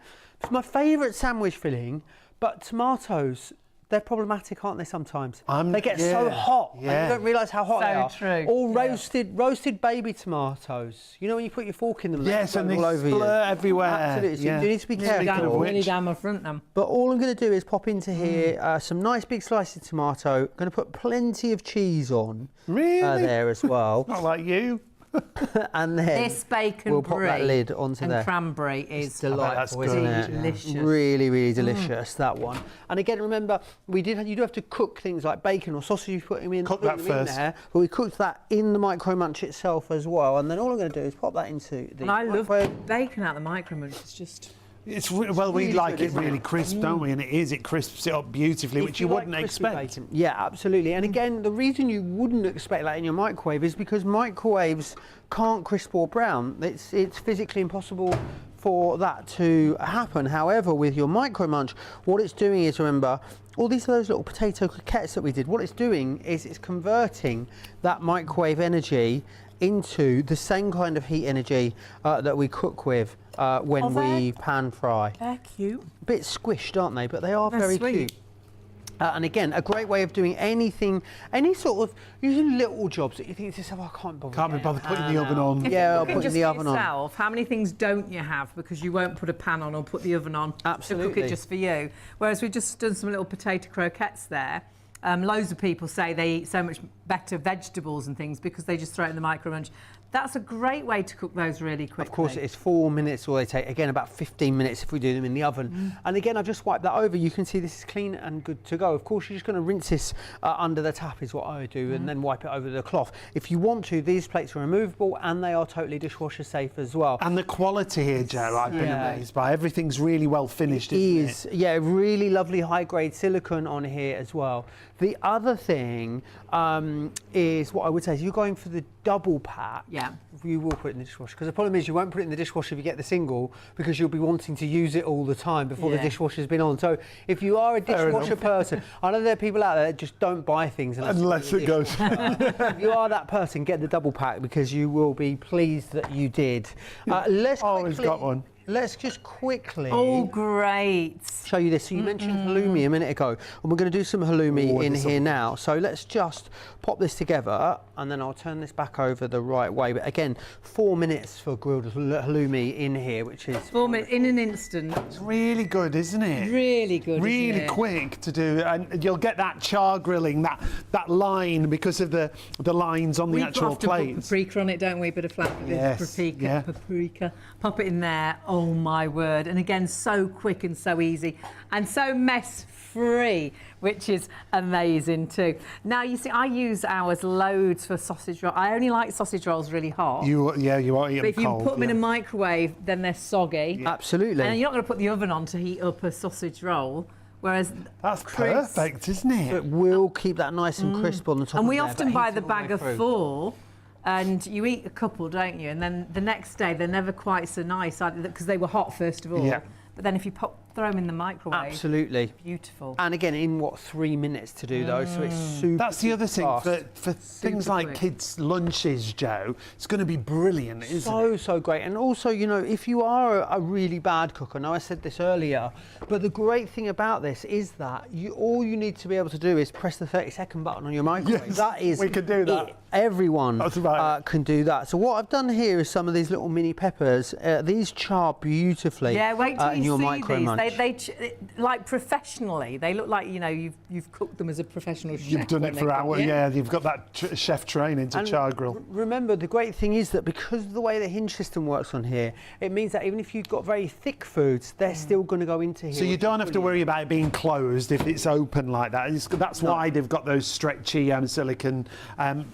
favourite sandwich filling. But tomatoes, they're problematic, aren't they? Sometimes they get so hot, and you don't realise how hot they are. True. Or roasted baby tomatoes. You know when you put your fork in them, yes, and they all over you. everywhere. Absolutely. So you need to be careful. Really down my front them. But all I'm going to do is pop into here some nice big slices of tomato. Going to put plenty of cheese on there as well. Not like you. And then this bacon we'll pop that lid onto there. Cranberry is delightful, isn't it? Delicious. Really, really delicious, that one. And again, remember, you do have to cook things like bacon or sausage. You put them in, there, but we cooked that in the Micro Munch itself as well. And then all I'm going to do is pop that into the. And I love bacon out of the Micro Munch. It's just. We really like it really crisp, don't we? And it crisps it up beautifully, which you wouldn't expect. Bacon. Yeah, absolutely. And again, the reason you wouldn't expect that in your microwave is because microwaves can't crisp or brown. It's physically impossible for that to happen. However, with your Micro Munch, what it's doing is, remember, all those little potato croquettes that we did, what it's doing is it's converting that microwave energy into the same kind of heat energy that we cook with when we pan fry. They're cute. A bit squished, aren't they? But they are very cute. And again, a great way of doing anything, any sort of using little jobs that you think to yourself, I can't be bothered putting the oven on. I'll put the oven on. How many things don't you have because you won't put a pan on or put the oven on to cook it just for you? Whereas we've just done some little potato croquettes there. Loads of people say they eat so much better vegetables and things because they just throw it in the Micro Munch. That's a great way to cook those really quickly. Of course, it is 4 minutes, or they take, again, about 15 minutes if we do them in the oven. And again, I've just wiped that over. You can see this is clean and good to go. Of course, you're just going to rinse this under the tap is what I do, and then wipe it over the cloth. If you want to, these plates are removable and they are totally dishwasher safe as well. And the quality here, Joe, I've been amazed by. Everything's really well finished, isn't it? Yeah, really lovely high-grade silicone on here as well. The other thing is what I would say is you're going for the double pack. Yeah. You will put it in the dishwasher, because the problem is you won't put it in the dishwasher if you get the single, because you'll be wanting to use it all the time before the dishwasher's been on. So if you are a dishwasher person, I know there are people out there that just don't buy things unless it goes. If you are that person, get the double pack, because you will be pleased that you did. Always got one. Let's just quickly show you this. So you mentioned halloumi a minute ago, and we're going to do some halloumi in here now. So let's just pop this together, and then I'll turn this back over the right way. But again, 4 minutes for grilled halloumi in here, which is 4 minutes in an instant. It's really good, isn't it? Really good. Really quick to do, and you'll get that char grilling, that line, because of the lines on the actual plates. We put paprika on it, don't we? Bit of flat paprika. Pop it in there. Oh my word. And again, so quick and so easy and so mess free, which is amazing too. Now, you see, I use ours loads for sausage roll. I only like sausage rolls really hot. You are eating cold. But if you put them in a microwave, then they're soggy. Yeah. Absolutely. And you're not going to put the oven on to heat up a sausage roll. Whereas that's perfect, isn't it? So it will keep that nice and crisp on the top. And we often buy the bag of 4. And you eat a couple, don't you? And then the next day, they're never quite so nice, because they were hot, first of all. Yeah. But then if you throw them in the microwave, absolutely beautiful. And again, in 3 minutes to do those, so it's super. That's the other thing for things like kids' lunches, Joe. It's going to be brilliant, isn't it? So great. And also, you know, if you are a really bad cook, I know I said this earlier, but the great thing about this is that all you need to be able to do is press the 30-second button on your microwave. Yes, that is. we can do that. Everyone can do that. So what I've done here is some of these little mini peppers. These char beautifully wait till in your Micro Munch. like professionally, they look like, you know, you've cooked them as a professional chef. You've done it for hours, yeah. You've got that chef training to char grill. Remember, the great thing is that because of the way the hinge system works on here, it means that even if you've got very thick foods, they're still going to go into here. So you don't have to worry about it being closed if it's open like that. That's why they've got those stretchy silicone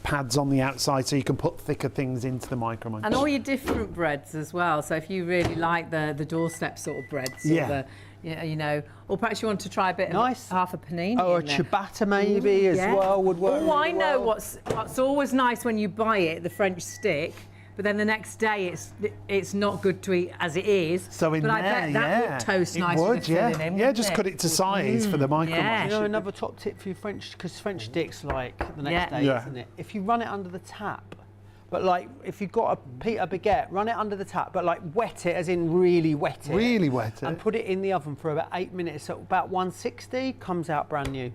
pads on the outside, so you can put thicker things into the Micro Munch. And all your different breads as well. So if you really like the doorstep sort of breads, or you know, or perhaps you want to try a bit of half a panini. Oh, a ciabatta maybe as well would work. Oh, I know what's always nice when you buy it, the French stick. But then the next day, it's not good to eat as it is. So in but I bet that would toast nice. It would, yeah. Just cut it to size for the Micro Munch. You know, another top tip for your French, because French sticks like the next day, isn't it? If you run it under the tap, but like if you've got a pita baguette, run it under the tap, but like wet it, as in really wet it. Really wet it. And put it in the oven for about 8 minutes. So about 160, comes out brand new.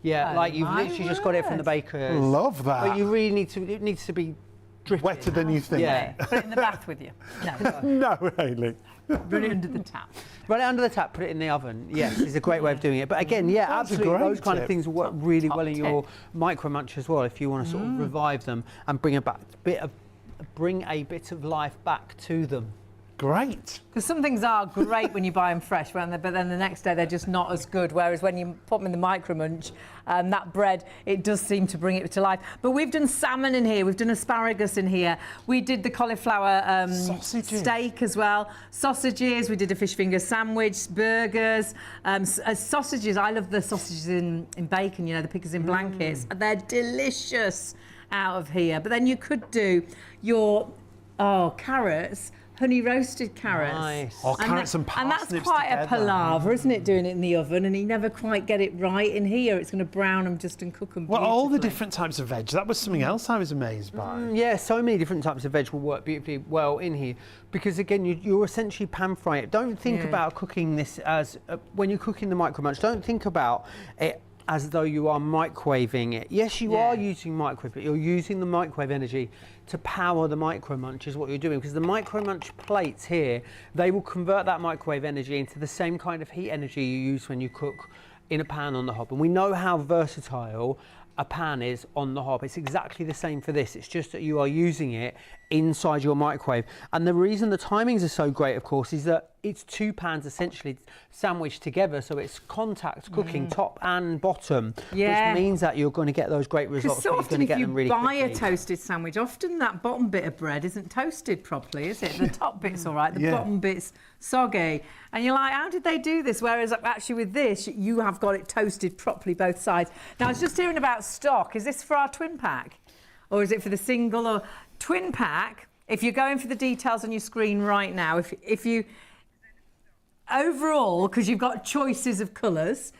Yeah, like you've literally just got it from the baker's. Love that. But you really need to. It needs to be dripping. Wetter than you think. Yeah. Put it in the bath with you. No. No, Hayley. Run it under the tap. Run it under the tap, put it in the oven. Yes, it's a great way of doing it. But again, yeah, absolutely, those kind of things will work really well in your Micro Munch as well, if you want to sort of revive them and bring a bit of life back to them. Great. Because some things are great when you buy them fresh, but then the next day they're just not as good. Whereas when you put them in the Micro Munch, that bread, it does seem to bring it to life. But we've done salmon in here, we've done asparagus in here. We did the cauliflower steak as well. Sausages, we did a fish finger sandwich, burgers. Sausages, I love the sausages in bacon, you know, the pickers in blankets. They're delicious out of here. But then you could do your, carrots. Honey roasted carrots. Nice. Oh, carrots and parsnips. And that's quite together. a palaver, isn't it, doing it in the oven? And you never quite get it right in here. It's going to brown them just and cook them beautifully. Well, all the different types of veg. That was something else I was amazed by. Yeah, so many different types of veg will work beautifully well in here. Because again, you're essentially pan frying it. Don't think about cooking this as, when you're cooking the Micro Munch, don't think about it as though you are microwaving it. Yes, you are using microwave, but you're using the microwave energy to power the Micro Munch is what you're doing, because the Micro Munch plates here, they will convert that microwave energy into the same kind of heat energy you use when you cook in a pan on the hob. And we know how versatile a pan is on the hob. It's exactly the same for this. It's just that you are using it inside your microwave. And the reason the timings are so great, of course, is that it's two pans essentially sandwiched together, so it's contact cooking top and bottom, which means that you're going to get those great results. So often if you buy a quickly. toasted sandwich, often that bottom bit of bread isn't toasted properly, is it? The top bit's all right, the bottom bit's soggy. And you're like, how did they do this? Whereas actually with this, you have got it toasted properly both sides. Now, I was just hearing about stock. Is this for our twin pack? Or is it for the single or twin pack? If you're going for the details on your screen right now, if you... Overall, because you've got choices of colours,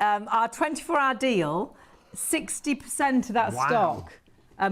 our 24-hour deal, 60% of that stock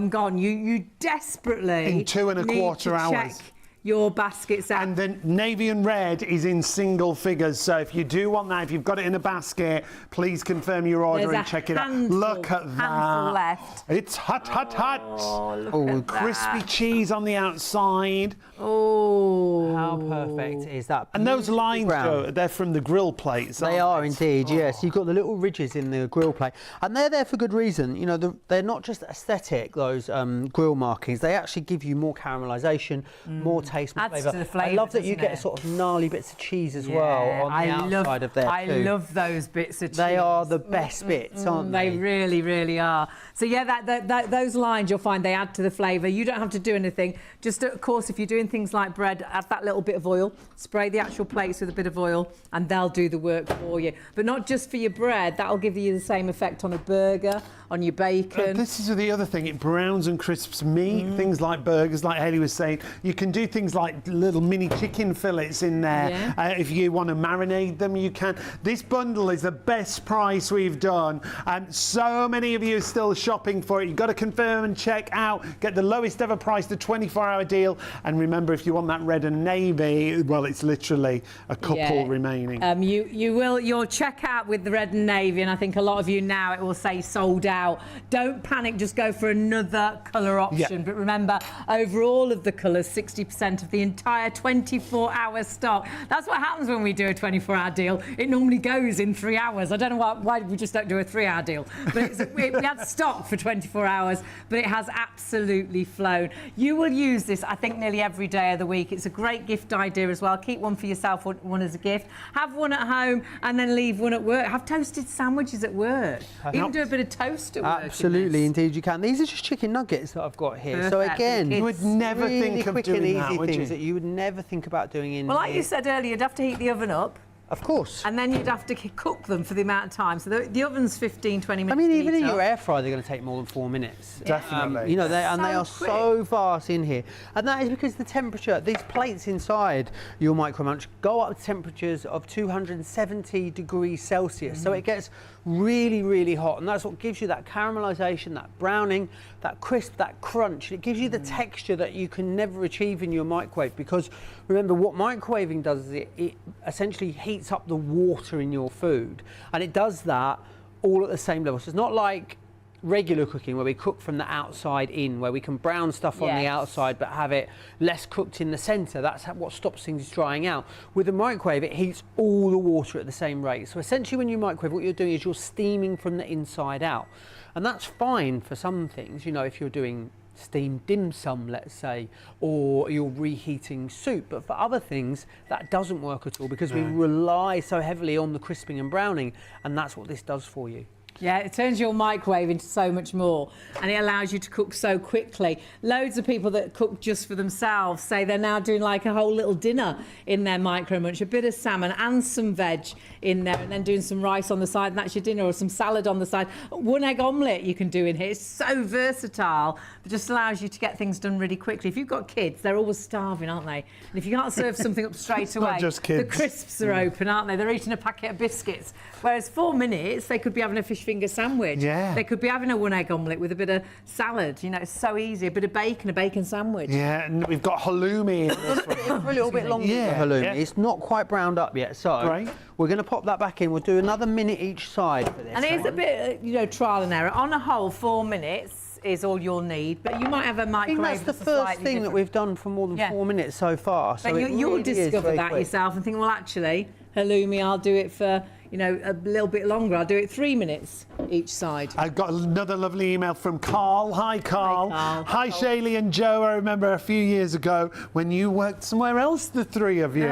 gone. You desperately in 2.25 hours. Check your baskets out. And then navy and red is in single figures. So if you do want that, if you've got it in a basket, please confirm your order and check it out. Look at that. Handful left. It's hot, hot, hot. Oh, crispy cheese on the outside. Oh. How perfect is that? And those lines, Joe, they're from the grill plates. They are indeed, yes. You've got the little ridges in the grill plate. And they're there for good reason. You know, they're not just aesthetic, those grill markings. They actually give you more caramelisation, more taste, more Adds to the flavour. I love that you get sort of gnarly bits of cheese as well on the outside of there I love those bits of cheese. They are the best bits, aren't they? They really, really are. So yeah, those lines you'll find they add to the flavour. You don't have to do anything. Just of course, if you're doing things like bread, add that little bit of oil. Spray the actual plates with a bit of oil, and they'll do the work for you. But not just for your bread. That'll give you the same effect on a burger, on your bacon. This is the other thing. It browns and crisps meat. Things like burgers, like Hayley was saying. You can do things like little mini chicken fillets in there. If you want to marinate them, you can. This bundle is the best price we've done, and so many of you are still shopping for it. You've got to confirm and check out. Get the lowest ever price, the 24-hour deal. And remember, if you want that red and navy, well, it's literally a couple remaining. You'll check out with the red and navy, and I think a lot of you now, it will say sold out. Don't panic, just go for another colour option. But remember, over all of the colours, 60% 50% of the entire 24-hour stock. That's what happens when we do a 24-hour deal. It normally goes in 3 hours. I don't know why we just don't do a 3-hour deal. But we had stock for 24 hours, but it has absolutely flown. You will use this, I think, nearly every day of the week. It's a great gift idea as well. Keep one for yourself, one as a gift. Have one at home and then leave one at work. Have toasted sandwiches at work. Even do a bit of toast at work. Absolutely, indeed you can. These are just chicken nuggets that I've got here. Perfect. So again, you would never really think of quick doing and easy that, would things you? that you would never think about doing in Well, like you said earlier, you'd have to heat the oven up. Of course. And then you'd have to cook them for the amount of time. So the oven's 15, 20 minutes. I mean, even in to heat your up. air fryer, they're going to take more than 4 minutes. Definitely. You know, they are So quick. so fast in here. And that is because the temperature, these plates inside your Micro Munch go up to temperatures of 270 degrees Celsius. So it gets really, really hot. And that's what gives you that caramelization, that browning, that crisp, that crunch. It gives you the texture that you can never achieve in your microwave. Because remember, what microwaving does is it essentially heats up the water in your food. And it does that all at the same level. So it's not like regular cooking where we cook from the outside in, where we can brown stuff on the outside but have it less cooked in the centre. That's what stops things drying out. With the microwave, it heats all the water at the same rate. So essentially when you microwave, what you're doing is you're steaming from the inside out. And that's fine for some things, you know, if you're doing steamed dim sum, let's say, or you're reheating soup. But for other things, that doesn't work at all because we rely so heavily on the crisping and browning, and that's what this does for you. Yeah, it turns your microwave into so much more, and it allows you to cook so quickly. Loads of people that cook just for themselves say they're now doing like a whole little dinner in their Micro Munch, a bit of salmon and some veg in there, and then doing some rice on the side, and that's your dinner, or some salad on the side. One egg omelette you can do in here. It's so versatile. It just allows you to get things done really quickly. If you've got kids, they're always starving, aren't they? And if you can't serve something up straight away, just the kids. crisps are open, aren't they? They're eating a packet of biscuits. Whereas 4 minutes, they could be having a fish finger sandwich. Yeah. They could be having a one egg omelette with a bit of salad. You know, it's so easy. A bit of bacon, a bacon sandwich. Yeah, and we've got halloumi in this one. For a little bit longer, Yeah, the halloumi. yeah. It's not quite browned up yet, so Right. we're going to pop that back in. We'll do another minute each side for this. And it is a bit, you know, trial and error. On a whole, 4 minutes is all you'll need, but you might have a I think microwave that's the a first slightly thing that different. we've done for more than 4 minutes so far. So But you'll really is discover very that quick. yourself and think, well, actually, halloumi, I'll do it for, you know, a little bit longer. I'll do it 3 minutes each side. I've got another lovely email from Carl. Hi, Carl. Carl. Hi, Shaylee and Joe. I remember a few years ago when you worked somewhere else, the three of you.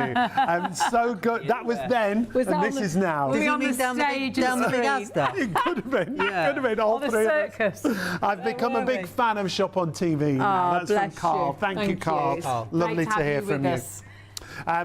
So good. That was then, Was that and on this the- is now. Were we on the mean down the big- stage down the and big screen? Asda? It could have been. Yeah. Could have been all Or the three of us. circus. I've become a were big we? fan of Shop on TV now. Oh, That's from bless Carl. you. Thank you, Carl. It's Lovely great to have hear you from with you. us.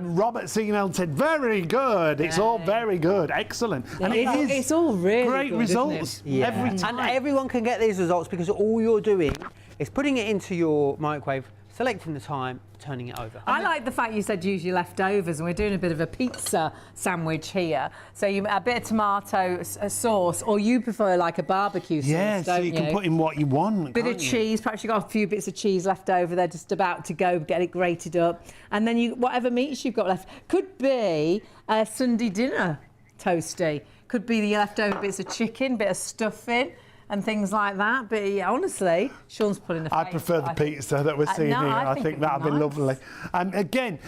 Robert's email said, very good. It's all very good. Excellent. And it is It's all really great good, isn't it? results Yeah. every time. And everyone can get these results because all you're doing is putting it into your microwave, selecting the time, turning it over. I like the fact you said use your leftovers, and we're doing a bit of a pizza sandwich here. So a bit of tomato sauce, or you prefer like a barbecue sauce, Yeah, so don't you can put in what you want. bit of can't you? cheese. Perhaps you've got a few bits of cheese left over. They're just about to go. Get it grated up, and then whatever meats you've got left could be a Sunday dinner toasty. Could be the leftover bits of chicken, bit of stuffing, and things like that. But yeah, honestly, Sean's putting the. I prefer the pizza that we're seeing no, here. I I think think it'd that'll be be nice. lovely. And again,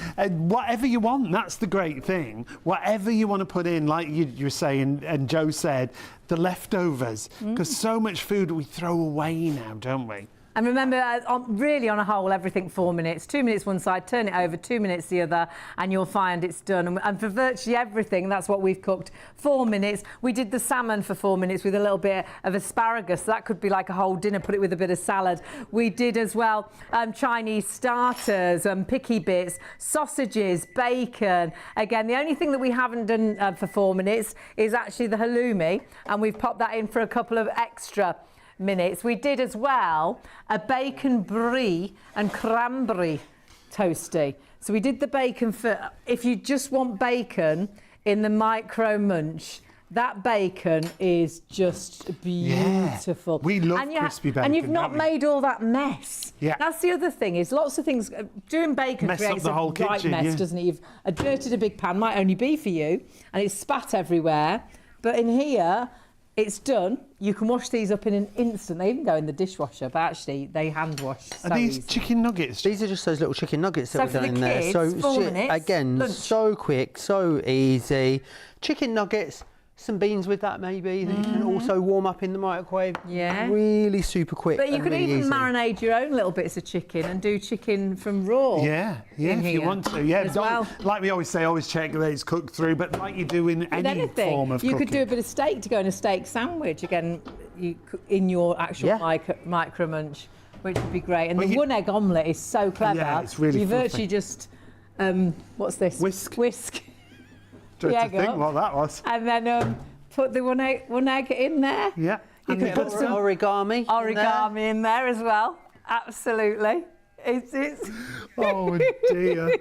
whatever you want, that's the great thing. Whatever you want to put in, like you were saying, and Joe said, the leftovers. Because so much food we throw away now, don't we? And remember, really on a whole, everything 4 minutes. 2 minutes one side, turn it over, 2 minutes the other, and you'll find it's done. And for virtually everything, that's what we've cooked. 4 minutes. We did the salmon for 4 minutes with a little bit of asparagus. That could be like a whole dinner, put it with a bit of salad. We did as well Chinese starters, picky bits, sausages, bacon. Again, the only thing that we haven't done for 4 minutes is actually the halloumi, and we've popped that in for a couple of extra minutes. We did as well a bacon brie and cranberry toasty. So we did the bacon for, if you just want bacon in the Micro Munch, that bacon is just beautiful. We love and crispy bacon, and you've not don't we? made all that mess. Yeah. That's the other thing, is lots of things, doing bacon Mess up creates the a whole right kitchen, mess, yeah. doesn't it? You've dirtied a big pan, might only be for you, and it's spat everywhere. But in here, It's done. You can wash these up in an instant. They even go in the dishwasher, but actually they hand wash. Are these chicken nuggets? These are just those little chicken nuggets that So we've done for the in kids, there. So 4 minutes, again, lunch. so quick, so easy. Chicken nuggets, some beans with that maybe that you can also warm up in the microwave. Yeah. Really super quick. But you and could really even easy. marinate your own little bits of chicken and do chicken from raw. Yeah, if you want to. Yeah, as well. Like we always say, always check that it's cooked through, but like you do in any Anything. form of you cooking. could do a bit of steak to go in a steak sandwich again in your actual micro munch, which would be great. And the one egg omelette is so clever. Yeah, it's really You fluffy. virtually just what's this? Whisk. The Trying egg to think up. what that was. And then put the one egg in there. Yeah. You And could then put some origami in there as well. Absolutely. It's Oh dear.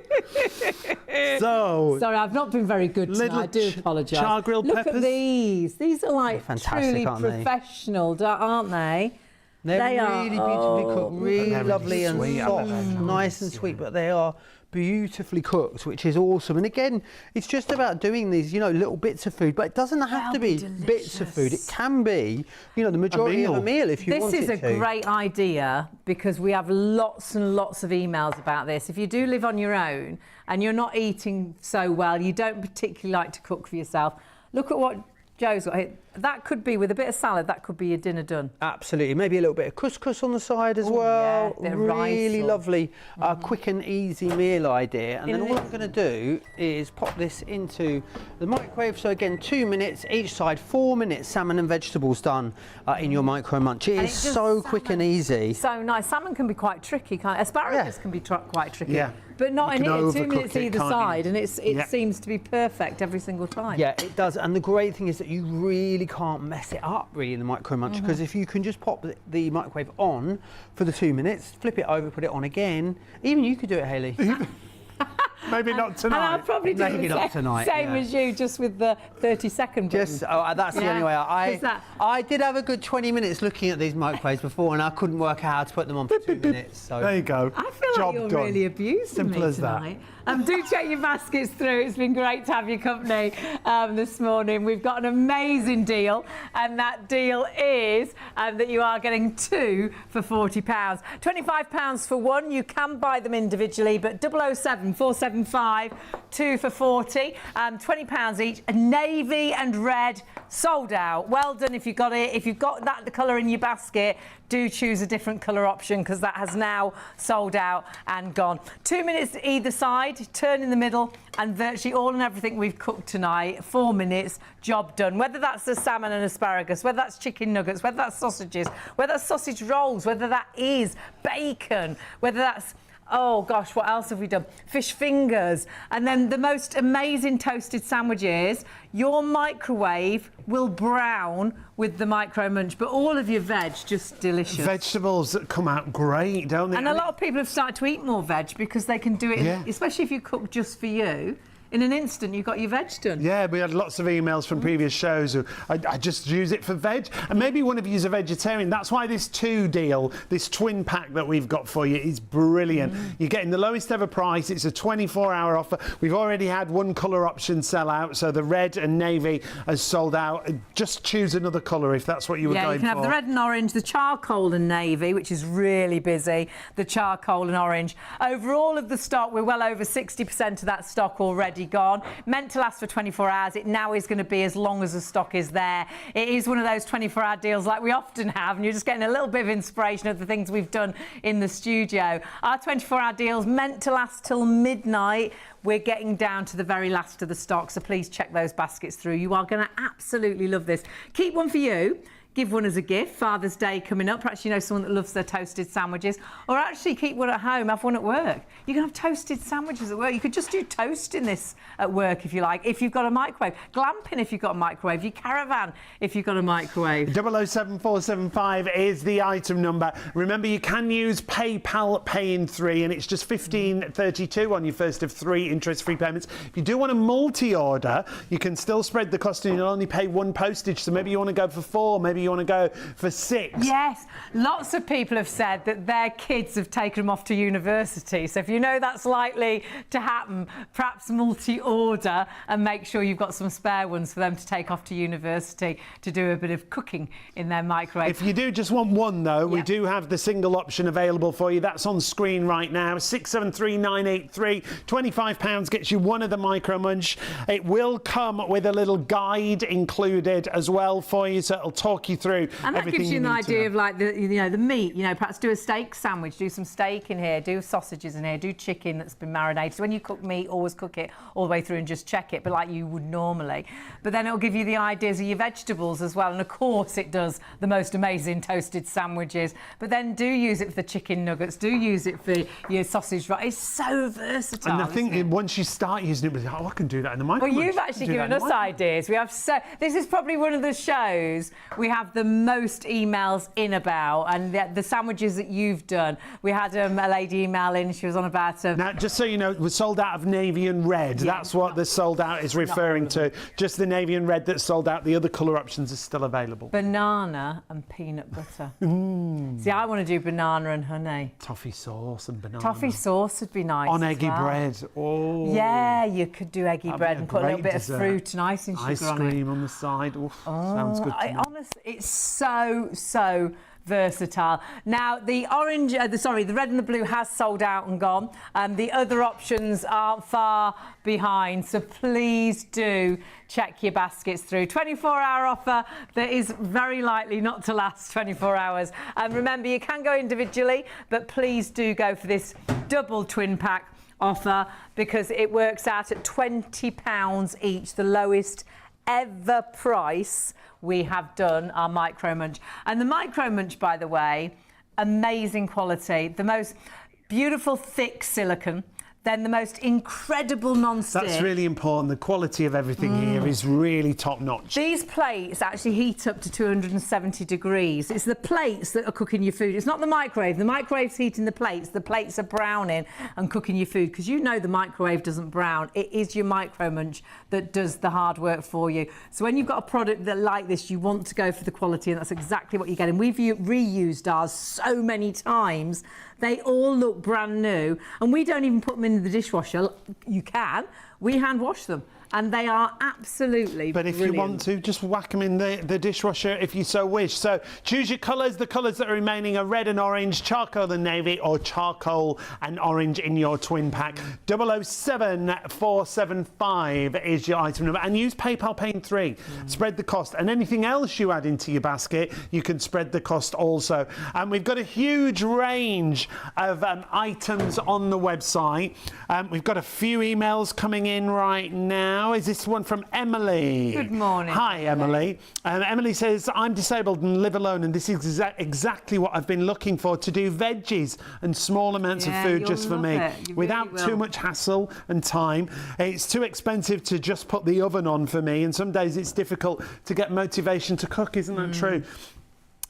So, Sorry, I've not been very good tonight. Little I do apologise. char grilled Look peppers. at these. These are like fantastic, truly aren't they? professional, aren't they? They're They are- really beautifully cooked, really They're really lovely and sweet, soft, aren't they? nice and sweet, but they are beautifully cooked, which is awesome. And again, it's just about doing these, little bits of food, but it doesn't have to be bits of food. It can be, the majority of a meal if you want it to. This is a great idea because we have lots and lots of emails about this. If you do live on your own and you're not eating so well, you don't particularly like to cook for yourself, look at what Joe's got here. That could be, with a bit of salad, that could be your dinner done. Absolutely. Maybe a little bit of couscous on the side as well. Yeah, bit of rice really or- lovely, quick and easy meal idea. And then all I'm going to do is pop this into the microwave. So again, 2 minutes each side, 4 minutes, salmon and vegetables done in your micro munch. It And is it does so quick and easy. So nice. Salmon can be quite tricky, can't it? Asparagus can be quite tricky. Yeah. But not You in can here. 2 overcook minutes it, either can't you? side, and it seems to be perfect every single time. Yeah, it does. And the great thing is that you really can't mess it up really in the micro munch, because if you can just pop the microwave on for the 2 minutes, flip it over, put it on again. Even you could do it, Hayley. maybe not And tonight. I'll probably do Maybe the not tonight, same yeah. as you, just with the 30-second button. That's the Yeah. only way. Is I did have a good 20 minutes looking at these microwaves before, and I couldn't work out how to put them on for 2 minutes. So There you go. I feel Job like you're done. really abusing Simple me as that. tonight. Do check your baskets through. It's been great to have your company this morning. We've got an amazing deal, and that deal is that you are getting 2 for £40. £25 for one. You can buy them individually, but 007 475 2 for £40, £20 each. A navy and red sold out. Well done if you got it. If you've got that colour in your basket, do choose a different colour option, because that has now sold out and gone. 2 minutes either side, turn in the middle, and virtually all and everything we've cooked tonight, 4 minutes, job done. Whether that's the salmon and asparagus, whether that's chicken nuggets, whether that's sausages, whether that's sausage rolls, whether that is bacon, whether that's, oh gosh, what else have we done? Fish fingers. And then the most amazing toasted sandwiches. Your microwave will brown with the micro munch, but all of your veg just delicious. Vegetables come out great, don't they? And a lot of people have started to eat more veg because they can do it, especially if you cook just for you. In an instant, you've got your veg done. Yeah, we had lots of emails from previous shows who I just use it for veg. And maybe one of you is a vegetarian. That's why this 2 deal, this twin pack that we've got for you is brilliant. You're getting the lowest ever price. It's a 24-hour offer. We've already had one colour option sell out, so the red and navy has sold out. Just choose another colour if that's what you were going for. Yeah, you can have the red and orange, the charcoal and navy, which is really busy, the charcoal and orange. Over all of the stock, we're well over 60% of that stock already gone. Meant to last for 24 hours. It now is going to be as long as the stock is there. It is one of those 24-hour deals like we often have, and you're just getting a little bit of inspiration of the things we've done in the studio. Our 24-hour deals meant to last till midnight. We're getting down to the very last of the stock, so please check those baskets through. You are going to absolutely love this. Keep one for you. Give one as a gift. Father's Day coming up. Perhaps you know someone that loves their toasted sandwiches. Or actually keep one at home, have one at work. You can have toasted sandwiches at work. You could just do toast in this at work if you like, if you've got a microwave. Glamping if you've got a microwave. Your caravan if you've got a microwave. 007475 is the item number. Remember, you can use PayPal Pay in 3, and it's just $15.32 on your first of 3 interest-free payments. If you do want a multi-order, you can still spread the cost and you'll only pay 1 postage. So maybe you want to go for 4, maybe you want to go for 6. Yes, lots of people have said that their kids have taken them off to university. So if you know that's likely to happen, perhaps multi-order and make sure you've got some spare ones for them to take off to university to do a bit of cooking in their microwave. If you do just want one, though, we do have the single option available for you. That's on screen right now. 673983. £25 gets you one of the Micro Munch. It will come with a little guide included as well for you, so it'll talk you through and that everything gives you an idea of like the the meat. Perhaps do a steak sandwich, do some steak in here, do sausages in here, do chicken that's been marinated. So when you cook meat, always cook it all the way through and just check it, but like you would normally. But then it'll give you the ideas of your vegetables as well. And of course it does the most amazing toasted sandwiches. But then do use it for the chicken nuggets, do use it for your sausage roll. It's so versatile. And I think once you start using it, I can do that in the microwave. Well, you've actually given us ideas. We have this is probably one of the shows we have the most emails in about, and the sandwiches that you've done. We had a lady email in. She was on about Now, just so you know, we're sold out of navy and red. Yeah, that's what the sold out is referring to. Just the navy and red that's sold out. The other colour options are still available. Banana and peanut butter. See, I want to do banana and honey. Toffee sauce and banana. Toffee sauce would be nice. On eggy bread. Oh. Yeah, you could do eggy bread and put a little bit of fruit and icing sugar on it. Ice cream on the side. Oof, sounds good to me. Honestly, it's so versatile. Now, the orange, the red and the blue has sold out and gone. The other options are far behind, so please do check your baskets through. 24-hour offer that is very likely not to last 24 hours. Remember, you can go individually, but please do go for this double twin pack offer because it works out at £20 each, the lowest ever price we have done our Micro Munch. And the Micro Munch, by the way, amazing quality, the most beautiful thick silicone, then the most incredible non-stick. That's really important. The quality of everything here is really top-notch. These plates actually heat up to 270 degrees. It's the plates that are cooking your food. It's not the microwave. The microwave's heating the plates are browning and cooking your food, because you know the microwave doesn't brown. It is your Micro Munch that does the hard work for you. So when you've got a product that like this, you want to go for the quality, and that's exactly what you're getting. We've reused ours so many times. They all look brand new, and we don't even put them in the dishwasher. You can. We hand wash them, and they are absolutely But if brilliant. you want to, just whack them in the dishwasher if you so wish. So choose your colours. The colours that are remaining are red and orange, charcoal and navy, or charcoal and orange in your twin pack. 007475 is your item number. And use PayPal Pay in 3. Spread the cost. And anything else you add into your basket, you can spread the cost also. And we've got a huge range of items on the website. We've got a few emails coming in right now. Is this one from Emily? Good morning. Hi, Emily. Emily says, I'm disabled and live alone, and this is exactly what I've been looking for, to do veggies and small amounts of food just for me, without too much hassle and time. It's too expensive to just put the oven on for me, and some days it's difficult to get motivation to cook. Isn't that true?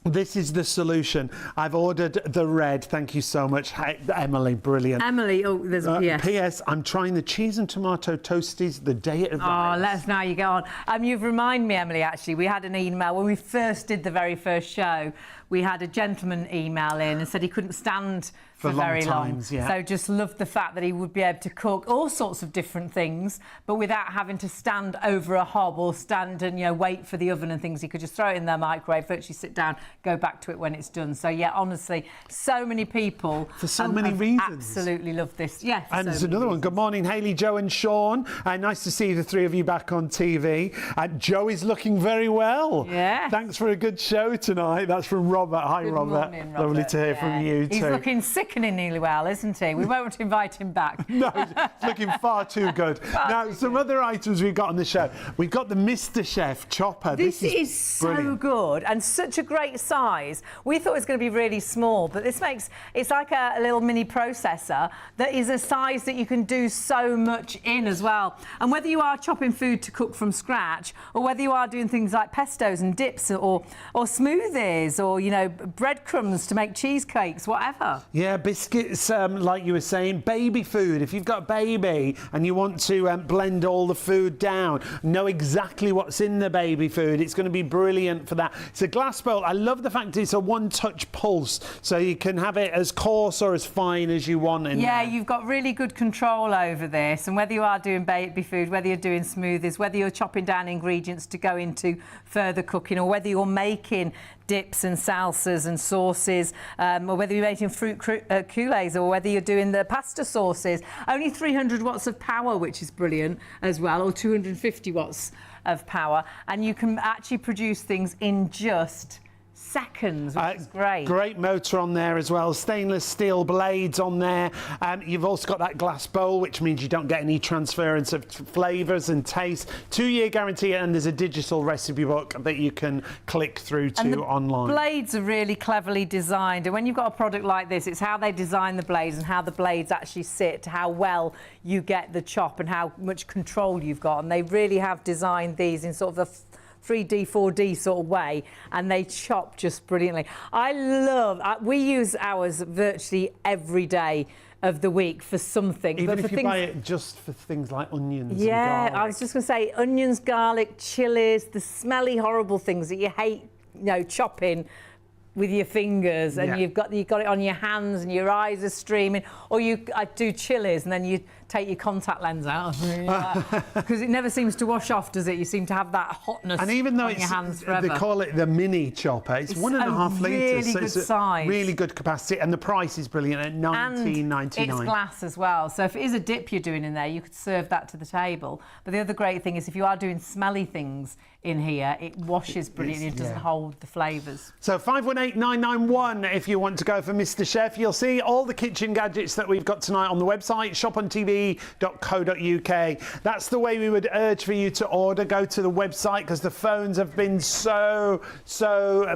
This is the solution. I've ordered the red. Thank you so much. Hey, Emily, brilliant. Emily, there's a PS. P.S. I'm trying the cheese and tomato toasties the day it arrives. Oh, let us know how you go on. You've reminded me, Emily, actually, we had an email when we first did the very first show. We had a gentleman email in and said he couldn't stand for very long. Yeah. So just loved the fact that he would be able to cook all sorts of different things, but without having to stand over a hob or stand and wait for the oven and things. He could just throw it in the microwave, virtually sit down, go back to it when it's done. So yeah, honestly, so many people for so many reasons absolutely love this. Yes. And there's another one. Good morning, Hayley, Joe, and Sean. Nice to see the three of you back on TV. Joe is looking very well. Yeah. Thanks for a good show tonight. That's from Robert. Hi, Good Robert. morning, Robert. Lovely to hear from you too. He's looking sickeningly well, isn't he? We won't invite him back. No, he's looking far too good. Now, some other items we've got on the show. We've got the Mr. Chef chopper. This is so good and such a great size. We thought it was going to be really small, but it's like a little mini processor that is a size that you can do so much in as well. And whether you are chopping food to cook from scratch, or whether you are doing things like pestos and dips, or smoothies, or breadcrumbs to make cheesecakes, whatever. Yeah, Yeah, biscuits, like you were saying, baby food. If you've got a baby and you want to blend all the food down, know exactly what's in the baby food, it's going to be brilliant for that. It's a glass bowl. I love the fact it's a one-touch pulse, so you can have it as coarse or as fine as you want. Yeah, you've got really good control over this, and whether you are doing baby food, whether you're doing smoothies, whether you're chopping down ingredients to go into further cooking, or whether you're making dips and salsas and sauces, or whether you're making fruit coulées, or whether you're doing the pasta sauces. Only 300 watts of power, which is brilliant as well, or 250 watts of power, and you can actually produce things in just seconds, which is great. Great motor on there as well. Stainless steel blades on there. You've also got that glass bowl, which means you don't get any transference of flavours and taste. 2-year guarantee, and there's a digital recipe book that you can click through to online. Blades are really cleverly designed, and when you've got a product like this, it's how they design the blades and how the blades actually sit, how well you get the chop and how much control you've got, and they really have designed these in sort of a 3D, 4D sort of way, and they chop just brilliantly. We use ours virtually every day of the week for something. Even if you buy it just for things like onions and garlic. I was just going to say onions, garlic, chilies, the smelly, horrible things that you hate, chopping with your fingers, and you've got it on your hands and your eyes are streaming. Or I do chilies and then you take your contact lens out because it never seems to wash off, does it? You seem to have that hotness. And even though on your hands forever. They call it the mini chopper, it's 1.5 litres, so it's a really good capacity, and the price is brilliant at $19.99. It's glass as well, so if it is a dip you're doing in there, you could serve that to the table. But the other great thing is if you are doing smelly things in here, it washes brilliantly. It doesn't hold the flavours. So 518991 if you want to go for Mr. Chef. You'll see all the kitchen gadgets that we've got tonight on the website, shopontv.co.uk. That's the way we would urge for you to order. Go to the website because the phones have been so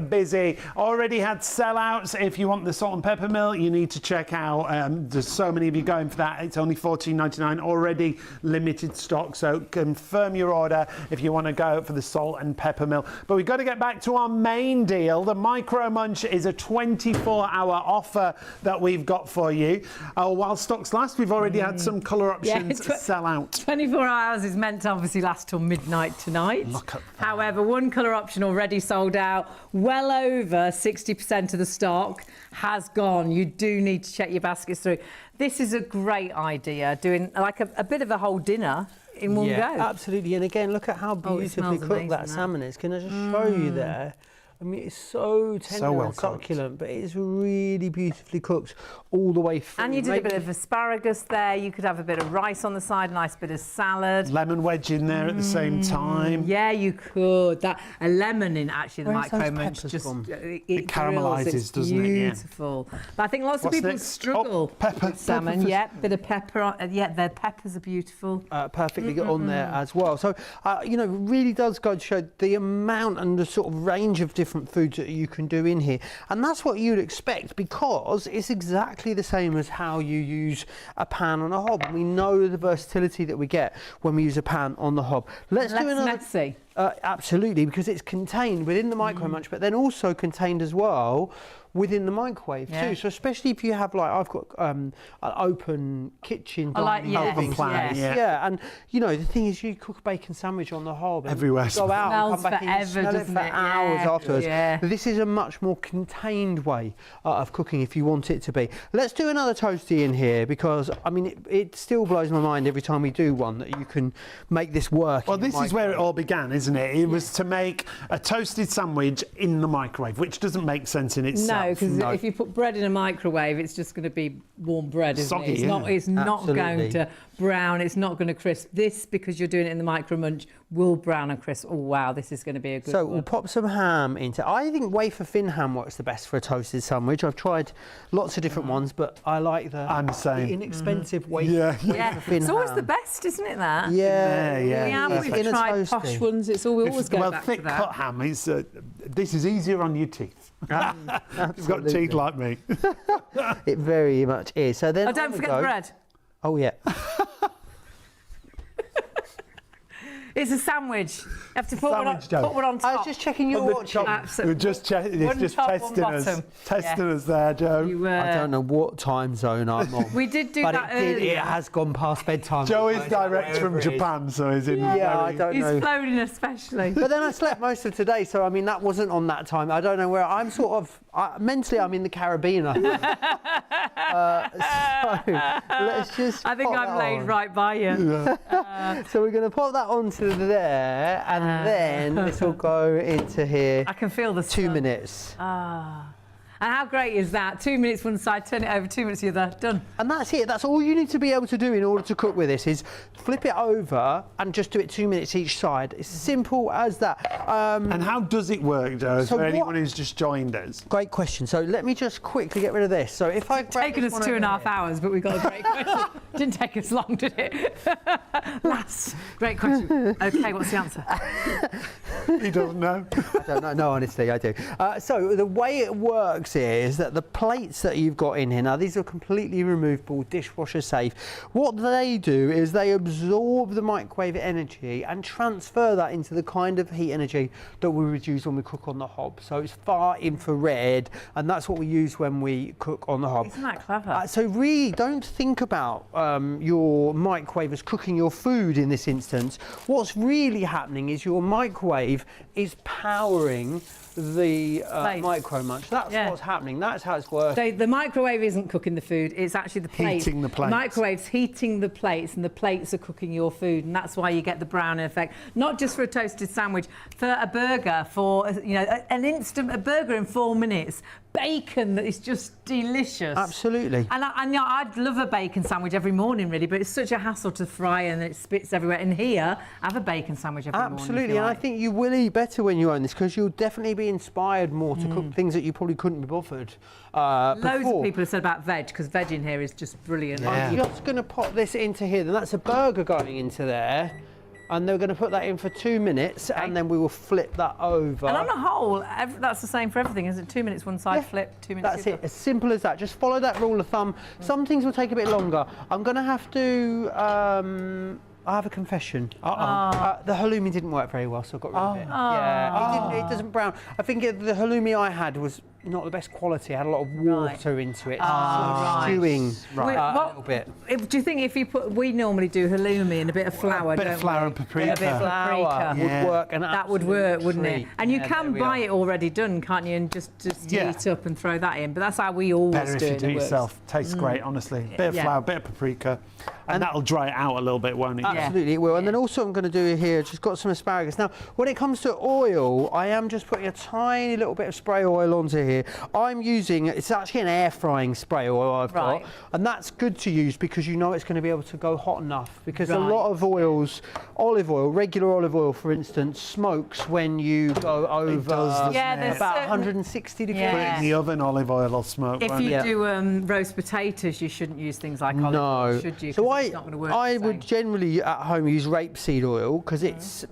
busy. Already had sellouts. If you want the salt and pepper mill, you need to check out. There's so many of you going for that. It's only $14.99, already limited stock. So confirm your order if you want to go for the salt and pepper mill. But we've got to get back to our main deal. The Micro Munch is a 24-hour offer that we've got for you. While stocks last, we've already had some colour options sell out. 24 hours is meant to obviously last till midnight tonight. Look at that. However, one colour option already sold out. Well over 60% of the stock has gone. You do need to check your baskets through. This is a great idea, doing like a bit of a whole dinner in one go. Absolutely. And again, look at how beautifully cooked that salmon is. Can I just show you there? I mean, it's so tender and succulent, but it is really beautifully cooked all the way through. And you did a bit of asparagus there. You could have a bit of rice on the side, a nice bit of salad. Lemon wedge in there at the same time. Yeah, you could. A lemon in actually the Micro Munch just it caramelizes, doesn't it? Beautiful. But I think lots of people struggle with salmon. Bit of pepper. The peppers are beautiful. Perfectly good on there as well. So it really does go to show the amount and the sort of range of different foods that you can do in here, and that's what you'd expect because it's exactly the same as how you use a pan on a hob. We know the versatility that we get when we use a pan on the hob. Let's do another. Messy. Absolutely, because it's contained within the Micro Munch, but then also contained as well within the microwave too. So especially if you have, like, I've got an open kitchen, open plan. And the thing is, you cook a bacon sandwich on the hob and everywhere, go out and come back forever, in, smell it for hours afterwards. This is a much more contained way of cooking if you want it to be. Let's do another toasty in here because I mean it still blows my mind every time we do one that you can make this work. Well, this is where it all began, isn't it? It was to make a toasted sandwich in the microwave, which doesn't make sense in itself. No, because if you put bread in a microwave, it's just going to be warm bread, isn't it? It's not going to brown. It's not going to crisp. This, because you're doing it in the Micro Munch, will brown and crisp. Oh wow, this is going to be a good one. We'll pop some ham into. I think wafer thin ham works the best for a toasted sandwich. I've tried lots of different ones, but I like the inexpensive wafer thin ham. It's always the best, isn't it? That. We've tried posh ones. It's always go back to that. Thick cut ham is. This is easier on your teeth. You've got teeth like me. It very much is. So then. Don't forget the bread. Oh yeah. It's a sandwich. You have to put, Sandwich, put one on top. I was just checking your watch. We're just testing us. Testing us there, Joe. I don't know what time zone I'm on. We did do but that it earlier. It has gone past bedtime. Joe is direct from Japan, so he's in. Yeah, I don't know. He's floating especially. But then I slept most of today, so I mean that wasn't on that time. I don't know where I'm sort of mentally. I'm in the Caribbean. I think. So let's just. I think I'm laid right by you. Yeah. So we're going to pop that onto there, and then this will go into here. I can feel the 2 minutes. And how great is that? 2 minutes one side, turn it over, 2 minutes the other, done. And that's it. That's all you need to be able to do in order to cook with this is flip it over and just do it 2 minutes each side. It's simple as that. And how does it work, Joe? So for anyone who's just joined us? Great question. So let me just quickly get rid of this. So if I grab Taken us 2.5 hours, but we got a great question. Didn't take us long, did it? Last. Great question. Okay, what's the answer? He doesn't know. I don't know. No, honestly, I do. So the way it works is that the plates that you've got in here, now these are completely removable, dishwasher safe. What they do is they absorb the microwave energy and transfer that into the kind of heat energy that we would use when we cook on the hob. So it's far infrared, and that's what we use when we cook on the hob. Isn't that clever? So really don't think about your microwave as cooking your food in this instance. What's really happening is your microwave is powering the micro Munch. That's what's happening. That's how it's working. So the microwave isn't cooking the food, it's actually the plates. Heating the plates. The microwave's heating the plates, and the plates are cooking your food, and that's why you get the browning effect. Not just for a toasted sandwich, for a burger, for a burger in 4 minutes. Bacon that is just delicious. Absolutely. And I'd love a bacon sandwich every morning, really, but it's such a hassle to fry and it spits everywhere. And here, have a bacon sandwich every morning. Absolutely, and I think you will eat better when you own this because you'll definitely be inspired more to cook things that you probably couldn't be bothered Loads before. of people have said about veg, because veg in here is just brilliant. Yeah. I'm just going to pop this into here, then that's a burger going into there. And they're going to put that in for 2 minutes, and then we will flip that over. And on the whole, that's the same for everything, isn't it? 2 minutes one side, flip, 2 minutes That's the other. it, as simple as that. Just follow that rule of thumb. Some things will take a bit longer. I'm going to have to... I have a confession. The halloumi didn't work very well, so I got rid of it. Yeah, it doesn't brown. I think the halloumi I had was not the best quality. It had a lot of water into it. Stewing a little bit. Do you think if you put... We normally do halloumi and a bit of flour, A bit of flour and paprika. A bit of paprika. Would work. That would work, wouldn't it? treat. And you Yeah, can there we buy are. it already done, can't you? And just heat up and throw that in. But that's how we always Better do if it. you do it It works. yourself. Tastes great, honestly. Bit of flour, bit of paprika, and that'll dry it out a little bit, won't it? Absolutely, it will. And then also I'm going to do here, just got some asparagus. Now, when it comes to oil, I am just putting a tiny little bit of spray oil onto here. I'm using, it's actually an air frying spray oil I've got. And that's good to use because you know it's going to be able to go hot enough. Because a lot of oils, olive oil, regular olive oil, for instance, smokes when you go over does, about 160 degrees. Put it in the oven, olive oil will smoke. If you do roast potatoes, you shouldn't use things like olive oil, should you? So 'Cause it's not going to work I the would same. generally at home use rapeseed oil because it's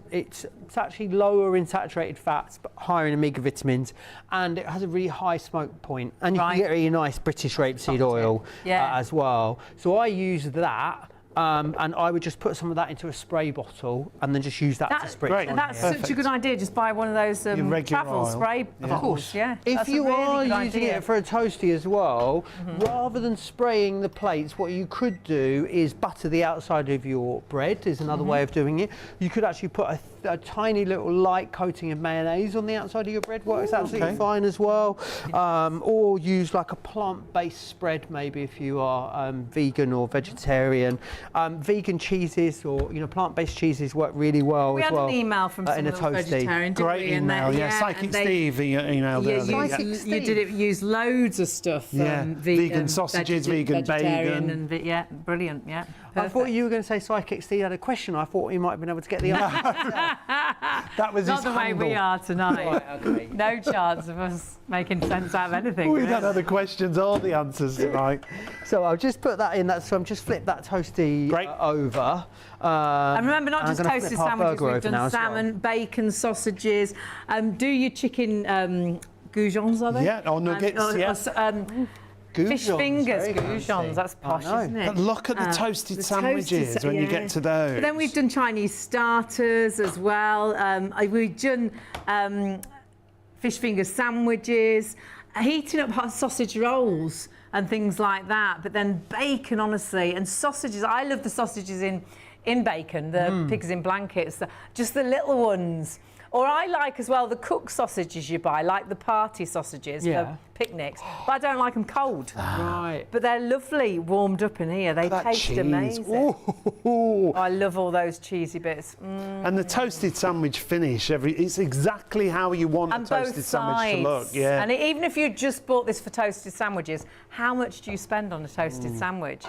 actually lower in saturated fats but higher in omega vitamins, and it has a really high smoke point, and you can get really nice British rapeseed oil as well. So I use that. And I would just put some of that into a spray bottle and then just use that to spritz on That's here. such a good idea. Just buy one of those travel spray bottles. Yeah. If you are using it for a toasty as well, rather than spraying the plates, what you could do is butter the outside of your bread. Is another way of doing it. You could actually put a tiny little light coating of mayonnaise on the outside of your bread. Works absolutely fine as well. Or use like a plant-based spread, maybe if you are vegan or vegetarian. Vegan cheeses or plant-based cheeses work really well we as well. We had an email from in a someone who was vegetarian, didn't Great we? email, Psychic Steve emailed you did it. Use loads of stuff. Vegan sausages, vegan bacon. And brilliant. Yeah. I thought you were going to say Psychic Steve had a question. I thought he might have been able to get the answer. That was not his the way handle. we are tonight. No chance of us making sense out of anything. We've had other questions, all the answers tonight. So I'll just put that in. So I'm just flip that toasty over. And remember, not just toasted sandwiches. We've done salmon, bacon, sausages. Do your chicken goujons, are they? Yeah, or nuggets. Fish fingers, goujons, that's posh, isn't it? But look at the toasted sandwiches when you get to those. But then we've done Chinese starters as well. We've done fish finger sandwiches, heating up hot sausage rolls and things like that. But then bacon, honestly, and sausages. I love the sausages in bacon, the pigs in blankets, just the little ones. Or I like as well the cooked sausages you buy, like the party sausages for picnics. But I don't like them cold. Right. But they're lovely warmed up in here. They taste amazing. Ooh. I love all those cheesy bits. And the toasted sandwich finish, it's exactly how you want a toasted sandwich to look. Yeah. And even if you just bought this for toasted sandwiches, how much do you spend on a toasted sandwich?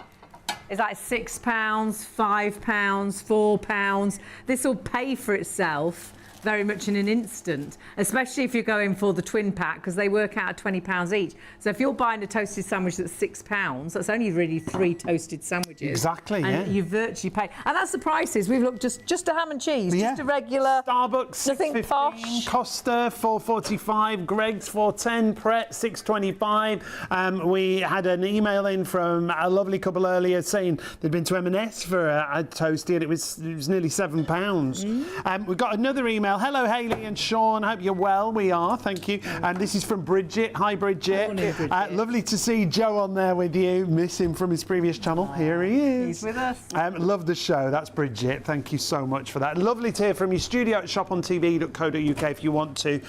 Is that £6, £5, £4? This will pay for itself very much in an instant, especially if you're going for the twin pack, because they work out at £20 each. So if you're buying a toasted sandwich that's £6, that's only really 3 toasted sandwiches. Exactly, and you virtually pay. And that's the prices. We've looked just a ham and cheese, just a regular Starbucks, nothing $6.15, posh. Costa $4.45, Greg's $4.10, Pret $6.25. We had an email in from a lovely couple earlier saying they'd been to M&S for a toasty and it was nearly £7. We've got another email. Hello, Hayley and Sean. Hope you're well. We are, thank you. And this is from Bridget. Hi, Bridget. Morning, Bridget. Lovely to see Joe on there with you. Miss him from his previous channel. Here he is. He's with us. Love the show. That's Bridget. Thank you so much for that. Lovely to hear from you. Studio at shopontv.co.uk if you want to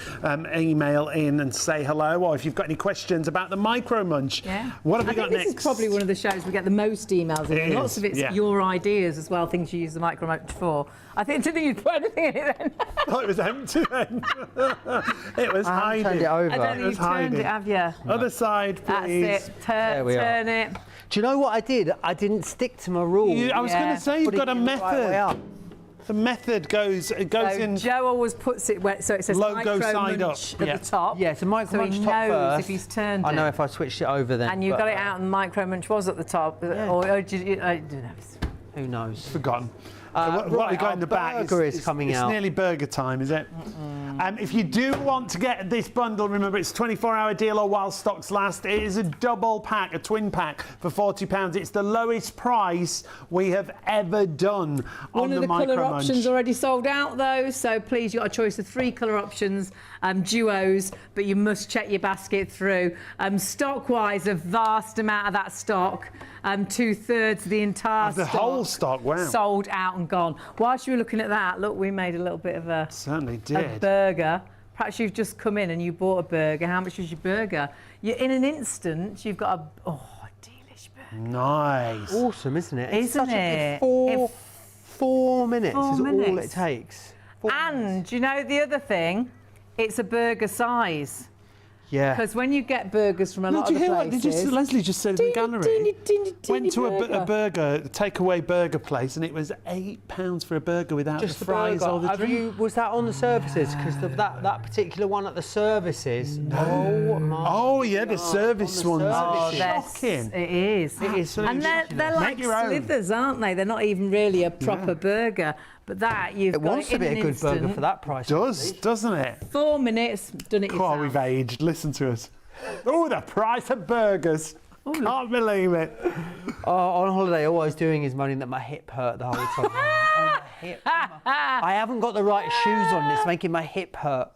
email in and say hello, or if you've got any questions about the Micro Munch. Yeah. What have we got this next? is probably one of the shows we get the most emails in. It Lots is, of it's yeah. your ideas as well, things you use the Micro Munch for. I didn't think you'd put anything in it then. Oh, it was empty then. It was hiding. Turned it over. I don't think you've turned it, have you? Other side, please. That's it. There we Turn it. Do you know what I did? I didn't stick to my rule. I was going to say, you've got a method. The method goes in. Joe always puts it where, so it says Logo Micro side Munch up. at the top. Yeah, so Micro So Munch he top knows first. if he's turned I know it. if I switched it over then. And you got it out and Micro Munch was at the top. Or did you, I don't know. Who knows? Forgotten. What we got in the back burger is coming out. It's nearly burger time, is it? If you do want to get this bundle, remember it's a 24-hour deal or while stocks last. It is a double pack, a twin pack for £40. It's the lowest price we have ever done on the Micro Munch. One of the colour options already sold out though, so please, you've got a choice of 3 colour options, duos, but you must check your basket through. Stock-wise, a vast amount of that stock, 2/3 of the entire The whole stock, wow. sold out and gone. Whilst you were looking at that, look, we made a little bit of a Certainly did. burger. Perhaps you've just come in and you bought a burger. How much was your burger? In an instant, you've got a delish burger. Nice. Awesome, isn't it? Isn't It's such a it? good 4 minutes is all minutes. it takes. 4 minutes. And you know the other thing? It's a burger size. Yeah. Because when you get burgers from a lot Did of you the hear places... what Leslie just said in the gallery? Went to a burger. takeaway burger place, and it was £8 for a burger without Just the fries burger. or the Have drink. was that on the services? Because that particular one at the services. Oh my! Oh yeah, the God, service on the ones. services. Shocking. It is. It is. And they're like your own. slithers, aren't they? They're not even really a proper burger. But that, you've It got wants it to in be an a good burger instant. for that price. Doesn't it? 4 minutes, done it yourself. Oh, we've aged. Listen to us. Oh, the price of burgers. Can't believe it. On holiday, all I was doing is moaning that my hip hurt the whole time. My hip. I haven't got the right shoes on. It's making my hip hurt.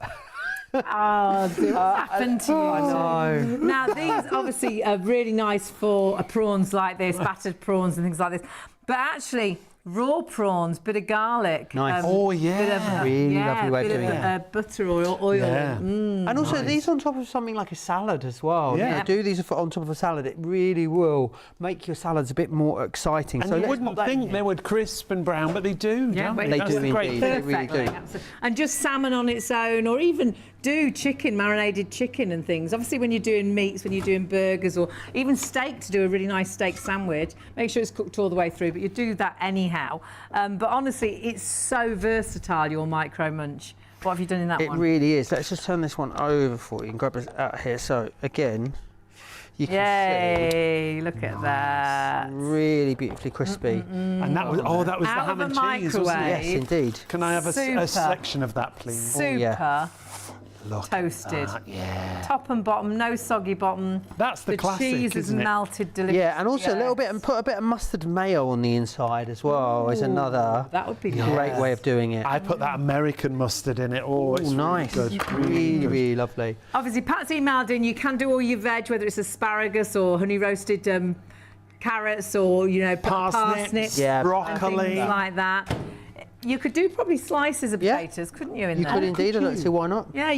Oh, dear, what's happened to you? I know. Now, these obviously are really nice for prawns like this, battered prawns and things like this. But actually, raw prawns, bit of garlic. Nice. Oh, yeah. Bit of, Really lovely way of doing it. Butter or oil. Yeah. And also these on top of something like a salad as well. Yeah. You know, do these on top of a salad. It really will make your salads a bit more exciting. And so you let's wouldn't put that think in they here. would crisp and brown, but they do, Yeah, don't but they? they That's do the great indeed. thing. They really Perfectly, do. absolutely. And just salmon on its own, or even do chicken, marinated chicken and things. Obviously, when you're doing meats, when you're doing burgers, or even steak, to do a really nice steak sandwich, make sure it's cooked all the way through, but you do that anyhow. But honestly, it's so versatile, your Micro Munch. What have you done in that It one? really is. Let's just turn this one over for you and grab it out here. So again, you can Yay, look at that. see really beautifully crispy. And that was that was Out the of ham a and cheese, wasn't it? microwave. Yes, indeed. Can I have a Super. selection of that, please? Super. yeah. toasted. Yeah. Top and bottom, no soggy bottom. That's the classic, cheese is isn't it? melted delicious. Yeah, and also a little bit, and put a bit of mustard mayo on the inside as well. Is another that would be great way of doing it. I put that American mustard in it. Oh, it's nice. really good. Really, really lovely. Obviously, Pat's emailed in. You can do all your veg, whether it's asparagus or honey roasted carrots or parsnips, broccoli, things like that. You could do probably slices of potatoes, couldn't you? You could indeed. I don't see why not. Yeah,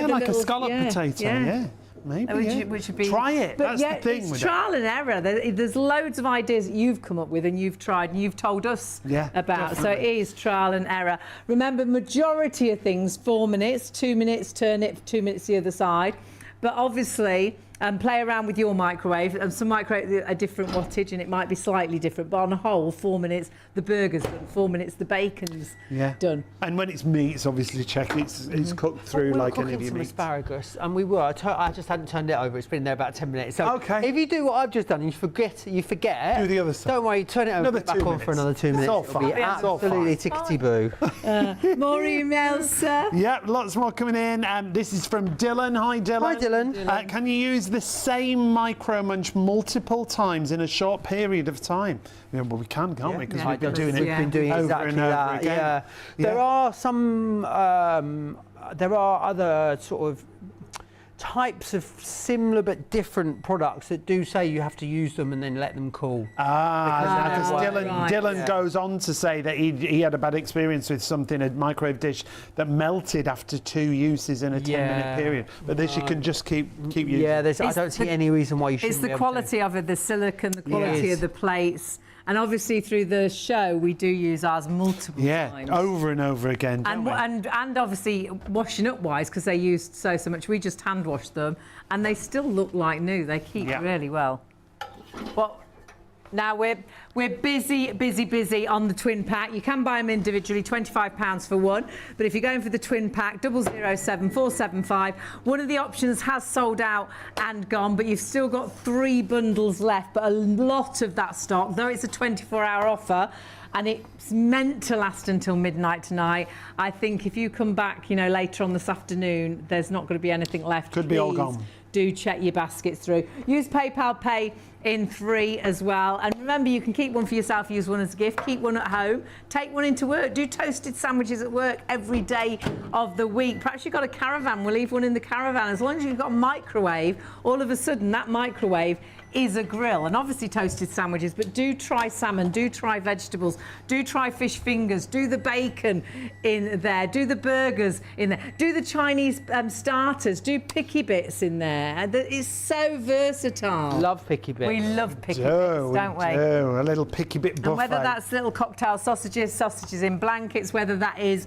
like a scallop potato. Yeah. Maybe, which would be try it. But that's the thing. It's with trial and error. There's loads of ideas that you've come up with and you've tried and you've told us about. Definitely. So it is trial and error. Remember, majority of things 4 minutes, 2 minutes, turn it 2 minutes the other side. But obviously, play around with your microwave. Some microwave are different wattage and it might be slightly different, but on a whole, 4 minutes, the burger's done. 4 minutes, the bacon's done. And when it's meat, it's obviously check it's cooked through like any of your meat. Asparagus, and we were. I just hadn't turned it over. It's been there about 10 minutes. So if you do what I've just done and you forget. Do the other side. Don't worry, turn it over, put it back on for another 2 minutes. It's all fine. It'll be absolutely tickety-boo. More emails, sir? Yeah, lots more coming in. This is from Dylan. Hi, Dylan. Hi, Dylan. Can you use the same micro munch multiple times in a short period of time? Yeah, well, we can, can't we? Because we've been doing it. We've been doing over exactly and over that. again. Yeah. There are some. There are other sort of types of similar but different products that do say you have to use them and then let them cool. Because Dylan goes on to say that he had a bad experience with something, a microwave dish that melted after 2 uses in a 10-minute period. But this you can just keep using. Yeah, I don't see any reason why you shouldn't. It's the quality of it, the silicone, the quality of the plates. And obviously through the show, we do use ours multiple times. Over and over again, and obviously washing up wise, because they used so much, we just hand wash them and they still look like new. They keep really well. Well, now we're busy on the twin pack. You can buy them individually, £25 for one. But if you're going for the twin pack, 007475, one of the options has sold out and gone, but you've still got 3 bundles left. But a lot of that stock, though it's a 24-hour offer, and it's meant to last until midnight tonight. I think if you come back, later on this afternoon, there's not going to be anything left. Could be all gone. Do check your baskets through. Use PayPal Pay in 3 as well. And remember, you can keep one for yourself, use one as a gift, keep one at home, take one into work, do toasted sandwiches at work every day of the week. Perhaps you've got a caravan, we'll leave one in the caravan. As long as you've got a microwave, all of a sudden that microwave is a grill. And obviously toasted sandwiches, but do try salmon, do try vegetables, do try fish fingers, do the bacon in there, do the burgers in there, do the Chinese starters, do picky bits in there. It's so versatile. Love picky bits. We love picky bits, don't we? A little picky bit buffet. And whether that's little cocktail sausages in blankets, whether that is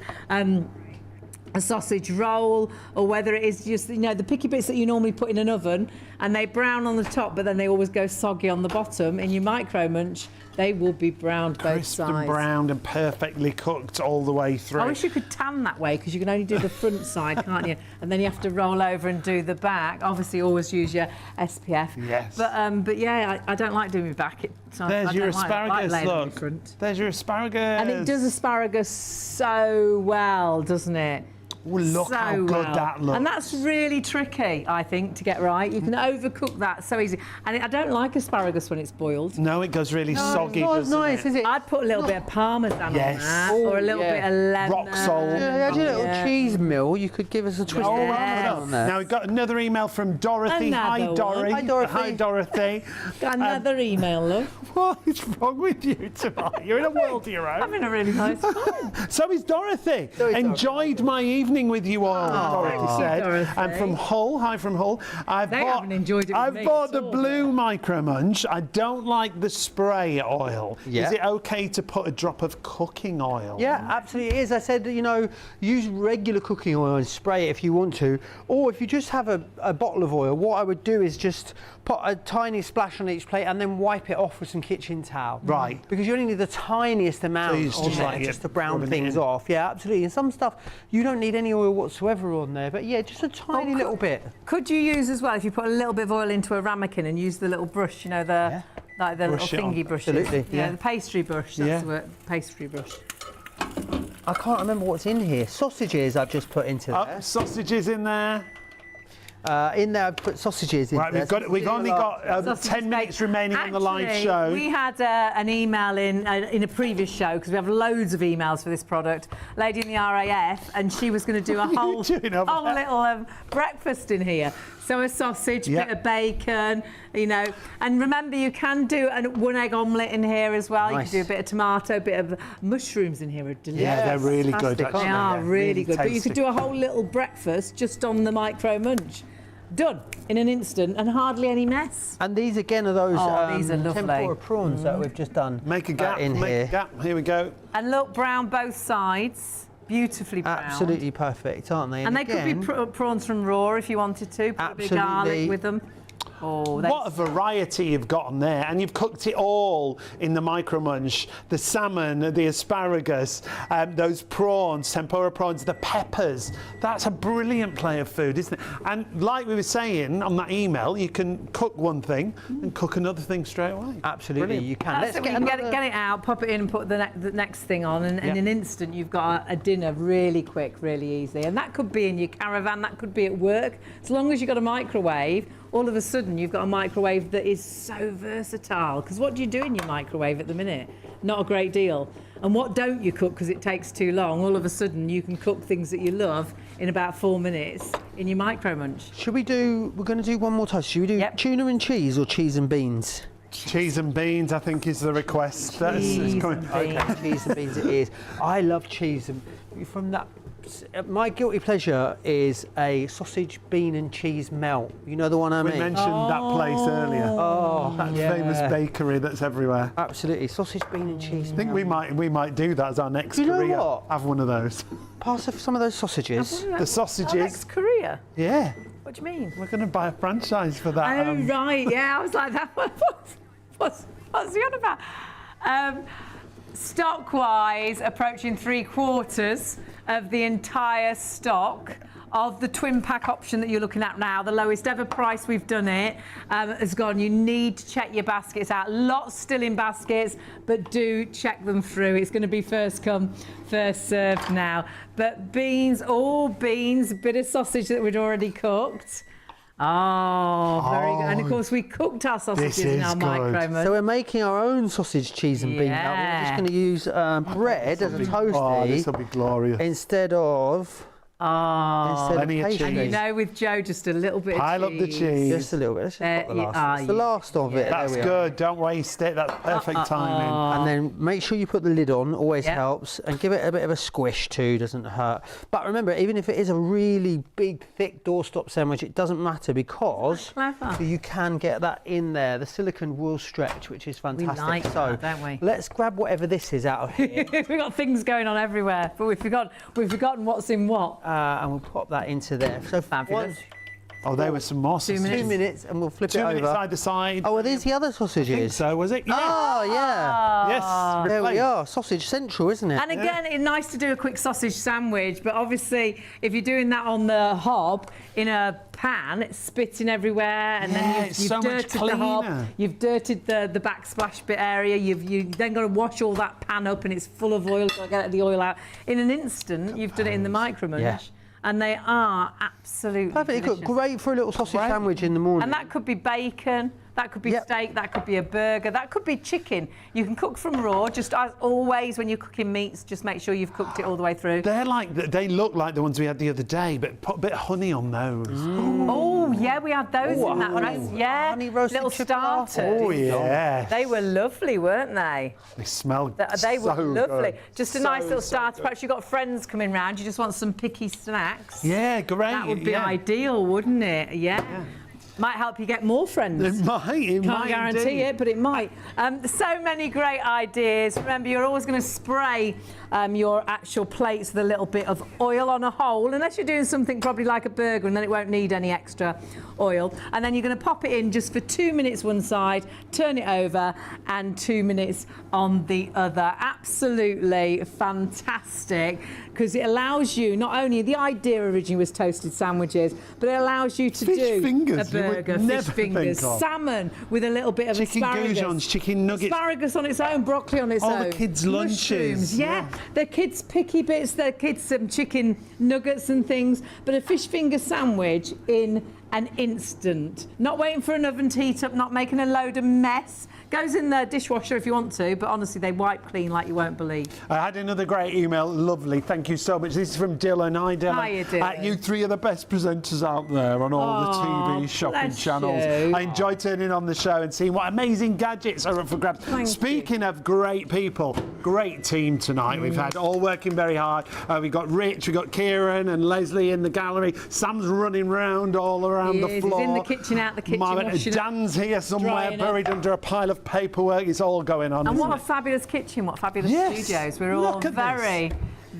a sausage roll, or whether it is just the picky bits that you normally put in an oven and they brown on the top but then they always go soggy on the bottom. In your micro munch, they will be browned both sides. Crisp and browned and perfectly cooked all the way through. I wish you could tan that way, because you can only do the front side, can't you? And then you have to roll over and do the back. Obviously, always use your SPF. Yes. But yeah, I don't like doing my back. There's your asparagus, look. There's your asparagus. And it does asparagus so well, doesn't it? Oh, look so how good that looks. And that's really tricky, I think, to get right. You can overcook that so easy. And I don't like asparagus when it's boiled. No, it goes really soggy, it's not nice, is it? I'd put a little bit of parmesan on that, or a little bit of lemon. Rock salt. Yeah, do a little cheese mill. You could give us a twist on there. Now we've got another email from Dorothy. Hi, Dorothy. Hi, Dorothy. Hi, Dorothy. Got another email, love. What is wrong with you tonight? You're in a world of your own. Having a really nice time. So is Dorothy. Enjoyed my evening with you all, Dorothy said. Dorothy. And from Hull, hi from Hull. They haven't enjoyed it with I've me bought at the all, blue micro munch. I don't like the spray oil. Yeah. Is it okay to put a drop of cooking oil? Yeah, absolutely it is. I said, use regular cooking oil and spray it if you want to. Or if you just have a bottle of oil, what I would do is just put a tiny splash on each plate and then wipe it off with some kitchen towel. Right. Because you only need the tiniest amount just to brown things off. Yeah, absolutely. And some stuff, you don't need any oil whatsoever on there. But yeah, just a tiny little bit. Could you use as well, if you put a little bit of oil into a ramekin and use the little brush, like the little thingy brushes. Absolutely. Yeah, the pastry brush, that's the word, pastry brush. I can't remember what's in here. Sausages I've just put into there. Sausages in there. In there, I've put sausages in there. Right, we've only got 10 minutes remaining on the live show. We had an email in a previous show, because we have loads of emails for this product, lady in the RAF, and she was going to do a whole little breakfast in here. So a sausage, bit of bacon, you know. And remember, you can do one egg omelette in here as well. Nice. You can do a bit of tomato, bit of mushrooms in here are delicious. Yeah, they're really good. Fantastic, Actually. They are really good. tasty. But you could do a whole little breakfast just on the micro munch. Done in an instant and hardly any mess. And these again are those these are lovely. tempura prawns that we've just done. Make a gap in here. A gap. Here we go. And look, brown both sides. Beautifully brown. Absolutely perfect, aren't they? And they could be prawns from raw if you wanted to. Put a bit of garlic with them. Oh, what a variety you've got on there, and you've cooked it all in the micro munch. The salmon, the asparagus, those prawns, tempura prawns, the peppers. That's a brilliant play of food, isn't it? And like we were saying on that email, you can cook one thing and cook another thing straight away. Absolutely, Brilliant. you can. Let's get it out, pop it in and put the next thing on, and in an instant you've got a dinner really quick, really easy. And that could be in your caravan, that could be at work. As long as you've got a microwave, all of a sudden you've got a microwave that is so versatile. Because what do you do in your microwave at the minute? Not a great deal. And what don't you cook because it takes too long? All of a sudden you can cook things that you love in about 4 minutes in your micro munch. Should we do, we're going to do one more toast. Should we do tuna and cheese or cheese and beans? Cheese and beans, I think, is the request. Cheese and beans. Okay, cheese and beans it is. I love cheese. From that, my guilty pleasure is a sausage, bean and cheese melt. You know the one I mean? We mentioned that place earlier. Oh, that famous bakery that's everywhere. Absolutely, sausage, bean and cheese. I think we might do that as our next You know career. what? Have one of those. Pass us some of those sausages. The sausages. Next career? Yeah. What do you mean? We're going to buy a franchise for that. Oh, right, yeah, I was like, what's he on about? Stock-wise, approaching 3/4 of the entire stock of the twin pack option that you're looking at now, the lowest ever price we've done it, has gone. You need to check your baskets out. Lots still in baskets, but do check them through. It's going to be first come, first served now. But beans, all beans, a bit of sausage that we'd already cooked. Oh, very good. And of course, we cooked our sausages in our micro munch. So we're making our own sausage, cheese and bean melt. We're just going to use bread as a toasty. Oh, this will be glorious. Instead of... Plenty of cheese. And you know, with Joe, just a little bit of cheese. Pile up the cheese. Just a little bit. Let's just put the last. It's the last of it. That's good. Don't waste it. That's perfect timing. And then make sure you put the lid on. Always helps. And give it a bit of a squish too. Doesn't hurt. But remember, even if it is a really big, thick doorstop sandwich, it doesn't matter because you can get that in there. The silicone will stretch, which is fantastic. We like so that, don't we? Let's grab whatever this is out of here. We've got things going on everywhere, but we've forgotten what's in what. And we'll pop that into there. So fabulous. Oh, there were some more sausages. 2 minutes, and we'll flip it over. 2 minutes either side. Oh, are these the other sausages? I think so, was it? Yeah. Oh, yeah. Yes. There we replaced. are. Sausage Central, isn't it? And again, it's nice to do a quick sausage sandwich, but obviously, if you're doing that on the hob in a pan, it's spitting everywhere, and then you've so dirted the hob, you've dirted the backsplash bit area, you've then got to wash all that pan up, and it's full of oil, so get the oil out. In an instant, you've done it in the micro munch. Yeah. And they are absolutely perfectly delicious. cooked. Great for a little sausage sandwich in the morning. And that could be bacon, that could be steak, that could be a burger, that could be chicken. You can cook from raw, just as always when you're cooking meats, just make sure you've cooked it all the way through. They look like the ones we had the other day, but put a bit of honey on those. Oh, yeah, we had those in that one. Yeah, honey roasted little starters. Oh, yeah. They were lovely, weren't they? They smell They were so lovely. good. Just a nice little starter. Perhaps you've got friends coming round, you just want some picky snacks. Yeah, great. That would be ideal, wouldn't it? Yeah. Might help you get more friends. It might. Can't guarantee it, but it might. So many great ideas. Remember, you're always going to spray your actual plates with a little bit of oil on a hole, unless you're doing something probably like a burger, and then it won't need any extra oil. And then you're going to pop it in just for 2 minutes one side, turn it over, and 2 minutes on the other. Absolutely fantastic, because it allows you, not only the idea originally was toasted sandwiches, but it allows you to do fingers, a burger, fish fingers, salmon with a little bit of chicken asparagus. goujons, chicken nuggets. Asparagus on its own, broccoli on its own. All the kids' lunches. Mushrooms, yeah. The kids' picky bits, the kids' some chicken nuggets and things, but a fish finger sandwich in an instant. Not waiting for an oven to heat up, not making a load of mess. Goes in the dishwasher if you want to, but honestly, they wipe clean like you won't believe. I had another great email. Lovely. Thank you so much. This is from Dylan. Hi, Dylan. Hiya, Dylan. You three are the best presenters out there on all the TV shopping bless channels. you. I enjoy turning on the show and seeing what amazing gadgets are up for grabs. Speaking of great people, great team tonight we've had, all working very hard. We've got Rich, we've got Kieran and Leslie in the gallery. Sam's running round all around the floor. He's in the kitchen, out the kitchen. Dan's here somewhere, buried under a pile of paperwork. It's all going on. And what a fabulous kitchen, what fabulous studios. We're all very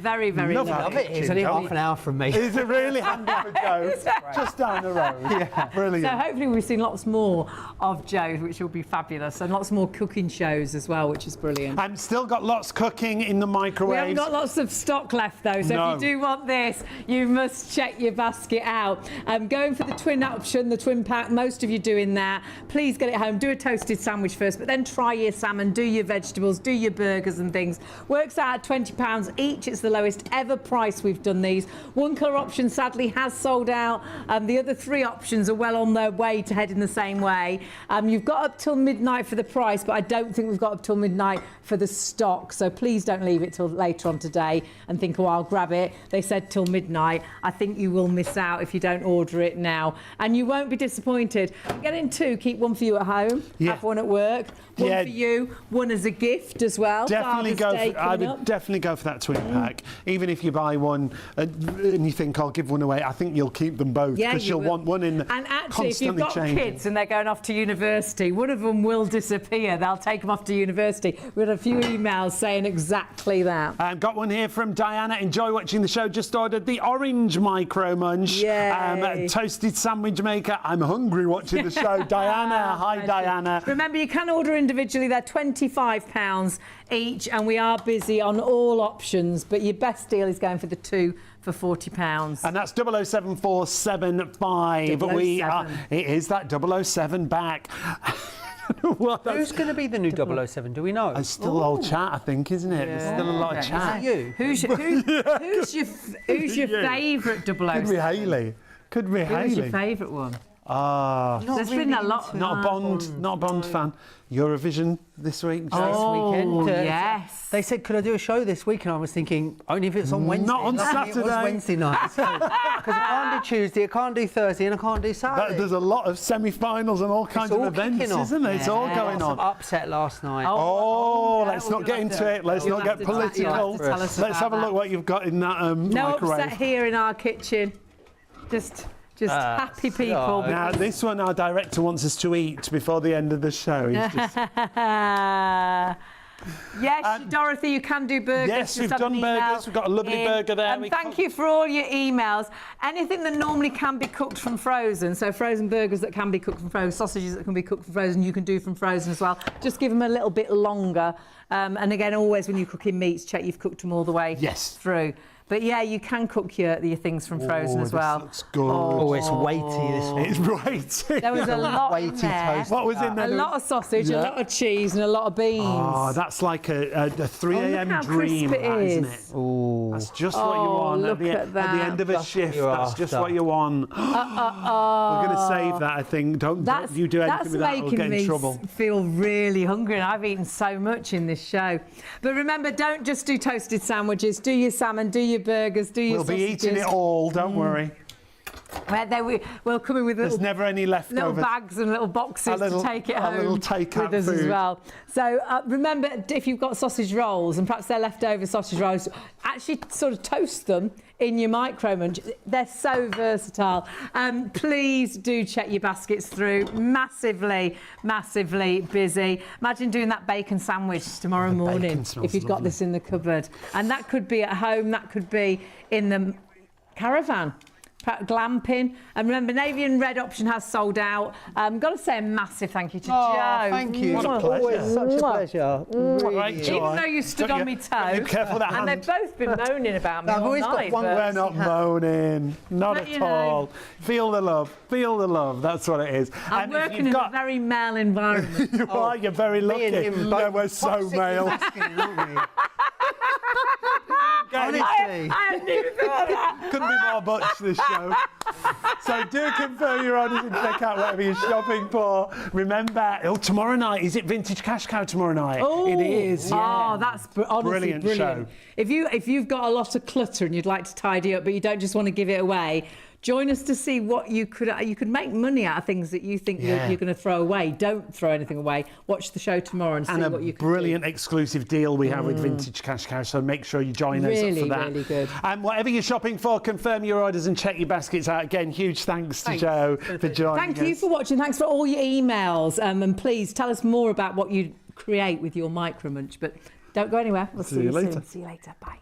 Love it. It's only half an hour from me. Is it really handy for Joe? Just down the road. Yeah. Brilliant. So hopefully we've seen lots more of Joe, which will be fabulous, and lots more cooking shows as well, which is brilliant. And still got lots cooking in the microwave. We haven't got lots of stock left though, so if you do want this, you must check your basket out. Going for the twin option, the twin pack, most of you doing that. Please get it home, do a toasted sandwich first, but then try your salmon, do your vegetables, do your burgers and things. Works out at £20 each. It's the lowest ever price we've done these. One colour option sadly has sold out. The other three options are well on their way to heading the same way. You've got up till midnight for the price, but I don't think we've got up till midnight for the stock. So please don't leave it till later on today and think, oh, I'll grab it. They said till midnight. I think you will miss out if you don't order it now. And you won't be disappointed. Get in two, keep one for you at home, have one at work, one for you, one as a gift as well. Definitely I would definitely go for that twin pack. Even if you buy one and you think I'll give one away, I think you'll keep them both because you'll want one in. And actually, if you've got kids and they're going off to university, one of them will disappear. They'll take them off to university. We had a few emails saying exactly that. Got one here from Diana. Enjoy watching the show. Just ordered the orange micro munch. Toasted sandwich maker. I'm hungry watching the show. Diana. Hi, Diana. Remember, you can order individually. They're £25 each, and we are busy on all options, but your best deal is going for the two for £40. And that's 007475. It is that 007 back. Who's going to be the new 007? Do we know? It's still old chat, I think, isn't it? There's still a lot of chat. Who's your favourite 007? Could be Hayley. Who's your favourite one? There's been a lot. Not a Bond fan. Eurovision this week. This weekend. Yes. They said, could I do a show this week? And I was thinking, only if it's on Wednesday. Not on Saturday. It was Wednesday night. Because I can't do Tuesday, I can't do Thursday, and I can't do Saturday. There's a lot of semi-finals and all kinds of events, isn't there? It's all going on. Upset last night. Let's not get into it. Let's not get political. Let's have a look what you've got in that microwave. No upset here in our kitchen. Just happy people. Now, this one our director wants us to eat before the end of the show. Yes, Dorothy, you can do burgers. Yes, we've done burgers. We've got a lovely burger there. Thank you for all your emails. Anything that normally can be cooked from frozen, so frozen burgers that can be cooked from frozen, sausages that can be cooked from frozen, you can do from frozen as well. Just give them a little bit longer. And again, always when you're cooking meats, check you've cooked them all the way through. But yeah, you can cook your things from frozen as well. This looks good. It's weighty, this one. It's weighty. There was a lot in there. Toast. What was in there? A lot of sausage, a lot of cheese, and a lot of beans. Oh, that's like a 3 a.m. dream, isn't it? Ooh. That's just what you want at the end of a shift. That's just what you want. We're going to save that, I think. Don't you do anything with that, we'll get in trouble. That's making me feel really hungry, and I've eaten so much in this show. But remember, don't just do toasted sandwiches. Do your salmon, do your burgers, do your sausages. We'll be eating it all, don't worry. We'll come in with There's never any leftovers. Little bags and little boxes to take it home little take-out with us food as well. So remember, if you've got sausage rolls and perhaps they're leftover sausage rolls, actually sort of toast them in your micro munch. They're so versatile. Please do check your baskets through. Massively busy. Imagine doing that bacon sandwich tomorrow morning if you'd got this in the cupboard. And that could be at home, that could be in the caravan. glamping. And remember, navy and red option has sold out. Got to say a massive thank you to Joe. Thank you. What a pleasure. Always such a pleasure. Really Right, is. Joy. Even though you stood on me toe. You careful with that and hand. they've both been moaning about me I've all always got night. one but- We're not moaning, not But at you know. all. Feel the love, feel the love. That's what it is. I'm And if working you've in a very male environment. you are, you're very lucky. Me and him Yeah, both we're so toxic male. masculine, aren't we? Honestly. I hadn't even thought of that. Couldn't be more butch, this show. So do confirm your orders and check out whatever you're shopping for. Remember, tomorrow night, is it Vintage Cash Cow tomorrow night? Oh, it is, yeah. Oh, that's honestly Brilliant brilliant. show. If you've got a lot of clutter and you'd like to tidy up, but you don't just want to give it away, join us to see what you could make money out of things that you think you're going to throw away. Don't throw anything away. Watch the show tomorrow and see what you can brilliant do. exclusive deal we have with Vintage Cash Cow, so make sure you join us Really, for that. really good. And whatever you're shopping for, confirm your orders and check your baskets out. Again, huge thanks to Joe for joining us. Thank you for watching. Thanks for all your emails. And please tell us more about what you create with your micro munch. But don't go anywhere. We'll see you later. soon. See you later. Bye.